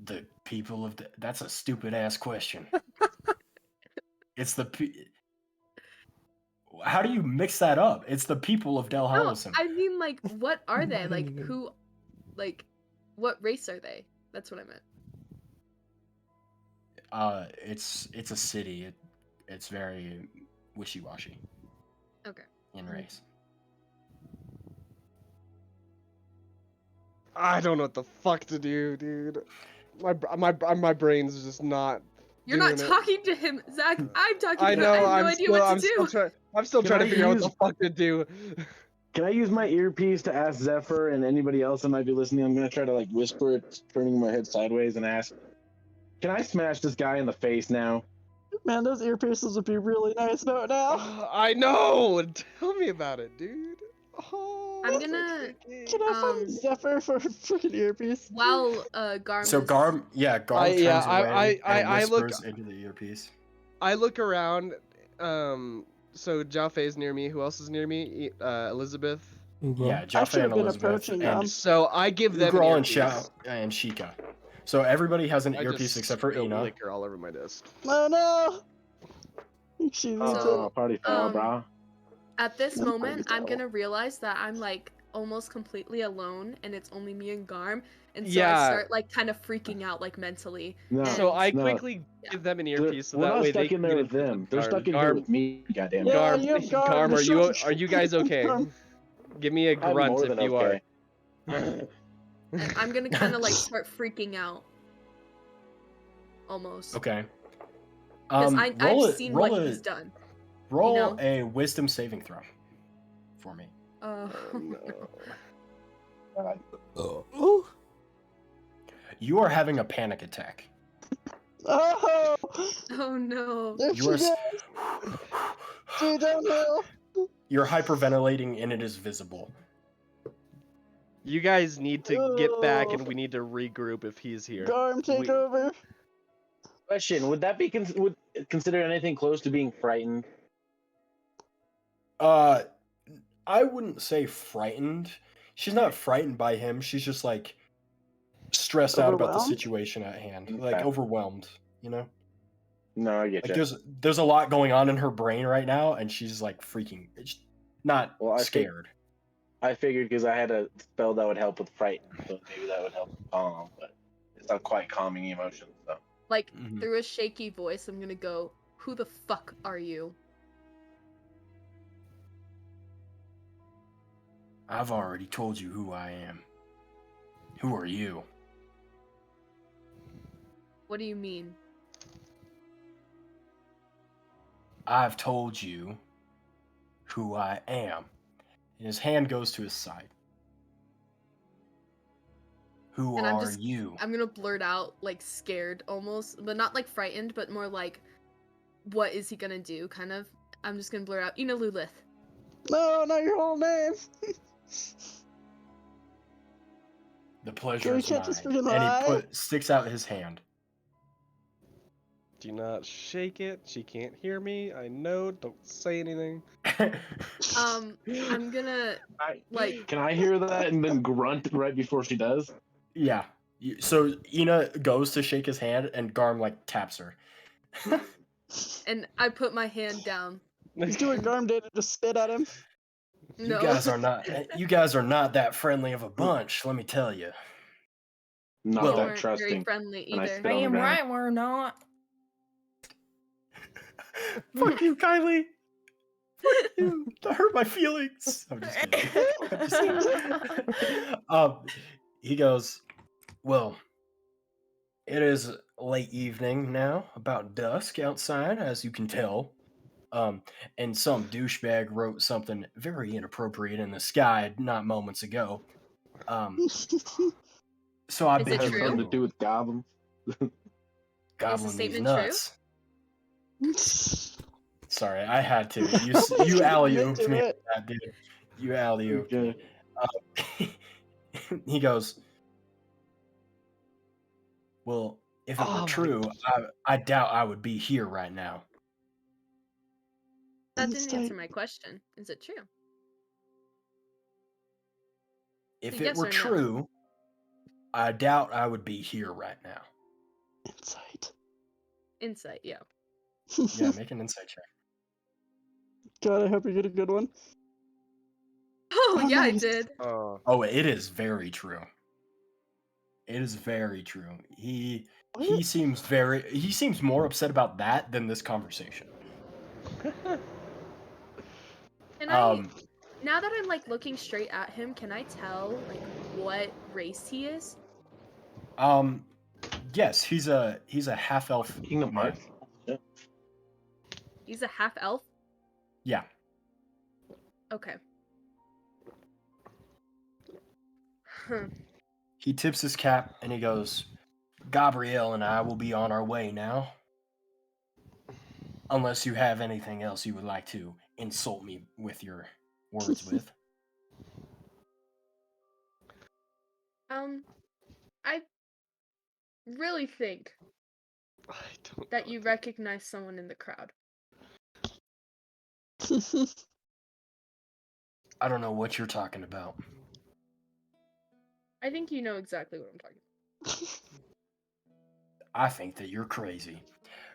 The people of that's a stupid ass question. It's the how do you mix that up? It's the people of Del No, Hollowsim. I mean, like, what are they? Like, who, like, what race are they? That's what I meant. It's a city. It's very wishy-washy. Okay. In race. I don't know what the fuck to do, dude. My brain's just not. You're not talking to him, Zach. I'm talking I to know. him. I have no idea what to do. I'm still trying to figure out what the fuck to do. Can I use my earpiece to ask Zephyr and anybody else that might be listening? I'm gonna try to like whisper it, turning my head sideways, and ask, "Can I smash this guy in the face now?" Man, those earpieces would be really nice about now. I know. Tell me about it, dude. Oh, I'm gonna. Can I find Zephyr for a freaking earpiece? While Garm. So Garm, Garm turns away and whispers into the earpiece. I look around. So Jowphe is near me. Who else is near me? Elizabeth. Yeah, Jowphe and Elizabeth. And so I give them an earpiece. and Sheeka. So everybody has an earpiece except for Ina. Liquor all over my desk. Oh no! Party foul, brah. At this moment, I'm gonna realize that I'm like almost completely alone, and it's only me and Garm, and so I start like kind of freaking out like mentally. No, so I quickly give them an earpiece, so that way they can get in with them. They're stuck in here with me. Goddamn. Garm, are you guys okay? Give me a grunt if you are. And I'm gonna kind of like start freaking out. Almost. Okay. Because I've seen what he's done. Roll a wisdom saving throw for me. Oh no. You are having a panic attack. Oh! Oh no. You're hyperventilating and it is visible. You guys need to get back and we need to regroup if he's here. Garm, take over. Question: would that be considered anything close to being frightened? I wouldn't say frightened. She's not frightened by him. She's just like stressed out about the situation at hand, like overwhelmed. You know? No, I get you. There's a lot going on in her brain right now, and she's like freaking. Not scared. I figured because I had a spell that would help with fright, so maybe that would help calm, but it's not quite calming emotions. So. Like through a shaky voice, I'm gonna go, "Who the fuck are you?" I've already told you who I am. Who are you? What do you mean? I've told you who I am. And his hand goes to his side. Who are you? I'm gonna blurt out, like, scared almost, but not like frightened, but more like, what is he gonna do, kind of. I'm just gonna blurt out, Lulith. No, not your whole name. The pleasure is mine. And he sticks out his hand. Do not shake it. She can't hear me. I know. Don't say anything. I'm gonna like. Can I hear that and then grunt right before she does? Yeah. So Ina goes to shake his hand, and Garm like taps her. And I put my hand down. He's doing Garm did and just spit at him. You No. guys are not that friendly of a bunch, let me tell you. Not Well, You that weren't very trusting. friendly And I either. spit on the Damn ground. right we're not. Fuck you, Kylie. Fuck you. That hurt my feelings. I'm just kidding. I'm just kidding. He goes, well, it is late evening now, about dusk outside, as you can tell. And some douchebag wrote something very inappropriate in the sky not moments ago. So I Is bid it you Has something to true? do with goblins. gobbling these statement nuts. Sorry, I had to. You You alley-ooped me, into it. that dude. You alley-ooped me. Okay. He goes, well, if it Oh were my true, I doubt I would be here right now. That didn't Insight. answer my question. Is it true? If So it yes were or no? true, I doubt I would be here right now. Insight. Insight, yeah. Yeah, make an insight check. God, I hope you get a good one. Oh, Oh, yeah, I nice. did. Oh, it is very true. It is very true. He What? seems more upset about that than this conversation. Can I, now that I'm like looking straight at him, can I tell like what race he is? Yes, he's a half elf. Kingdom Hearts. Yeah. He's a half elf? Yeah. Okay. Huh. He tips his cap and he goes, Gabrielle and I will be on our way now. Unless you have anything else you would like to insult me with your words with. I really think I don't that know. you recognize someone in the crowd. I don't know what you're talking about. I think you know exactly what I'm talking about. I think that you're crazy.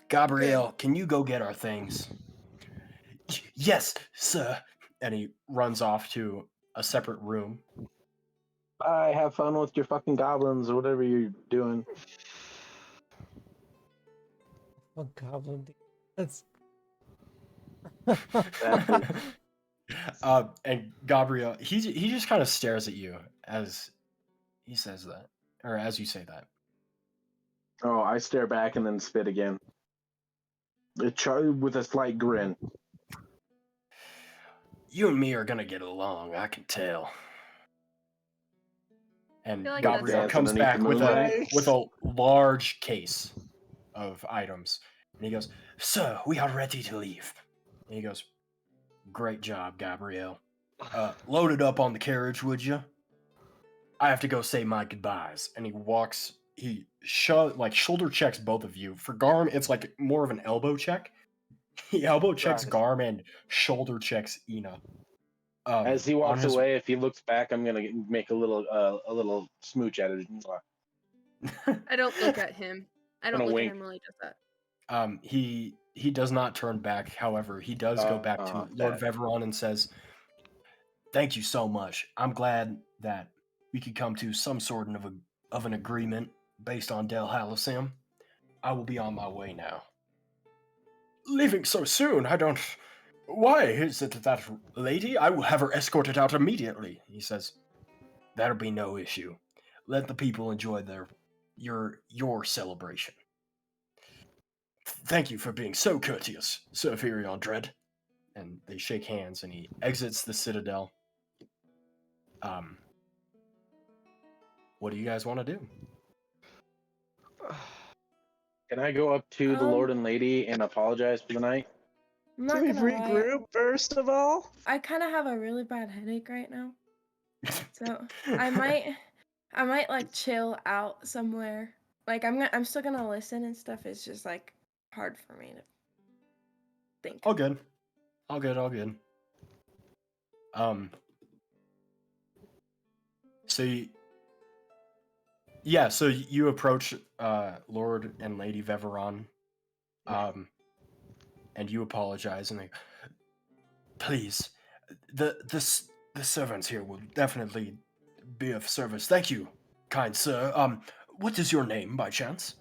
Gabrielle, can you go get our things? Yes, sir. And he runs off to a separate room. Bye, have fun with your fucking goblins or whatever you're doing. Oh, goblin. That's. And Gabrielle, he just kind of stares at you as he says that, or as you say that. Oh, I stare back and then spit again. With a slight grin. You and me are gonna get along, I can tell. And feel like Gabrielle that's comes underneath back the with moonlight. a large case of items, and he goes, "Sir, we are ready to leave." And he goes, "Great job, Gabrielle. Load it up on the carriage, would you? I have to go say my goodbyes." And he walks. He shoulder checks both of you. For Garm, it's like more of an elbow check. He elbow checks Right. Garm and shoulder checks Ina. As he on walks his- away, if he looks back, I'm gonna make a little smooch at it. I don't look at him. I don't Gonna look wink. at him while he does that. He does not turn back. However, he does go back to Lord sad. Veveron and says, "Thank you so much. I'm glad that we could come to some sort of an agreement based on Del Halasim. I will be on my way now." "Leaving so soon? I don't... Why is it that lady? I will have her escorted out immediately," he says. "That'll be no issue. Let the people enjoy your celebration. Thank you for being so courteous, Sir Furion Dread." And they shake hands, and he exits the Citadel. What do you guys want to do? Can I go up to the Lord and Lady and apologize for the night? I'm not Can we gonna lie. regroup first of all? I kind of have a really bad headache right now, so I might like chill out somewhere. Like I'm still gonna listen and stuff. It's just like hard for me to think. All good. All good. So you approach Lord and Lady Veveron, And you apologize, and they, please, the servants here will definitely be of service. Thank you, kind sir. What is your name, by chance?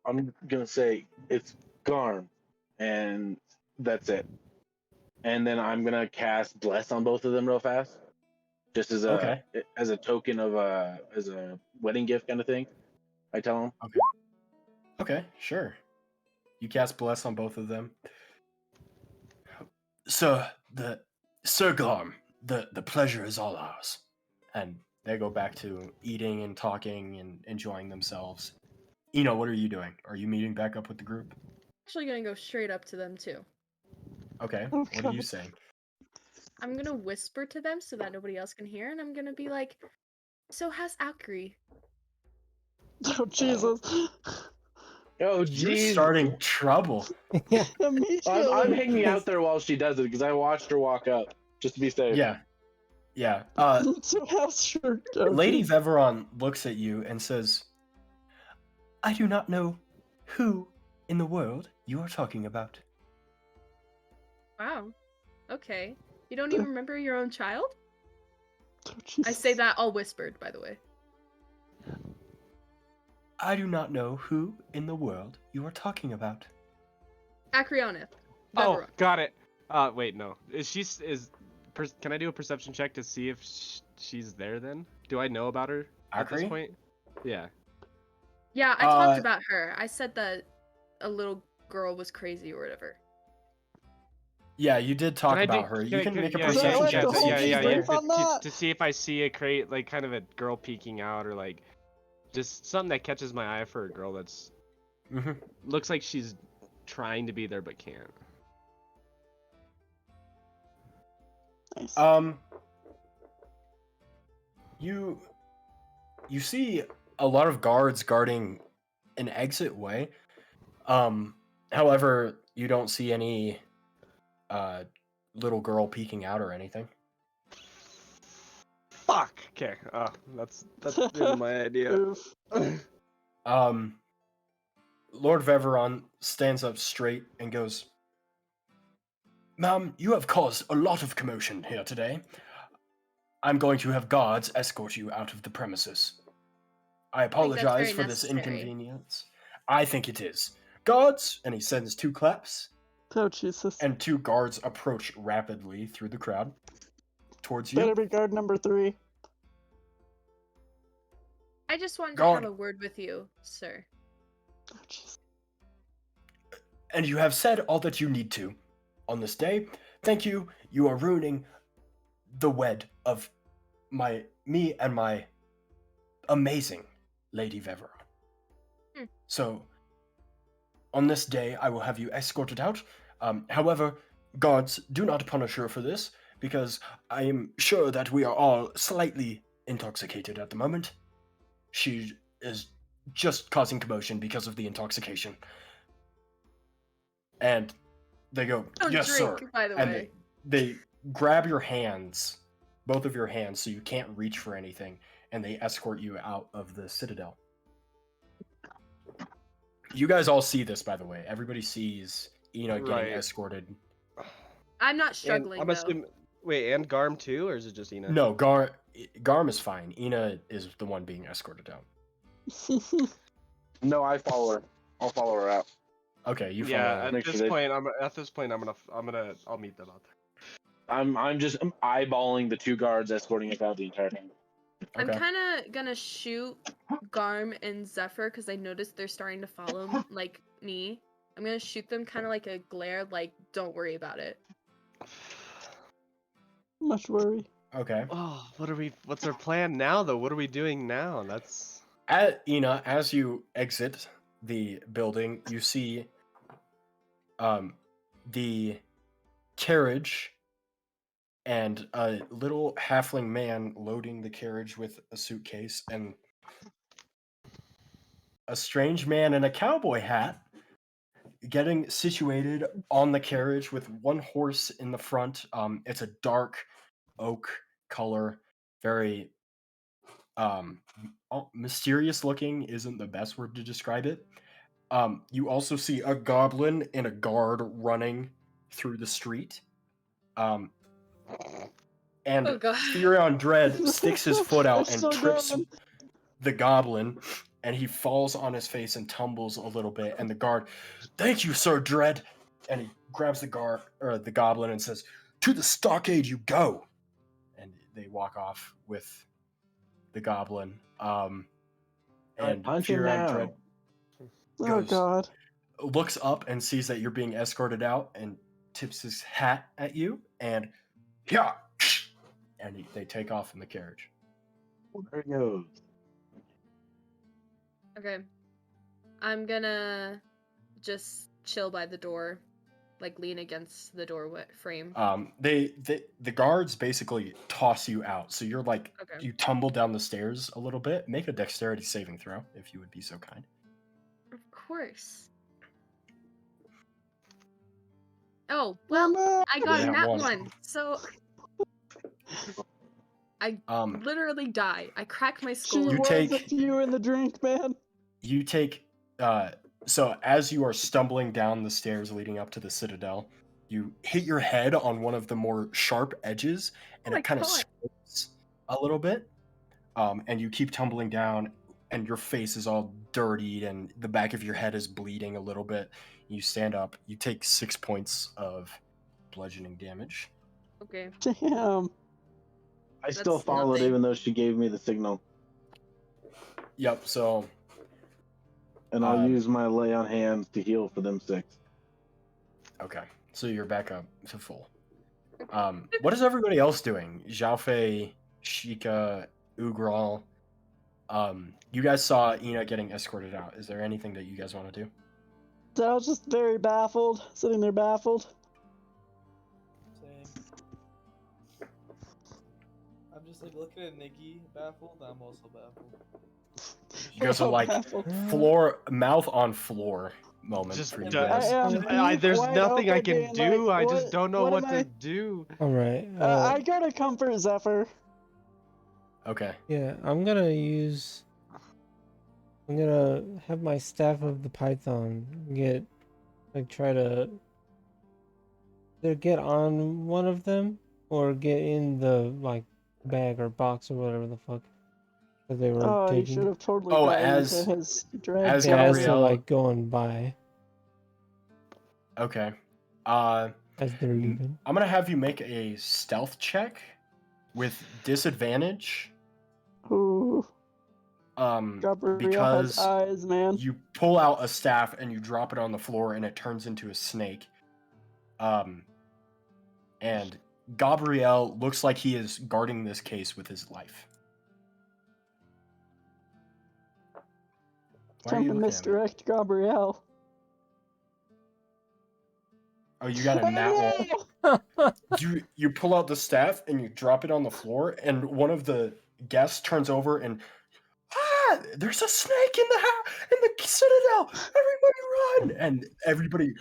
I'm gonna say it's Garm, and that's it. And then I'm gonna cast Bless on both of them real fast, just as Okay. a token of as a wedding gift kind of thing. I tell them. Okay, sure. You cast Bless on both of them. Sir Garm, the pleasure is all ours. And they go back to eating and talking and enjoying themselves. Ina, what are you doing? Are you meeting back up with the group? Actually gonna go straight up to them too. Okay, Oh, what are you God. saying? I'm gonna whisper to them so that nobody else can hear, and I'm gonna be like, "So how's Y.E.R.E?" Oh, Jesus. Oh, You're jeez. starting trouble. Yeah. Immediately. I'm hanging out there while she does it because I watched her walk up just to be safe. Yeah. Yeah. So how's your Lady jeez. Veveron looks at you and says, I do not know who in the world you are talking about. Wow. Okay. You don't even remember your own child? Oh, I say Jesus. that all whispered, by the way. I do not know who in the world you are talking about. Acreonith. Oh, Veveron. got it. Wait, no. Can I do a perception check to see if she's there then? Do I know about her at this Y.E.R.E? point? Yeah. Yeah, I talked about her. I said that a little girl was crazy or whatever. Yeah, you did talk Can I about do- her. You can I- can can- make a yeah, perception yeah, check yeah, to see if she's yeah, there. yeah. on that. To see if I see a crate, like kind of a girl peeking out, or like just something that catches my eye for a girl that's Mm-hmm. looks like she's trying to be there but can't. Nice. You see a lot of guards guarding an exit way. However, you don't see any little girl peeking out or anything. Fuck. Okay. That's ruined my idea. Oof. Lord Veveron stands up straight and goes, Ma'am, you have caused a lot of commotion here today. I'm going to have guards escort you out of the premises. I apologize for this inconvenience. I think it is. Guards! And he sends 2 claps, Oh, Jesus. and 2 guards approach rapidly through the crowd towards you. Better be guard number 3. I just wanted Guard. to have a word with you, sir. Oh, Jesus. And you have said all that you need to on this day. Thank you. You are ruining the wed of me and my amazing Lady Veveron. So, on this day, I will have you escorted out. However, guards, do not punish her for this, because I am sure that we are all slightly intoxicated at the moment. She is just causing commotion because of the intoxication. And they go, Don't yes, drink, sir. by the And way. they grab your hands, both of your hands, so you can't reach for anything, and they escort you out of the citadel. You guys all see this, by the way. Everybody sees Ina getting escorted. I'm not struggling, I'm though. assuming. Wait, and Garm too, or is it just Ina? No, Garm is fine. Ina is the one being escorted out. No, I follow her. I'll follow her out. Okay, you follow Yeah, her. at this point, I'll meet them out there. I'm just eyeballing the 2 guards escorting us out the entire time. I'm Okay. kind of gonna shoot Garm and Zephyr because I noticed they're starting to follow like me. I'm gonna shoot them kind of like a glare, like don't worry about it. Much worry. Okay. Oh, what's our plan now, though? What are we doing now? That's... Ina, as you exit the building, you see the carriage and a little halfling man loading the carriage with a suitcase, and a strange man in a cowboy hat getting situated on the carriage with 1 horse in the front. It's a dark oak color, very mysterious looking isn't the best word to describe it. You also see a goblin and a guard running through the street. And Oh, God. Furion Dread sticks his foot out It's and so trips good. the goblin, and he falls on his face and tumbles a little bit. And the guard, "Thank you, Sir Dread," and he grabs the goblin and says, "To the stockade you go." And they walk off with the goblin. And punch him Furion now. Dread Oh goes, God. looks up and sees that you're being escorted out and tips his hat at you, and yeah, and they take off in the carriage. There he goes. Okay. I'm gonna just chill by the door, like lean against the doorway frame. The guards basically toss you out, so you're like Okay. you tumble down the stairs a little bit. Make a dexterity saving throw if you would be so kind. Of course. Oh, well, I got Yeah, that one. one. So I literally die. I crack my She skull. You was take- a few in the drink, man. You take so as you are stumbling down the stairs leading up to the citadel, you hit your head on one of the more sharp edges, and Oh it kind my of God. scrapes a little bit. And you keep tumbling down, and your face is all dirtied, and the back of your head is bleeding a little bit. You stand up. You take 6 points of bludgeoning damage. Okay. Damn. I still That's followed nothing. even though she gave me the signal. Yep. So And I'll use my lay on hands to heal for them 6. okay. So you're back up to full. What is everybody else doing? Jowphe, Sheeka, Ugral. You guys saw Ina getting escorted out. Is there anything that you guys want to do? I was just very baffled, sitting there baffled. Same. I'm just like looking at Nikki, baffled. I'm also baffled. You guys are like floor, mouth on floor moment Just for you don't- guys. there's wide nothing I open, can being do. like, I just what- don't know what what am to I- do. All right. I gotta comfort Zephyr. Okay. Yeah, I'm gonna have my staff of the python try to either get on one of them or get in the bag or box or whatever the fuck that they were Oh, you taking. should have totally Oh, got as- into his dread. as Yeah, as to Gabrielle- going by Okay. as they're leaving. I'm gonna have you make a stealth check with disadvantage. Ooh, Gabrielle Because has eyes, man. you pull out a staff and you drop it on the floor and it turns into a snake. And Gabrielle looks like he is guarding this case with his life. Why are Time you to looking at me? misdirect Gabrielle. Oh, you got a nat one. You pull out the staff and you drop it on the floor, and one of the guests turns over and there's a snake in the citadel. Everybody run! And everybody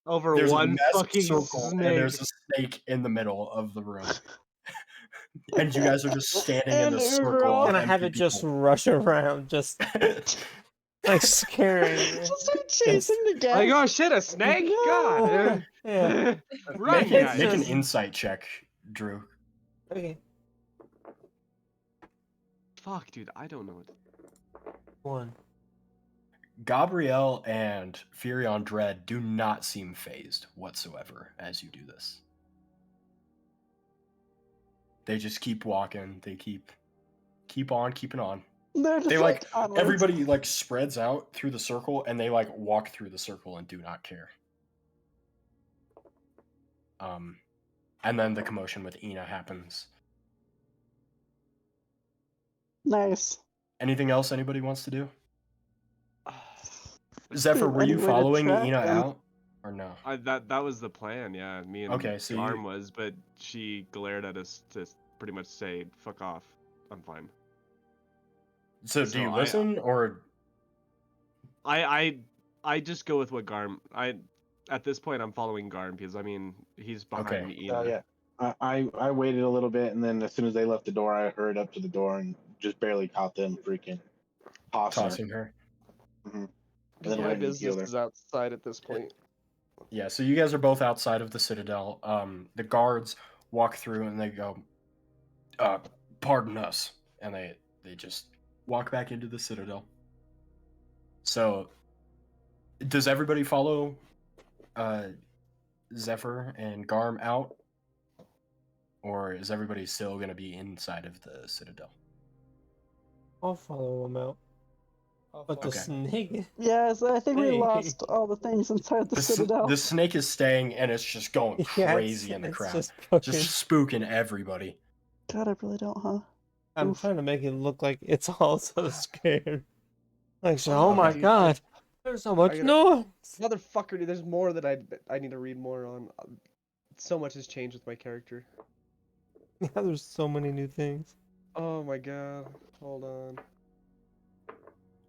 Over there's a one massive fucking circle, snake. and there's a snake in the middle of the room. And you guys are just standing in And this Uber circle. all- of Gonna have empty it just people. rush around, just scaring. Just start chasing the guy. Like, oh shit, a snake? No. God. Yeah. Run, Make guys. an insight check, Drew. Okay. Fuck, dude, I don't know what. 1. Gabrielle and Furion Dread do not seem phased whatsoever as you do this. They just keep walking. They keep on keeping on. They're just They like onwards. everybody like spreads out through the circle, and they like walk through the circle and do not care. And then the commotion with Ina happens. Nice. Anything else anybody wants to do? Zephyr, were Any you way to following track Ina them? out or no? That was the plan, yeah. Me and Okay, so Garm you- was, but she glared at us to pretty much say, "Fuck off, I'm fine." So do So you I- listen or I just go with what Garm. At this point I'm following Garm because I mean he's behind Okay. me. Oh yeah. I waited a little bit, and then as soon as they left the door, I hurried up to the door and just barely caught them freaking tossing her. tossing her? Mhm. And then My I need to heal business her. is outside at this point. Yeah, so you guys are both outside of the citadel. The guards walk through and they go, pardon us. And they just walk back into the citadel. So, does everybody follow Zephyr and Garm out? Or is everybody still going to be inside of the citadel? I'll follow him out. But the Okay. snake. Yes, I think we Hey. lost all the things inside the citadel. The snake is staying and it's just going Yeah, crazy in the crowd. Just spooking everybody. God, I really don't, huh? I'm Oof. trying to make it look like it's all so scared. Like, so, oh my dude, god, there's so much gotta- noise. Motherfucker, dude, there's more that I need to read more on. So much has changed with my character. Yeah, there's so many new things. Oh my god. Hold on.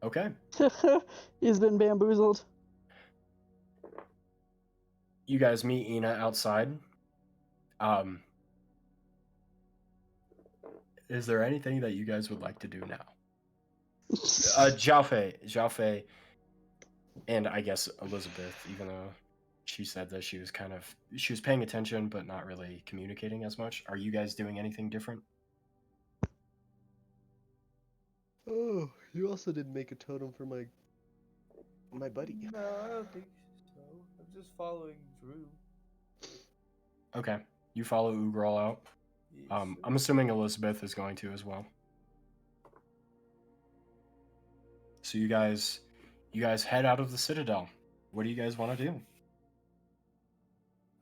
Okay. He's been bamboozled. You guys meet Ina outside. Is there anything that you guys would like to do now? Jowphe, and I guess Elizabeth, even though she said that she was paying attention but not really communicating as much. Are you guys doing anything different? Oh, you also didn't make a totem for my buddy. No, I don't think so. I'm just following Drew. Okay. You follow Ugrul out. Yes, I'm assuming Elizabeth is going to as well. So you guys head out of the citadel. What do you guys want to do?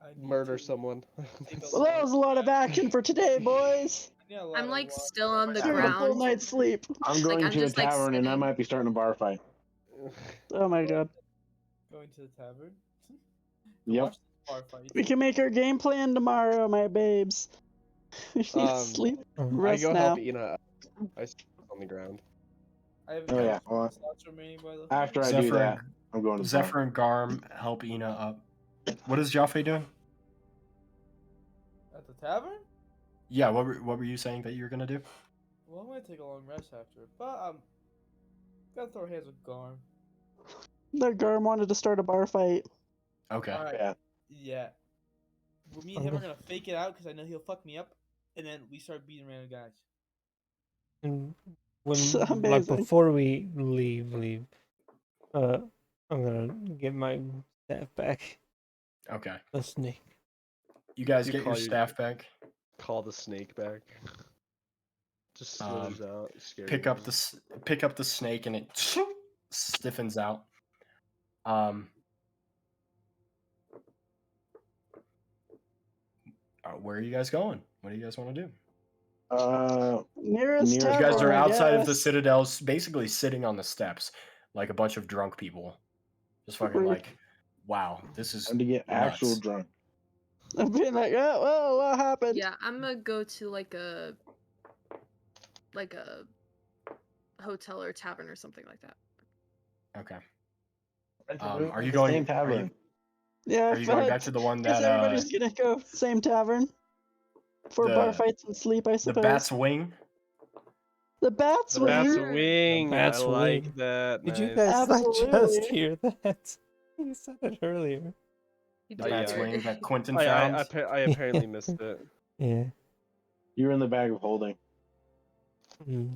I need Murder to someone. take Well, that was a lot of action for today, boys. I need a lot I'm of like water. still on the Deserve a full ground. night's sleep. I'm going I'm to a just, like, tavern and I sitting. might be starting a bar fight. Oh my god. Going to the tavern. Yep. Watch the bar fight. We can make our game plan tomorrow, my babes. We need to Um, sleep. I Rest go now. help Ina. I sleep on the ground. I have Oh, yeah, well, slots remaining by the way. After I do that, I'm going to the bar. Zephyr and Garm help Ina up. What is Jowphe doing? At the tavern? Yeah, what were you saying that you were gonna do? Well, I'm gonna take a long rest after, but gotta throw hands with Garm. The Garm wanted to start a bar fight. Okay. All right. Yeah. Yeah. Well, me and him are gonna fake it out because I know he'll fuck me up, and then we start beating random guys. And when, Amazing. like, before we leave, I'm gonna get my staff back. Okay. The snake. You guys You get your call your- staff back. Call the snake back. Just slithers out. Scary Pick up thing. the snake and it stiffens out. Where are you guys going? What do you guys want to do? Nearest You You tavern, guys are I outside of the guess. citadel, basically sitting on the steps, like a bunch of drunk people. Just fucking Rude. like, wow, this is Time to get actual nuts. drunk. I've been like, oh, well, what happened? Yeah, I'm gonna go to like a hotel or tavern or something like that. Okay. Are Are you the going? same tavern? Yeah, Are you going back to the one guess that everybody's gonna go same tavern for bar the- fights and sleep, I the suppose. Bat's Wing? The Bat's The Bat's Wing? wing. Bat's I like wing. that. Did you nice. guys not just Absolutely. hear that? You said it earlier. You The did Bat's hear it. Wing that Quentyn I found? apparently missed it, Yeah, You're in the bag of holding.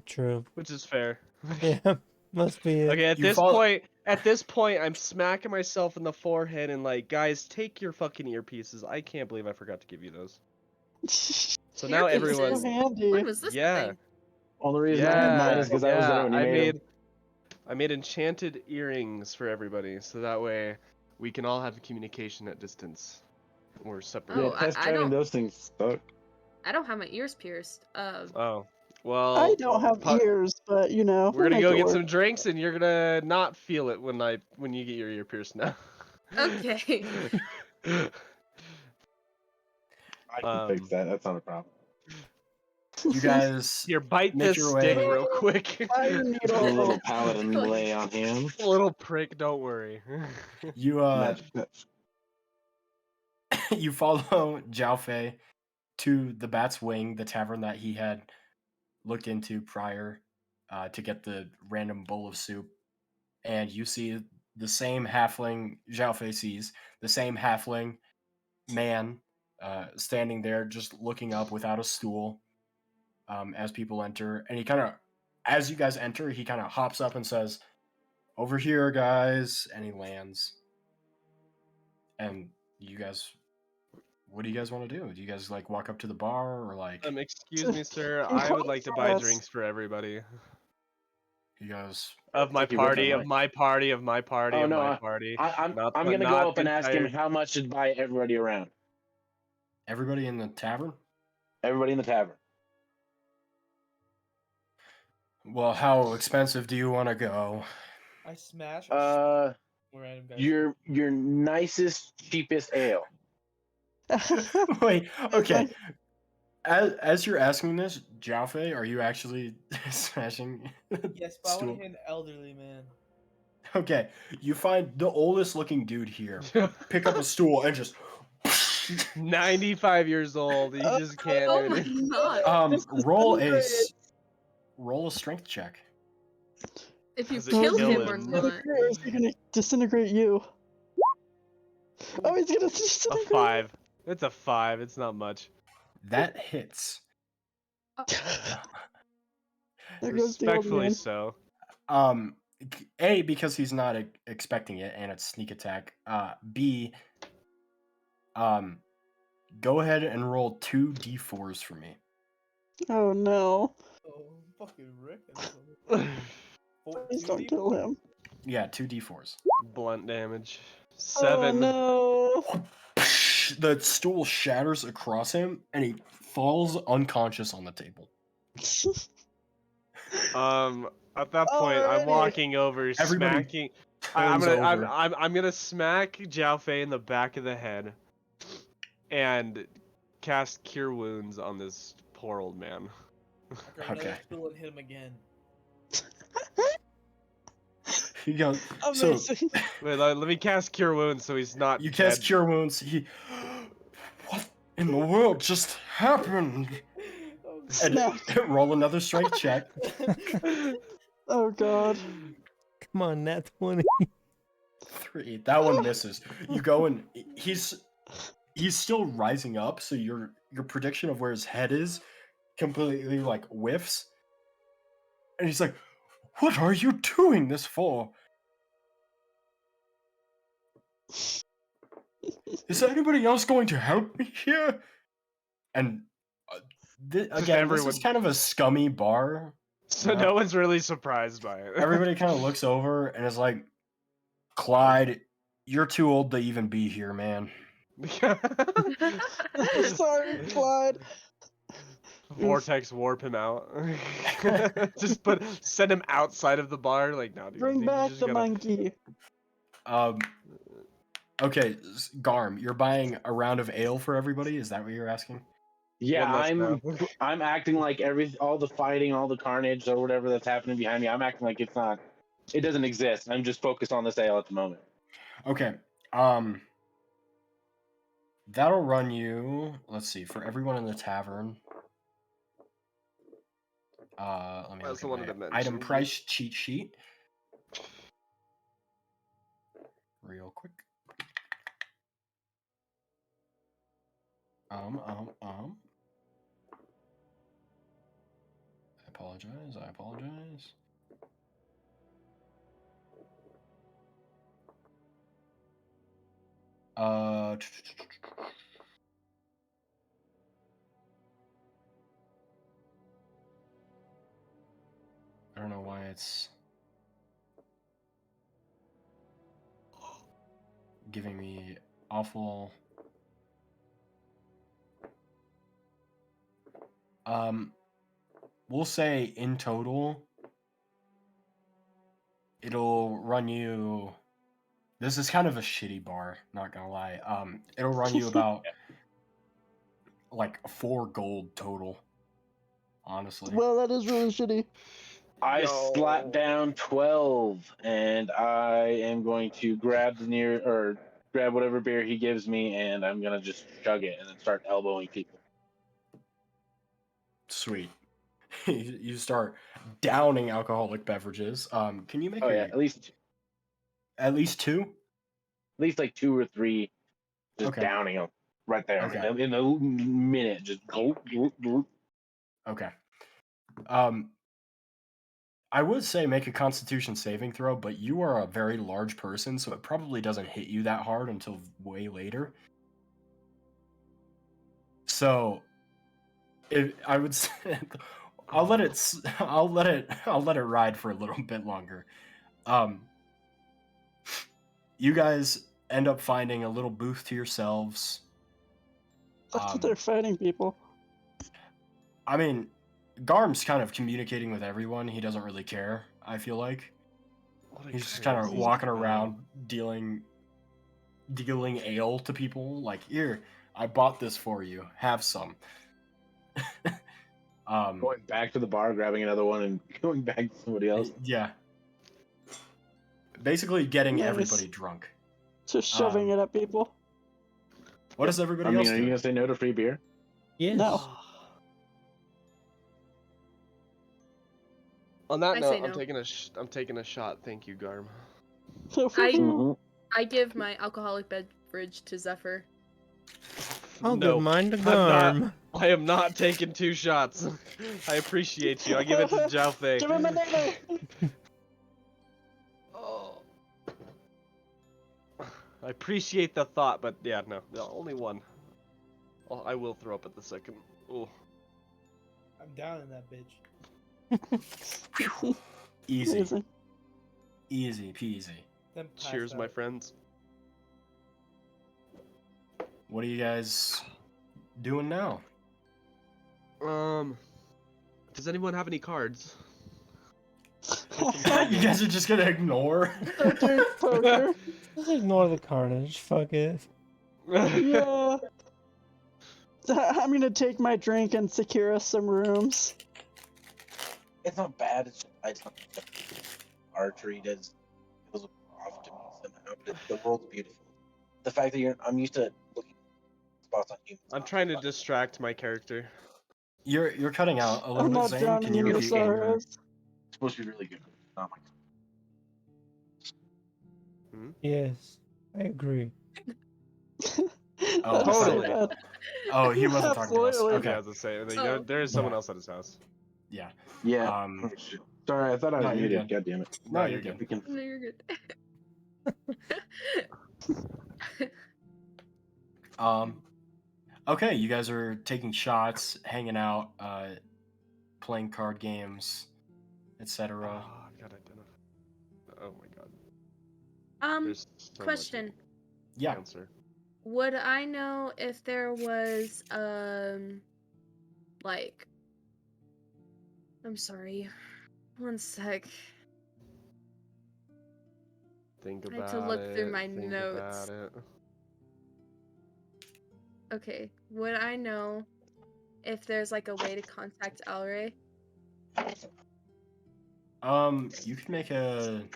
true. which is fair. Yeah, must be it. Okay, at You this point, I'm smacking myself in the forehead and like, guys, take your fucking earpieces. I can't believe I forgot to give you those. So now Earpieces? everyone, So handy. When was this yeah, thing? Only reason I have mine yeah, is because I was there when you I made 'em. made, I made enchanted earrings for everybody, so that way we can all have communication at distance. We're separate. Yeah, Oh, test I driving don't- those things suck. I don't have my ears pierced. Oh, well. I don't have ears, but you know, We're gonna we'll go make it get work. some drinks, and you're gonna not feel it when you get your ear pierced now. Okay. I can fix that. That's not a problem. You guys Here, bite make this your stick way. real quick. Fire Just a little needle. paladin lay on him. A little prick, don't worry. You Magic touch. you follow Jowphe to the Bat's Wing, the tavern that he had looked into prior to get the random bowl of soup, and you see the same halfling Zhao sees, the same halfling man standing there just looking up without a stool as people enter. And he kind of, as you guys enter, he kind of hops up and says, "Over here, guys," and he lands. And you guys, what do you guys want to do? Do you guys like walk up to the bar or like? Excuse me, sir. He I would like to buy calls us. drinks for everybody. You guys, Of my Take your whip party, and of my party, of my party, Oh of no, my party. I'm Not I'm the- gonna not go up and the ask him entire- how much to buy everybody around. everybody in the tavern. Everybody in the tavern. Well, how expensive do you want to go? I smash random guys. Your nicest, cheapest ale. Wait, okay. As you're asking this, Jowphe, are you actually smashing? Yes, but I want stool? to hit an elderly man. Okay, you find the oldest looking dude here. Pick up a stool and just 95 years old. He just can't Oh do my it. god. roll a strength check. If you Does it kill kill him or him? not. Or is he gonna disintegrate you? Oh, he's gonna A disintegrate. 5. It's a 5. It's not much. That hits. There goes the old Respectfully man. so. A, because he's not expecting it, and it's sneak attack. B, go ahead and roll 2 d4s for me. Oh no! Oh, fucking Rick. Please don't kill him. Yeah, 2 d4s. Blunt damage. Oh 7. no! The stool shatters across him, and he falls unconscious on the table. At that point, I'm Alrighty. walking over, Everybody smacking. I'm turns gonna, over. I'm gonna smack Jowphe in the back of the head, and cast Cure Wounds on this poor old man. Okay. And hit him again. He goes. So Amazing. Wait, let me cast Cure Wounds so he's not you dead. cast Cure Wounds. He. What in the world just happened? And Snap. roll another strength check. Oh god. Come on, nat 20. 3. That one misses. You go and he's still rising up, so your prediction of where his head is completely like whiffs. And he's like, "What are you doing this for? Is anybody else going to help me here?" And again, this is kind of a scummy bar. So no one's really surprised by it. Everybody kind of looks over and is like, "Clyde, you're too old to even be here, man." Sorry, Clyde. Vortex warp him out. Just send him outside of the bar. Like, no, dude. Bring you back just the gotta- monkey. Okay, Garm, you're buying a round of ale for everybody. Is that what you're asking? Yeah, One less I'm acting like all the fighting, all the carnage, or whatever that's happening behind me. I'm acting like it doesn't exist. I'm just focused on this ale at the moment. Okay. That'll run you. Let's see, for everyone in the tavern. Let me That's look the at one my to item mention. price cheat sheet. Real quick. I apologize. I don't know why it's giving me awful. We'll say in total, it'll run you. This is kind of a shitty bar, not gonna lie. It'll run you about like 4 gold total. Honestly. Well, that is really shitty. I slap down 12, and I am going to grab grab whatever beer he gives me, and I'm gonna just chug it and then start elbowing people. Sweet. You start downing alcoholic beverages. Can you make at least At least 2? At least like 2 or 3, just Okay. downing them right there Okay. in a minute. Just gulp, gulp, gulp. Okay. I would say make a Constitution saving throw, but you are a very large person, so it probably doesn't hit you that hard until way later. So, I would say, I'll let it ride for a little bit longer. You guys end up finding a little booth to yourselves. That's what they're fighting people. I mean, Garm's kind of communicating with everyone. He doesn't really care, I feel like. He's just kind of walking around dealing ale to people. Like, here, I bought this for you. Have some. Going back to the bar, grabbing another one, and going back to somebody else. Yeah. Basically getting Nice. everybody drunk. Just shoving it at people. What does everybody I mean, else are do? you gonna say no to free beer? Yes. No. On that I note, say I'm no. taking a shot. Thank you, Garm. I give my alcoholic beverage to Zephyr. I'll No, give mine to I'm Garm. I am not taking 2 shots. I appreciate you. I'll give it to Jowphe. Give him another. Oh. I appreciate the thought, but yeah, no, only one. Oh, I will throw up at the second. Oh. I'm down in that bitch. Easy. Amazing. Easy peasy. Then pass Cheers, my out. friends. What are you guys doing now? Does anyone have any cards? You guys are just gonna ignore? Okay, poker. Just ignore the carnage. Fuck it. Yeah. I'm gonna take my drink and secure us some rooms. It's not bad. It's just, I don't archery does feels off to me somehow. But the world's beautiful. The fact that I'm used to looking at spots on humans. I'm trying to distract my character. You're cutting out a little I'm bit, not Zane. drowning Can you in your repeat? Your... sorrows. It's supposed to be really good. Oh my god. Yes, I agree. Oh, Totally. bad. Oh, he wasn't talking to us. Absolutely. Okay. Yeah, as I say, Oh. there is someone else at his house. Yeah. Yeah. Um, Oh, shit. Sorry, I thought I was no, you're muted. good. God damn it. No, you're good. We can... No, you're good. Okay, you guys are taking shots, hanging out, playing card games, etc. Oh, I've got to identify. Oh my god. There's so much Question. Yeah. answer. Would I know if there was like I'm sorry. One sec. Think I about had to look it. through my think notes. About it. Okay. Would I know if there's like a way to contact Y.E.R.E? You could make an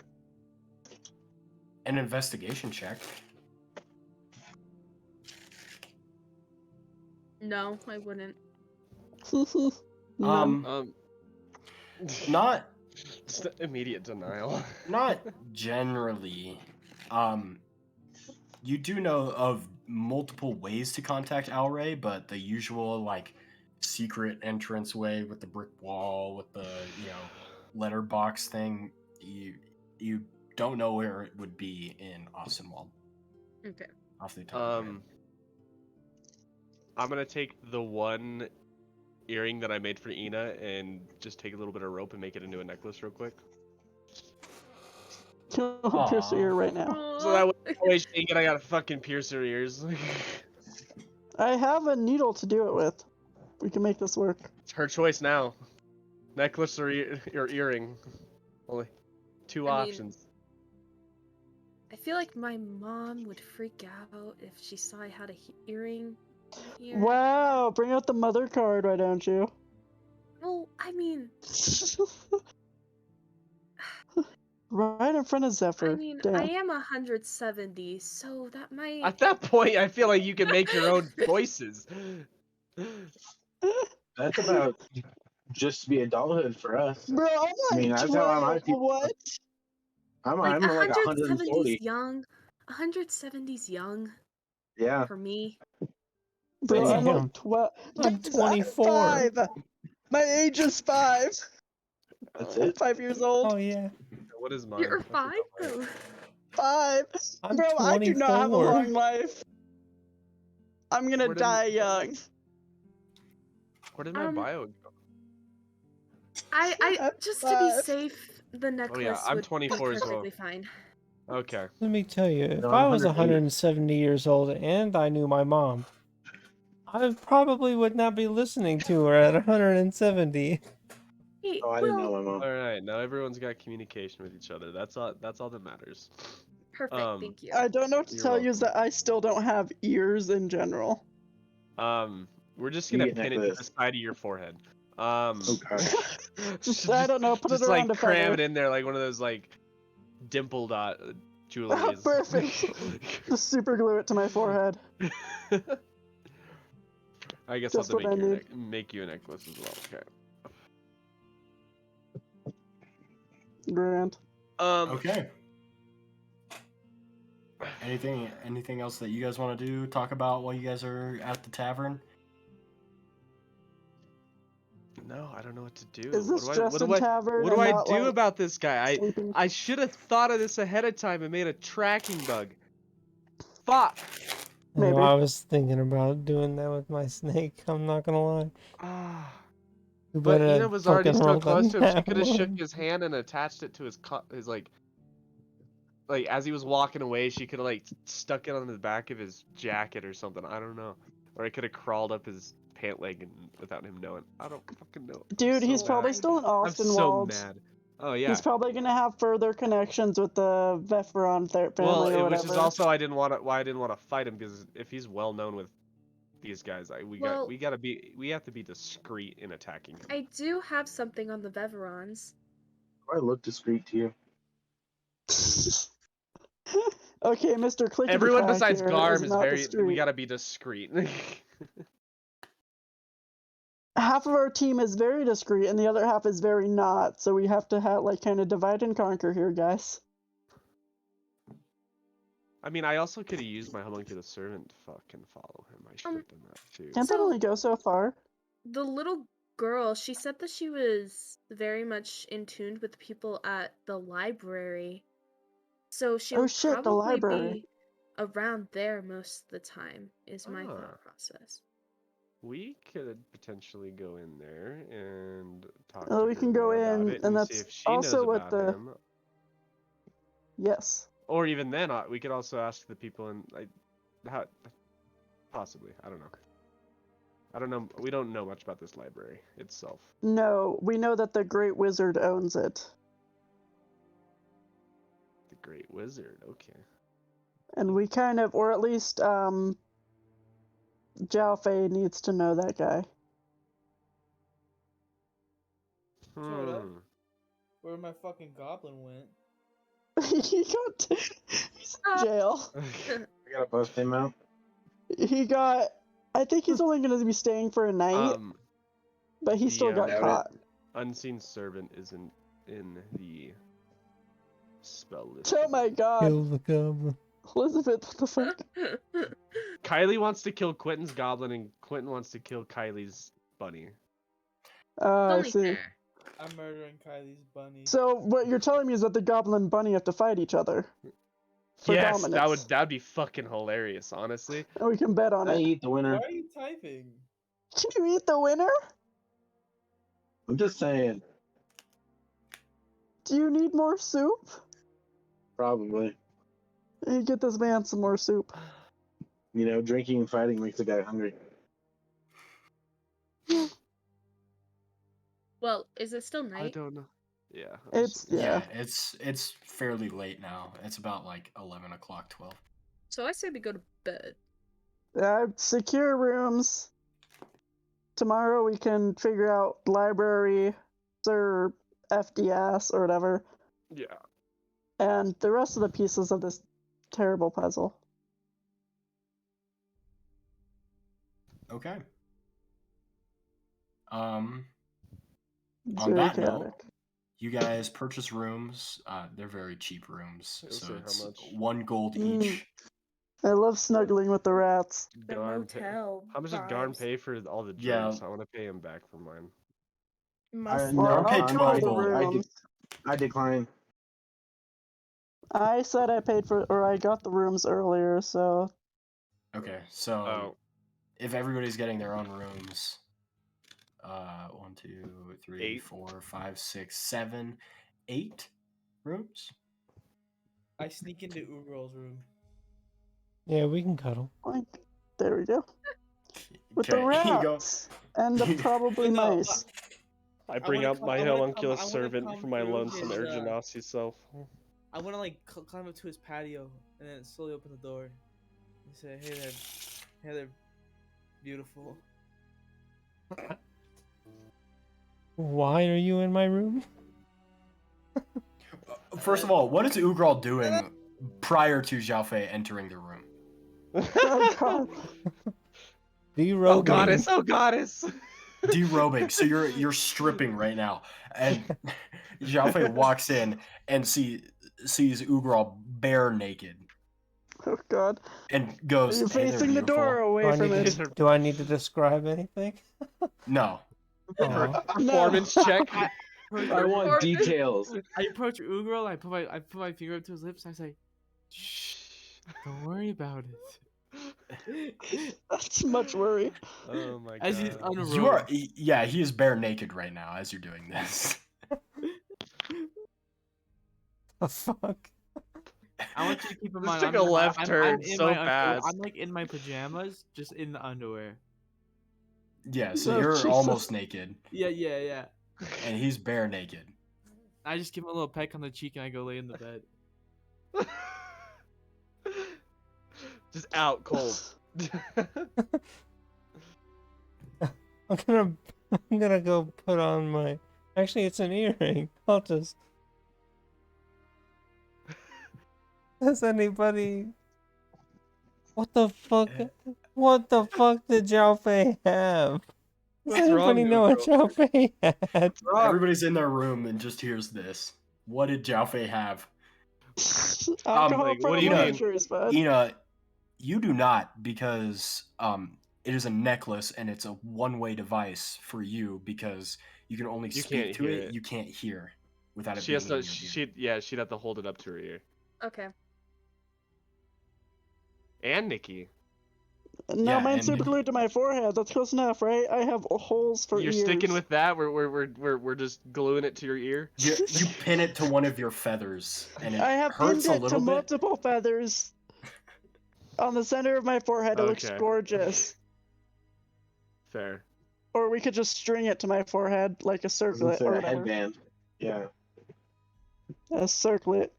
investigation check. No, I wouldn't. No. Not Just immediate denial. not generally. You do know of multiple ways to contact Y.E.R.E, but the usual like secret entrance way with the brick wall with the letterbox thing, you don't know where it would be in Austinwald. Okay. Off the top of your head. I'm gonna take the one earring that I made for Ina and just take a little bit of rope and make it into a necklace real quick. I'll pierce your ear right now. So that way she ain't gonna fucking pierce her ears. I have a needle to do it with. We can make this work. It's her choice now. Necklace or earring. Only two I mean, options. I feel like my mom would freak out if she saw I had a earring here. Wow, bring out the mother card, why don't you? Well, I mean, Right in front of Zephyr. I mean, Damn. I am 170, so that might. At that point, I feel like you can make your own choices. That's about just be adulthood for us. Bro, I'm I mean, like that's how I 12. like people. What? I'm Like like 170's 140. young. 170's young Yeah. for me. Bro, I'm Damn. like 12. I'm Guys, 24. 5. My age is 5. That's I'm it. 5 years old. Oh yeah. What is mine? You're I 5 forgot mine. though. 5. I'm Bro, I do not have a 24. long life. I'm gonna Where did- die young. Where did my bio go? I I'm just to be 5. safe, the necklace I'm would 24 be as well. perfectly fine. Okay. Let me tell you, if No, I I'm was 180. 170 years old and I knew my mom, I probably would not be listening to her at 170. Hey, Oh, I didn't know my mom. All right. Now everyone's got communication with each other. That's all. That's all that matters. perfect, thank you. I don't know what to You're tell you is welcome. that I still don't have ears in general. We're just You gonna get pin it to the necklace. side of your forehead. Oh god. Just, I don't know, put it just around like a cram feather. it in there like one of those like dimple dot jewelries. Perfect. Just super glue it to my forehead. I guess Just I'll have what I to need. make you a necklace as well. Okay. Grand. Okay. Anything else that you guys want to do? Talk about while you guys are at the tavern? No, I don't know what to do. Is this what just do in tavern what do and I not, do like, about this guy? sleeping? I should have thought of this ahead of time and made a tracking bug. Fuck. You know, Maybe. I was thinking about doing that with my snake. I'm not gonna lie. Ah. Too But bad I Ina was already fucking so rolled a close to him. She nat could have shook one. his hand and attached it to his like as he was walking away. She could have like stuck it on the back of his jacket or something. I don't know. Or it could have crawled up his pant leg and without him knowing. I don't fucking know. Dude, he's so probably mad. still in I'm Austin so Walds. mad. Oh yeah. He's probably gonna have further connections with the Vephiron family or Which whatever. is also why I didn't want to fight him, because if he's well known with these guys, we have to be discreet in attacking him. I do have something on the Beverons. I look discreet to you. Okay, Mr. Clickety Everyone Clack besides here Garm is not very. We discreet. gotta be discreet. Half of our team is very discreet and the other half is very not, so we have to kind of divide and conquer here, guys. I mean, I also could have used my homunculus servant to fucking follow him. I should have done that too. Can't that So- only go so far? The little girl, she said that she was very much in tune with people at the library. So she'll Oh shit, the probably library. be around there most of the time, is my Ah. thought process. We could potentially go in there and talk Oh, to we her can go more in, about it and and see that's if she also knows what about the- him. Yes. Or even then, we could also ask the people in how possibly. I don't know. I don't know. We don't know much about this library itself. No, we know that the Great Wizard owns it. The Great Wizard. Okay. And we kind of, or at least, Jowphe needs to know that guy. Shut up. Hmm. Where my fucking goblin went. He's in jail. I gotta bust him out. I think he's only going to be staying for a night, but he still got Doubt it. caught. Unseen servant isn't in the spell list. Oh my god. Kill the goblin. Elizabeth, what the fuck? Kylie wants to kill Quentyn's goblin, and Quentyn wants to kill Kylie's bunny. I Only see. fair. I'm murdering Kylie's bunny. So what you're telling me is that the goblin and bunny have to fight each other for Yes, dominance. that'd be fucking hilarious, honestly. And we can bet on I it. eat the winner. Why are you typing? Can you eat the winner? I'm just saying. Do you need more soup? Probably. Hey, get this man some more soup. You know, drinking and fighting makes a guy hungry. Well, is it still I night? don't know. Yeah. Yeah. It's fairly late now. It's about like 11 o'clock, 12. So I say we go to bed. Secure rooms. Tomorrow we can figure out library or FDS or whatever. Yeah. And the rest of the pieces of this terrible puzzle. Okay. It's On very that note, chaotic. You guys purchase rooms. They're very cheap rooms, It'll so say how it's much. 1 gold Mm. each. I love snuggling with the rats. The Garm pay- motel. How much did Garm vibes. pay for all the Yeah. drinks? I want to pay him back for mine. Must No, Well, I paid I'll 12 pay the gold. rooms. I decline. I said I paid for, or I got the rooms earlier, so Okay, so Oh, if everybody's getting their own rooms, 1, 2, 3, 8. 4, 5, 6, 7, 8 rooms. I sneak into U.R.E.'s room. Yeah, we can cuddle. like, there we go. With the Okay, you go. rats and the probably No, mice. I bring wanna out come- my I wanna homunculus come- I wanna servant come for my through lonesome his, Ergenasi self. I want to like climb up to his patio and then slowly open the door and say, "Hey there, beautiful." Why are you in my room? First of all, what is U.R.E. doing prior to Jowphe entering the room? Oh god. Derobing. Oh goddess! Oh goddess! Derobing. So you're stripping right now, and Jowphe walks in and sees U.R.E. bare naked Oh god. and Are goes, you "Hey there, facing the door beautiful." away from it? Do I need to describe anything? No. Oh. Performance check. I want details. I approach U.R.E. I put my finger up to his lips. And I say, "Shh, don't worry about it." That's much worry. Oh my As he's god. unrobed. Yeah, he is bare naked right now as you're doing this. The fuck? I want you to keep in This mind. took a left turn so fast. I'm like in my pajamas, just in the underwear. Yeah, so Oh, you're Jesus. almost naked, Yeah. and he's bare naked. I just give him a little peck on the cheek and I go lay in the bed. Just out cold. I'm gonna go put on my. Actually, it's an earring. I'll just. Does anybody? What the fuck? What the fuck did Jowphe have? Does What's wrong, anybody know what Jowphe had? Everybody's in their room and just hears this. What did Jowphe have? Alcohol like, what do you probably mean? sure is bad. Ina, you do not, because it is a necklace and it's a one-way device for you because you can only You speak can't to hear it. it. You can't hear without it She being has in to. your ear. She'd have to hold it up to her ear. Okay. And Nikki. No, Yeah, mine's and- super glued to my forehead. That's close enough, right? I have holes for You're ears. sticking with that? We're just gluing it to your ear? You pin it to one of your feathers, and it I have hurts pinned a it to little bit. multiple feathers. On the center of my forehead, it looks Okay. gorgeous. Fair. Or we could just string it to my forehead like a circlet or a whatever. headband. Yeah. A circlet.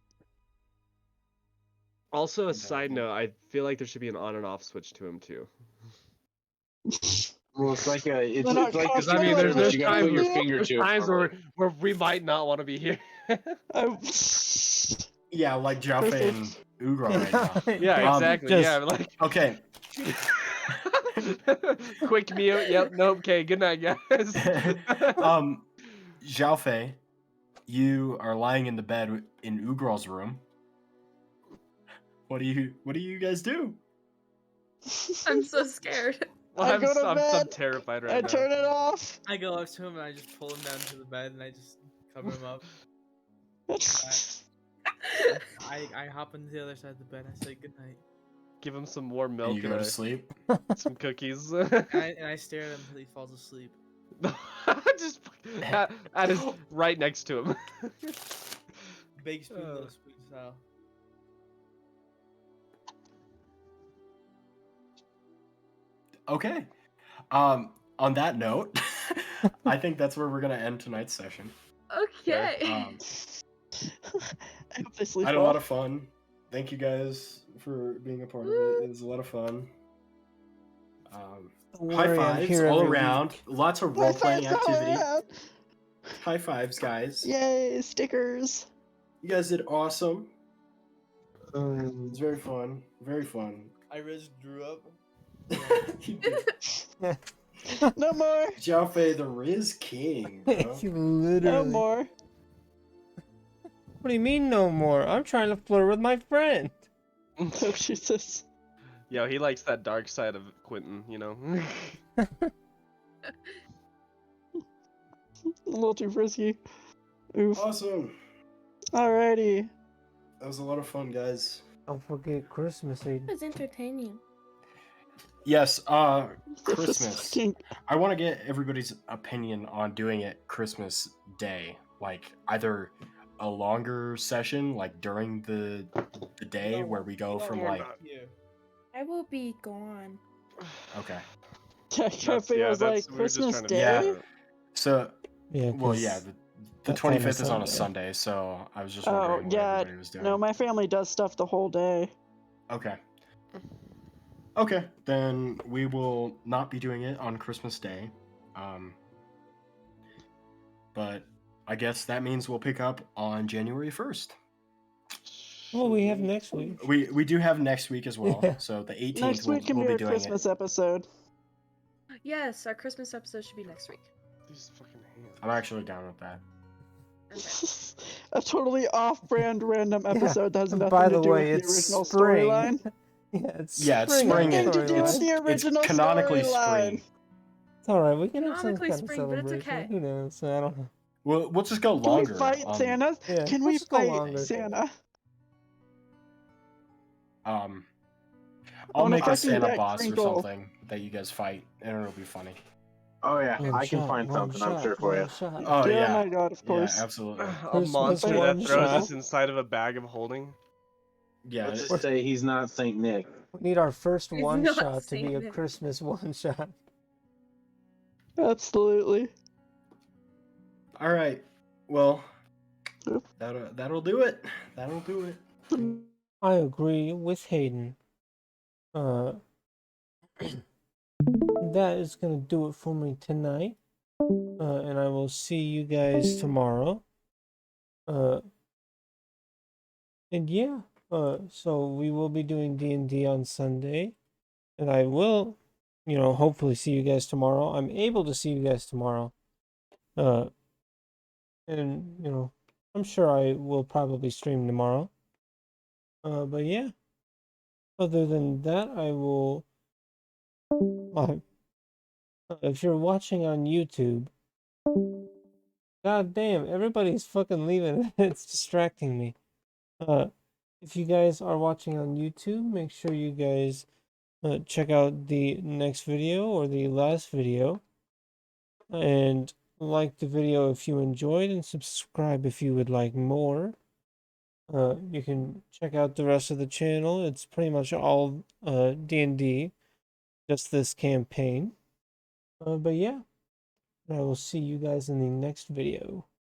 Also, a side note, I feel like there should be an on and off switch to him too. Well, it's like it's They're not like Because I mean, There's there's you gotta put your times- finger there's to it. times normally. where we might not want to be here. Yeah, like Jowphe and Ugra right now. Yeah, exactly. Just- Yeah, like Okay. quick mute. Yep. Nope. Okay. Good night, guys. Jowphe, you are lying in the bed in Ugral's room. What do you guys do? I'm so scared. I I'm, go to I'm bed, terrified right I now. turn it off. I go up to him and I just pull him down to the bed and I just cover him up. I hop into the other side of the bed and I say goodnight. Give him some warm And milk you go to sleep. some cookies. And I stare at him until he falls asleep. Just at his right next to him. Big spoon, little spoon style. Okay. On that note, I think that's where we're gonna end tonight's session. Okay. I hope they sleep had a well. lot of fun. Thank you guys for being a part of it. It was a lot of fun. Don't High worry, I'm fives here all every around. week. Lots of High role playing fives all activity. around. High fives, guys. Yay, stickers. You guys did awesome. It was very fun. Very fun. I just drew up. You did. No more. Jowphe the Riz King, bro. You No literally. more. What do you mean no more? I'm trying to flirt with my friend. Oh Jesus. Yo, he likes that dark side of Quentyn, you know? A little too frisky. Oof. Awesome. Alrighty. That was a lot of fun, guys. Don't forget Christmas, It Hayden. was entertaining. Yes, It was Christmas. fucking- I want to get everybody's opinion on doing it Christmas Day. Like either a longer session, like during the day where we go from like I will be gone. okay. I can't think it was like we were just Christmas trying to Day. figure out. So Yeah, well yeah, the that time 25th is on a Sunday. Sunday, so I was just Oh wondering what yeah. everybody was doing. No, my family does stuff the whole day. Okay. Okay, then we will not be doing it on Christmas Day. But I guess that means we'll pick up on January 1st. Well, we have next week. We do have next week as well. Yeah. So the 18th Next week can we'll be be our doing Christmas it. episode. Yes, our Christmas episode should be next week. These fucking hands. I'm actually down with that. A totally off-brand random episode that has nothing By to the do way, with the it's original spring. storyline. Yeah, it's spring. Nothing to do with It's, the it's original canonically storyline. spring. It's alright, we can have some Canonically kind of spring, but it's celebration. okay. Who knows? I don't know. We'll just go Can we longer. fight Santa? Yeah, Can let's we just go fight longer. Santa? I'll On a make a fucking Santa deck boss crinkle. or something that you guys fight, and it'll be funny. Oh yeah, One I can shot, find one something. I'm shot, sure for one you. shot. Oh Yeah, yeah, my god, of course. Yeah, absolutely. A Christmas monster one that throws shot. us inside of a bag of holding. Yeah, Let's just say he's not Saint Nick. We need our first He's one not shot to be a saying it. Christmas one shot. Absolutely. all right. Well, Yep. that'll do it. That'll do it. I agree with Hayden. That is gonna do it for me tonight. And I will see you guys tomorrow. And yeah, so we will be doing D&D on Sunday, and I will, hopefully see you guys tomorrow. I'm able to see you guys tomorrow. And I'm sure I will probably stream tomorrow. But yeah. Other than that, I will. If you're watching on YouTube, god damn, everybody's fucking leaving. It's distracting me. If you guys are watching on YouTube, make sure you guys check out the next video or the last video, and like the video if you enjoyed, and subscribe if you would like more. You can check out the rest of the channel. It's pretty much all D&D, just this campaign. But yeah, I will see you guys in the next video.